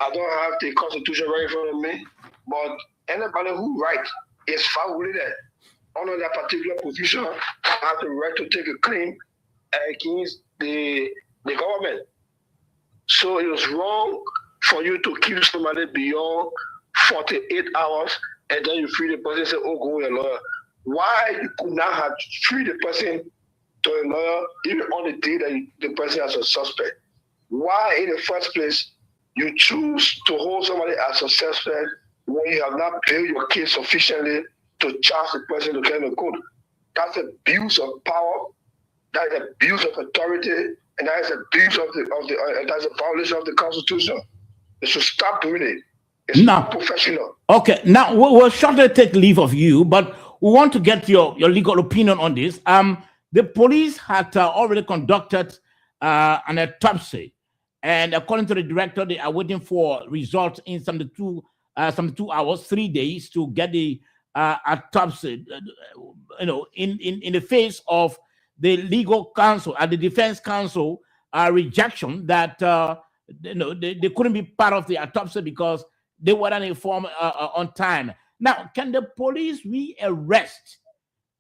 I don't have the Constitution right in front of me, but anybody who writes is violated under that particular provision has the right to take a claim against the government. So it was wrong for you to keep somebody beyond 48 hours and then you free the person and say, oh, go with a lawyer. Why you could not have freed the person to a lawyer even on the day that the person is a suspect? Why in the first place you choose to hold somebody as a suspect when you have not built your case sufficiently to charge the person to get in the court? That's abuse of power, that is abuse of authority, and that is abuse of that's a violation of the Constitution. They should stop doing it. It's not professional. Okay, now we'll shortly take leave of you, but we want to get your legal opinion on this. The police had already conducted an autopsy, and according to the director, they are waiting for results in some 2 hours, 3 days to get the autopsy. In the face of the legal counsel and the defense counsel rejection that they couldn't be part of the autopsy because they weren't informed on time. Now, can the police re-arrest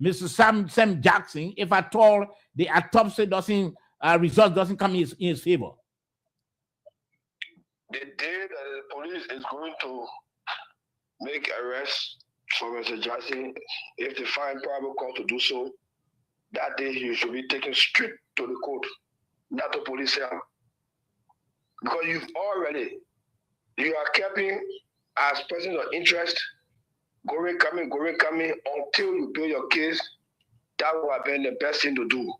Mr. Sam Jackson if at all the autopsy result doesn't come in his favor? The day that the police is going to make arrests for Mr. Jackson, if they find probable cause to do so, that day he should be taken straight to the court, not the police cell. Because you are keeping as person of interest, going, coming, until you build your case. That would have been the best thing to do.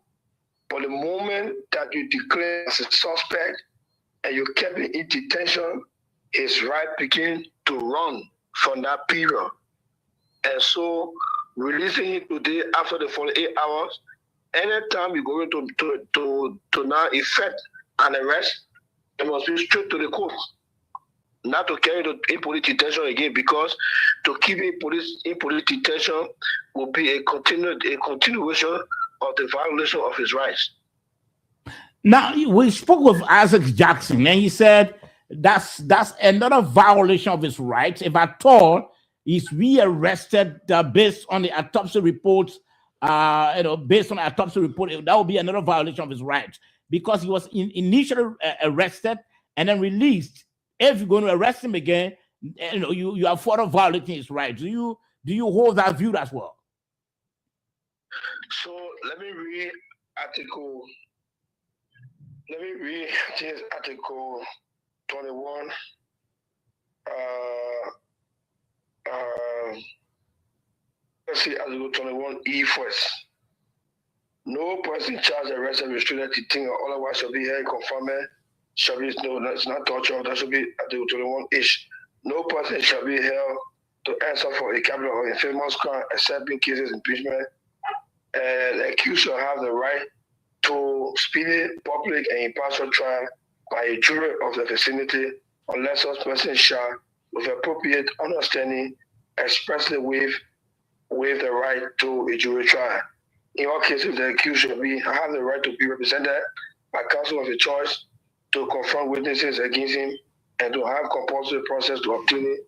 But the moment that you declare as a suspect and you kept him in detention, his right begin to run from that period. And so releasing him today after the 48 hours, anytime you go to now effect an arrest, it must be straight to the court. Not to carry the in police detention again, because to keep in police detention will be a continuation of the violation of his rights. Now, we spoke with Isaac Jackson, and he said that's another violation of his rights. If at all he's rearrested based on the autopsy reports, based on the autopsy report, that would be another violation of his rights because he was initially arrested and then released. If you're going to arrest him again, you are further violating his rights. Do you hold that view as well? So let me read this article 21. Let's see article 21E first. No person charged, arrested, restricted, detained, or otherwise shall be held confinement. Shall be that's not torture. That should be article 21-ish. No person shall be held to answer for a capital or infamous crime except in cases of impeachment. And the accused shall have the right to speedy, public, and impartial trial by a jury of the vicinity, unless such person shall, with appropriate understanding, expressly waive the right to a jury trial. In all cases, the accused shall have the right to be represented by counsel of his choice, to confront witnesses against him, and to have compulsory process to obtain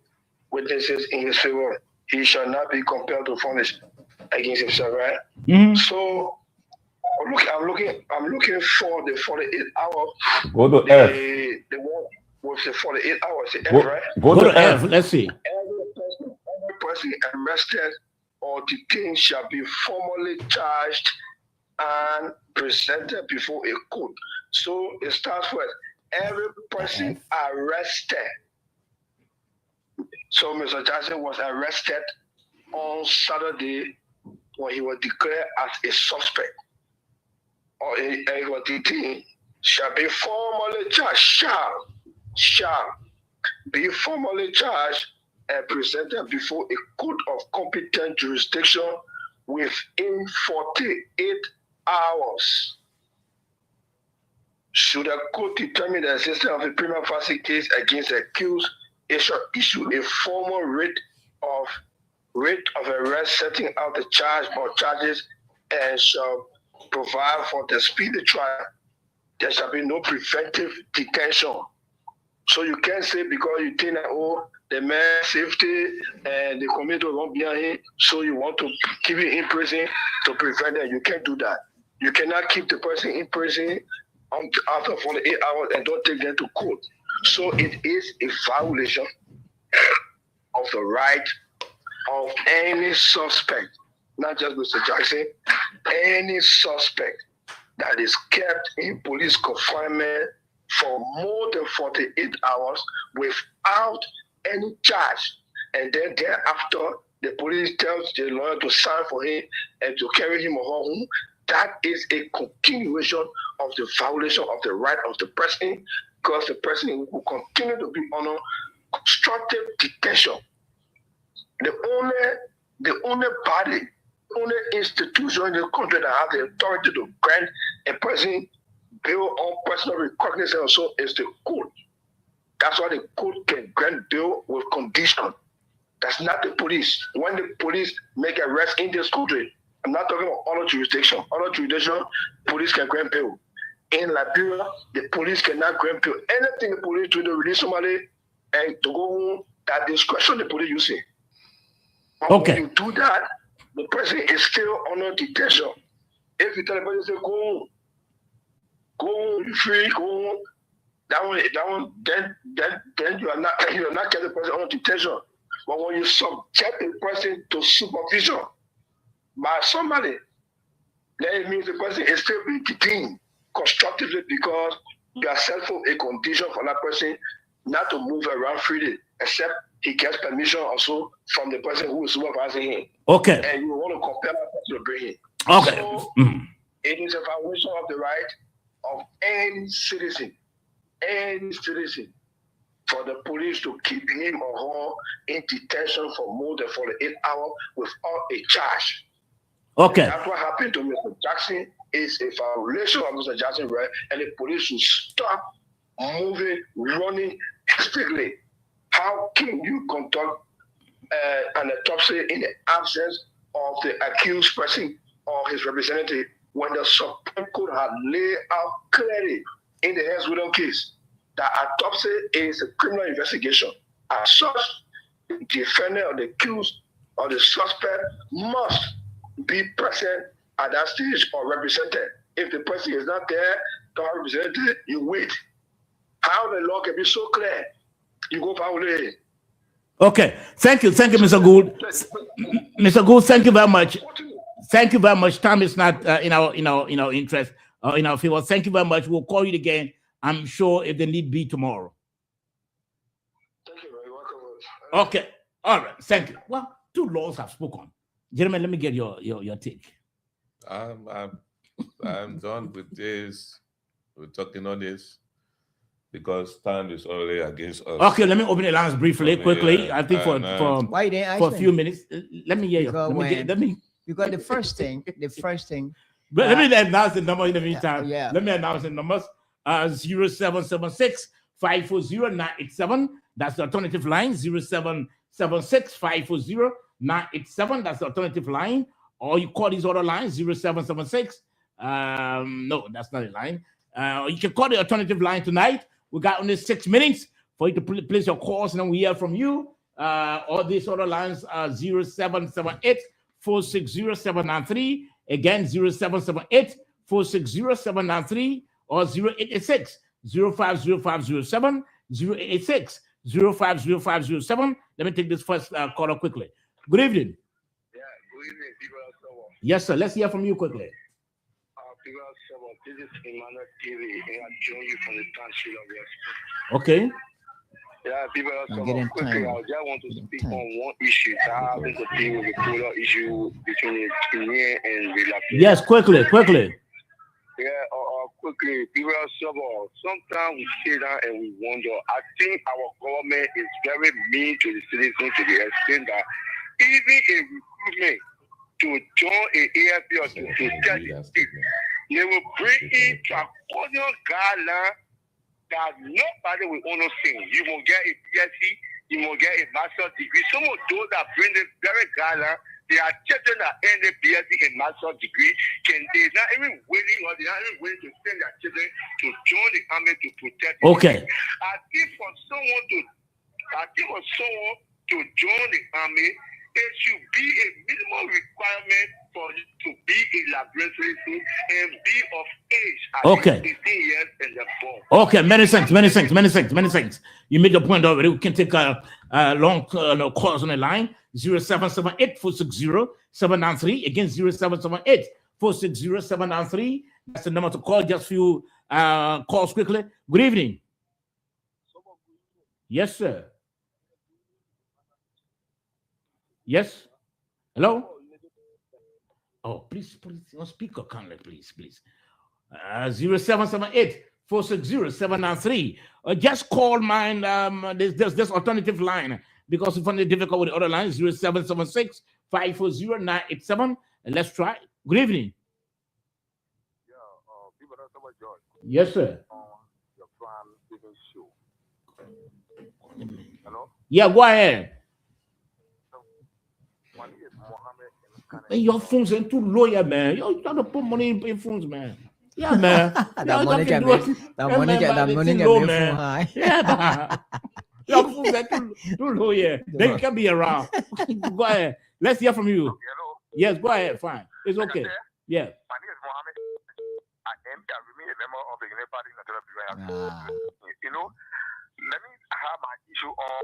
witnesses in his favor. He shall not be compelled to furnish against himself, right? Mm-hmm. So I'm looking for the 48 hours. Go to F. The one with the 48 hours, the F, right? Go to F. Let's see. Every person arrested or detained shall be formally charged and presented before a court. So it starts with every person arrested. So Mr. Jackson was arrested on Saturday when he was declared as a suspect, or he was detained. Shall be formally charged. Shall be formally charged and presented before a court of competent jurisdiction within 48 hours. Should a court determine the existence of a prima facie case against the accused, it shall issue a formal writ of arrest setting out the charge or charges and shall provide for the speedy trial. There shall be no preventive detention. So you can't say because you think that, the man's safety and the community won't be here, so you want to keep it in prison to prevent it. You can't do that. You cannot keep the person in prison after 48 hours and don't take them to court. So it is a violation of the right of any suspect, not just Mr. Jackson, any suspect that is kept in police confinement for more than 48 hours without any charge. And then thereafter, the police tells the lawyer to sign for him and to carry him home. That is a continuation of the violation of the right of the person, because the person will continue to be under constructive detention. The only body, only institution in the country that has the authority to grant a person bail on personal recognizance also is the court. That's why the court can grant bail with condition. That's not the police. When the police make arrest in this country, I'm not talking about other jurisdiction. Other jurisdiction, police can grant bail. In Liberia, the police cannot grant bail. Anything the police do to release somebody and to go home, that discretion the police using. Okay. When you do that, the person is still under detention. If you tell the person, say, go home, you free, go home, then you are not getting the person under detention. But when you subject the person to supervision by somebody, then it means the person is still being detained constructively because you are set for a condition for that person not to move around freely, except he gets permission also from the person who is supervising him. Okay. And you want to compel that person to bring him. Okay. So, it is a violation of the right of any citizen, for the police to keep him or her in detention for more than 48 hours without a charge. Okay. And that's what happened to Mr. Jackson. Is a violation of Mr. Jackson's right, and the police should stop moving, running hastily. How can you conduct an autopsy in the absence of the accused person or his representative when the Supreme Court had laid out clearly in the Hens Williams case that autopsy is a criminal investigation? As such, the defendant or the accused or the suspect must be present at that stage or represented. If the person is not there, not represented, you wait. How the law can be so clear? You go violate. Okay. Thank you, Mr. Gould. Mr. Gould, thank you very much. Thank you very much. Time is not in our interest or in our favor. Thank you very much. We'll call you again, I'm sure, if the need be tomorrow. Thank you very much. Okay. All right. Thank you. Well, two laws have spoken. Gentlemen, let me get your take. I'm done with this. We're talking on this because time is already against us. Okay, let me open the lines briefly, quickly. I think for a few minutes. Let me hear you. Because the first thing. But let me announce the number in the meantime. Yeah. Let me announce the numbers. 0776-540-987. That's the alternative line. 0776-540-987. That's the alternative line. Or you call these other lines, 0776. No, that's not a line. You can call the alternative line tonight. We got only 6 minutes for you to place your calls, and then we hear from you. All these other lines are 0778-460-793. Again, 0778-460-793 or 0886-050507, 0886-050507. Let me take this first caller quickly. Good evening. Yes, sir. Let's hear from you quickly. This is Emmanuel TV, and I join you from the township of your school. Okay. Yeah, people are quickly. I just want to speak on one issue having to deal with the border issue between the Guinea and the Liberia. Yes, quickly. Yeah, quickly. People are sometimes we sit down and we wonder. I think our government is very mean to the citizens to the extent that even a recruitment to join an AFP or to test it, they will bring in draconian guidelines that nobody will understand. You will get a PhD, you will get a master's degree. Some of those that bring the very guidelines, they are children that end the PhD and master's degree, they're not even willing to send their children to join the army to protect the Okay. I think for someone to join the army, it should be a minimum requirement for you to be a laboratory and be of age at Okay. 15 years and above. Okay, many thanks. You made your point already. We can take a long calls on the line. 0778-460-793. Again, 0778-460-793. That's the number to call. Just a few calls quickly. Good evening. Yes, sir. Yes. Hello. Oh, please put it on speaker kindly, please. 0778 460-793. Just call mine. This alternative line because it's only difficult with the other line. 0776-540-987. And let's try. Good evening. Yes, sir. Hello? Yeah, go ahead. Hey, your phones are too low, yeah, man. You got to put money in phones, man. Yeah, man. That money can be low, phone man. high. Yeah, man. Your phones are too low, yeah. Then you can be around. Go ahead. Let's hear from you. Yes, go ahead. Fine. It's okay. Yeah. My name is Mohammed. I remain a member of the United Party National Bureau. You know, let me have my issue on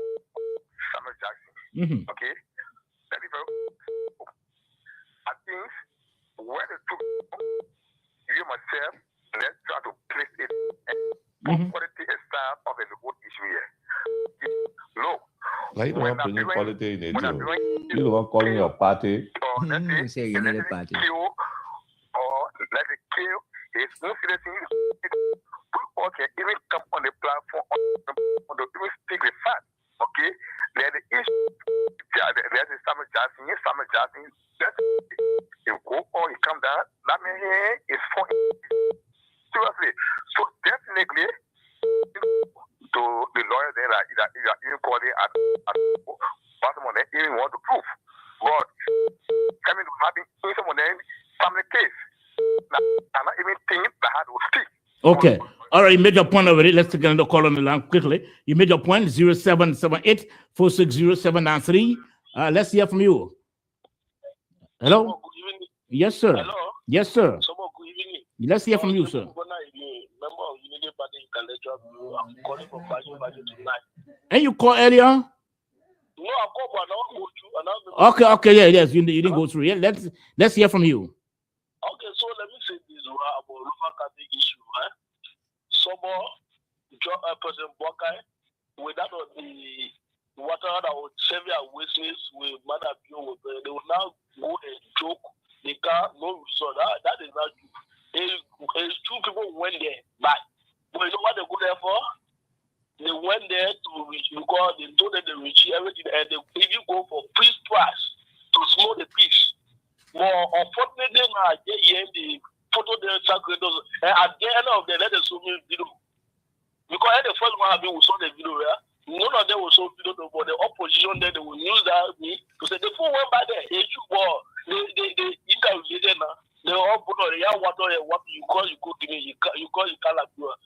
Samuel Jackson. Okay? Let me I think when the two you myself, let's try to place it and quality a style of a good issue here. Look, Like you don't want to bring politics in it, too. You don't want calling your party. You say you need a party. Or let it kill his influence. People can even come on the platform on the even speak with fact. Okay? There's the issue. There's the Samuel Jackson. That's you go or you come down. That means it's for seriously. So definitely to the lawyer there that you call it at bottom of them even want to prove. But coming to having some of them family case. I'm not even thinking that had to speak. Okay. All right, you made your point already. Let's take another call on the line quickly. You made your point. 0778-460-793. Let's hear from you. Hello? Yes, sir. Hello? Yes, sir. Good evening. Let's hear from you, sir. Member of Unity Party Intellectual Bureau. I'm calling from Baji tonight. And you called earlier? No, I called, but I don't go through. Okay, yes, you didn't go through. Yeah, let's hear from you. Okay, so let me say this about local Catholic issue, right? President Boakai, without the water that would save our witness with Mother Pio, they will now go and joke. They can't no result. That is not true. It's two people went there, but you know what they go there for? They went there to reach because they told them they reach everything, and they even go for peace price to small the peace. But unfortunately, now the photo they sacred and at the end of the let us show me video. Because the first one we saw the video, yeah? None of them will show video, but the opposition then they will use that to say the phone went by there. They interviewed now. They all put on the what you call you go give me, you call you can't.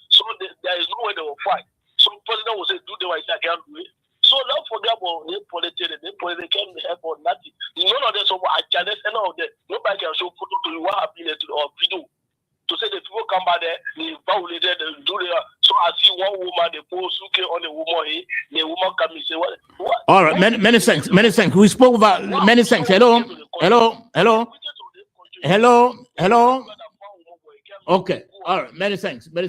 So there is no way they will fight. So president will say, do the way I can't do it. So don't forget about the politics, they can't help or nothing. None of them so I challenge any of them. Nobody can show photo to you what happened or video. To say the people come back there, they violate they do their. So I see one woman, they pour suke on the woman here, the woman come and say, what? All right, many thanks. We spoke about many thanks. Hello. Okay. All right, many thanks. We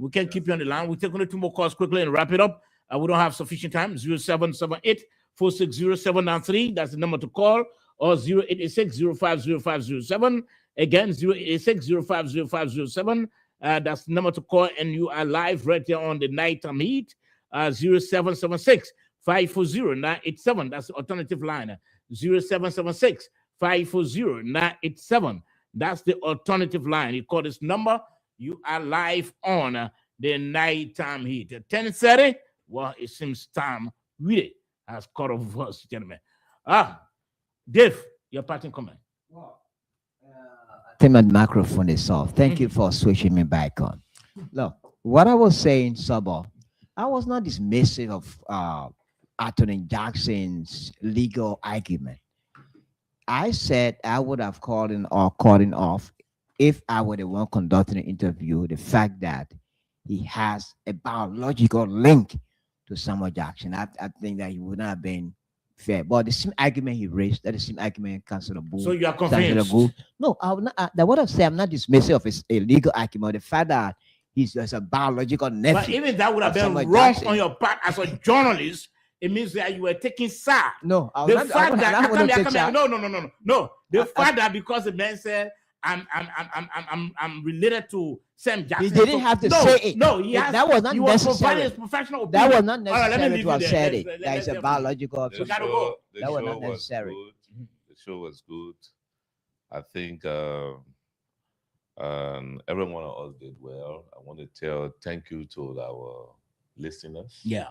can keep you on the line. We'll take only two more calls quickly and wrap it up. We don't have sufficient time. 0778-460-793. That's the number to call. Or 0886-050507. Again, 0886-050507. That's the number to call. And you are live right there on the nighttime heat. 0776-540-987. That's the alternative line. 0776-540-987. That's the alternative line. You call this number. You are live on the nighttime heat. 10:30. Well, it seems time really has caught up with us, gentlemen. Dave, your parting comment. I think my microphone is off. Thank you for switching me back on. Look, what I was saying, Sabo, I was not dismissive of Attorney Jackson's legal argument. I said I would have called in or calling off if I were the one conducting the interview, the fact that he has a biological link to Samuel Jackson. I think that he would not have been fair. But the same argument he raised, that the same argument Councilor Boo. So you are convinced? No, I would not. What I say, I'm not dismissive of his legal argument. The fact that he's just a biological nephew. But even that would have been wrong on your part as a journalist. It means that you were taking side. No, The fact that because the man said, I'm related to Sam Jackson. He didn't have to say it. No, he has. That was not he was necessary. providing his professional opinion. That was not All right, let me necessary leave to have you said there. it. That is a biological opinion. We gotta go. That was not necessary. The show was good. I think every one of us did well. I want to tell thank you to our listeners. Yeah.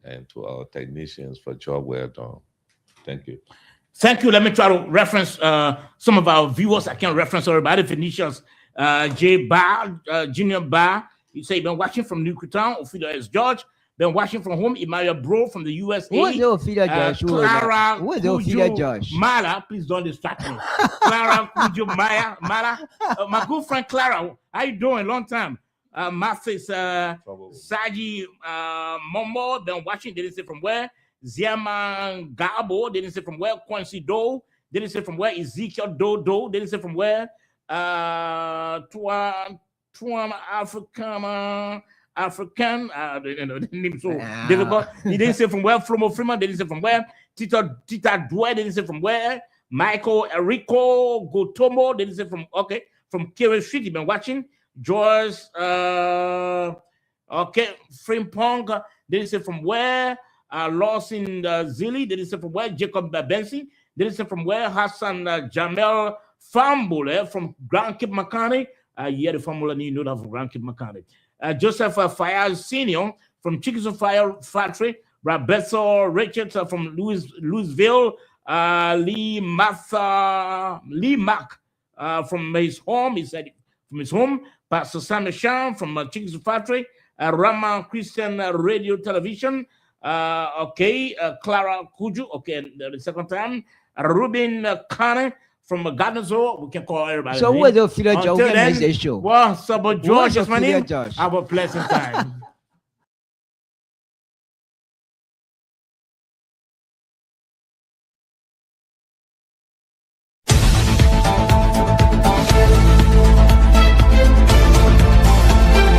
And to our technicians for job well done. Thank you. Thank you. Let me try to reference some of our viewers. I can't reference everybody. Phoenicians, J. Bar, Junior Bar. You say, been watching from Newtown. Ophelia S. George. Been watching from home. Emmanuel Bro from the USA. Who is the Ophelia George? Clara Who is the Ophelia George? Mala, please don't distract me. Clara Cujo Mala. My good friend Clara. How you doing? Long time. Mathis Saji Momo. Been watching. Didn't say from where. Ziaman Gabo, they didn't say from where. Quincy Doe, they didn't say from where. Ezekiel Dodo, they didn't say from where. Tuan African, the name so difficult. He didn't say from where. Flomo Freeman, they didn't say from where. Tita Dwe, they didn't say from where. Michael Enrico Gotomo, they didn't say from from Kiri Street. You've been watching. George, Frimpong, they didn't say from where. Lawson Zilli, they didn't say from where. Jacob Benson, they didn't say from where. Hassan Jamel Fambule from Grand Cape Makani. Yeah, the formula you know that from Grand Cape Makani. Joseph Fayaz Senior from Chickens of Fire Factory. Roberto Richards from Louisville. Lee Mack from his home. He said from his home. Pastor Sam Sham from Chickens of Factory. Rama Christian Radio Television. Clara Kuju, the second time. Ruben Kane from Gardenzo, we can call everybody. So, who is the Ophelia George? Well, Sabo George is my name. Have a pleasant time.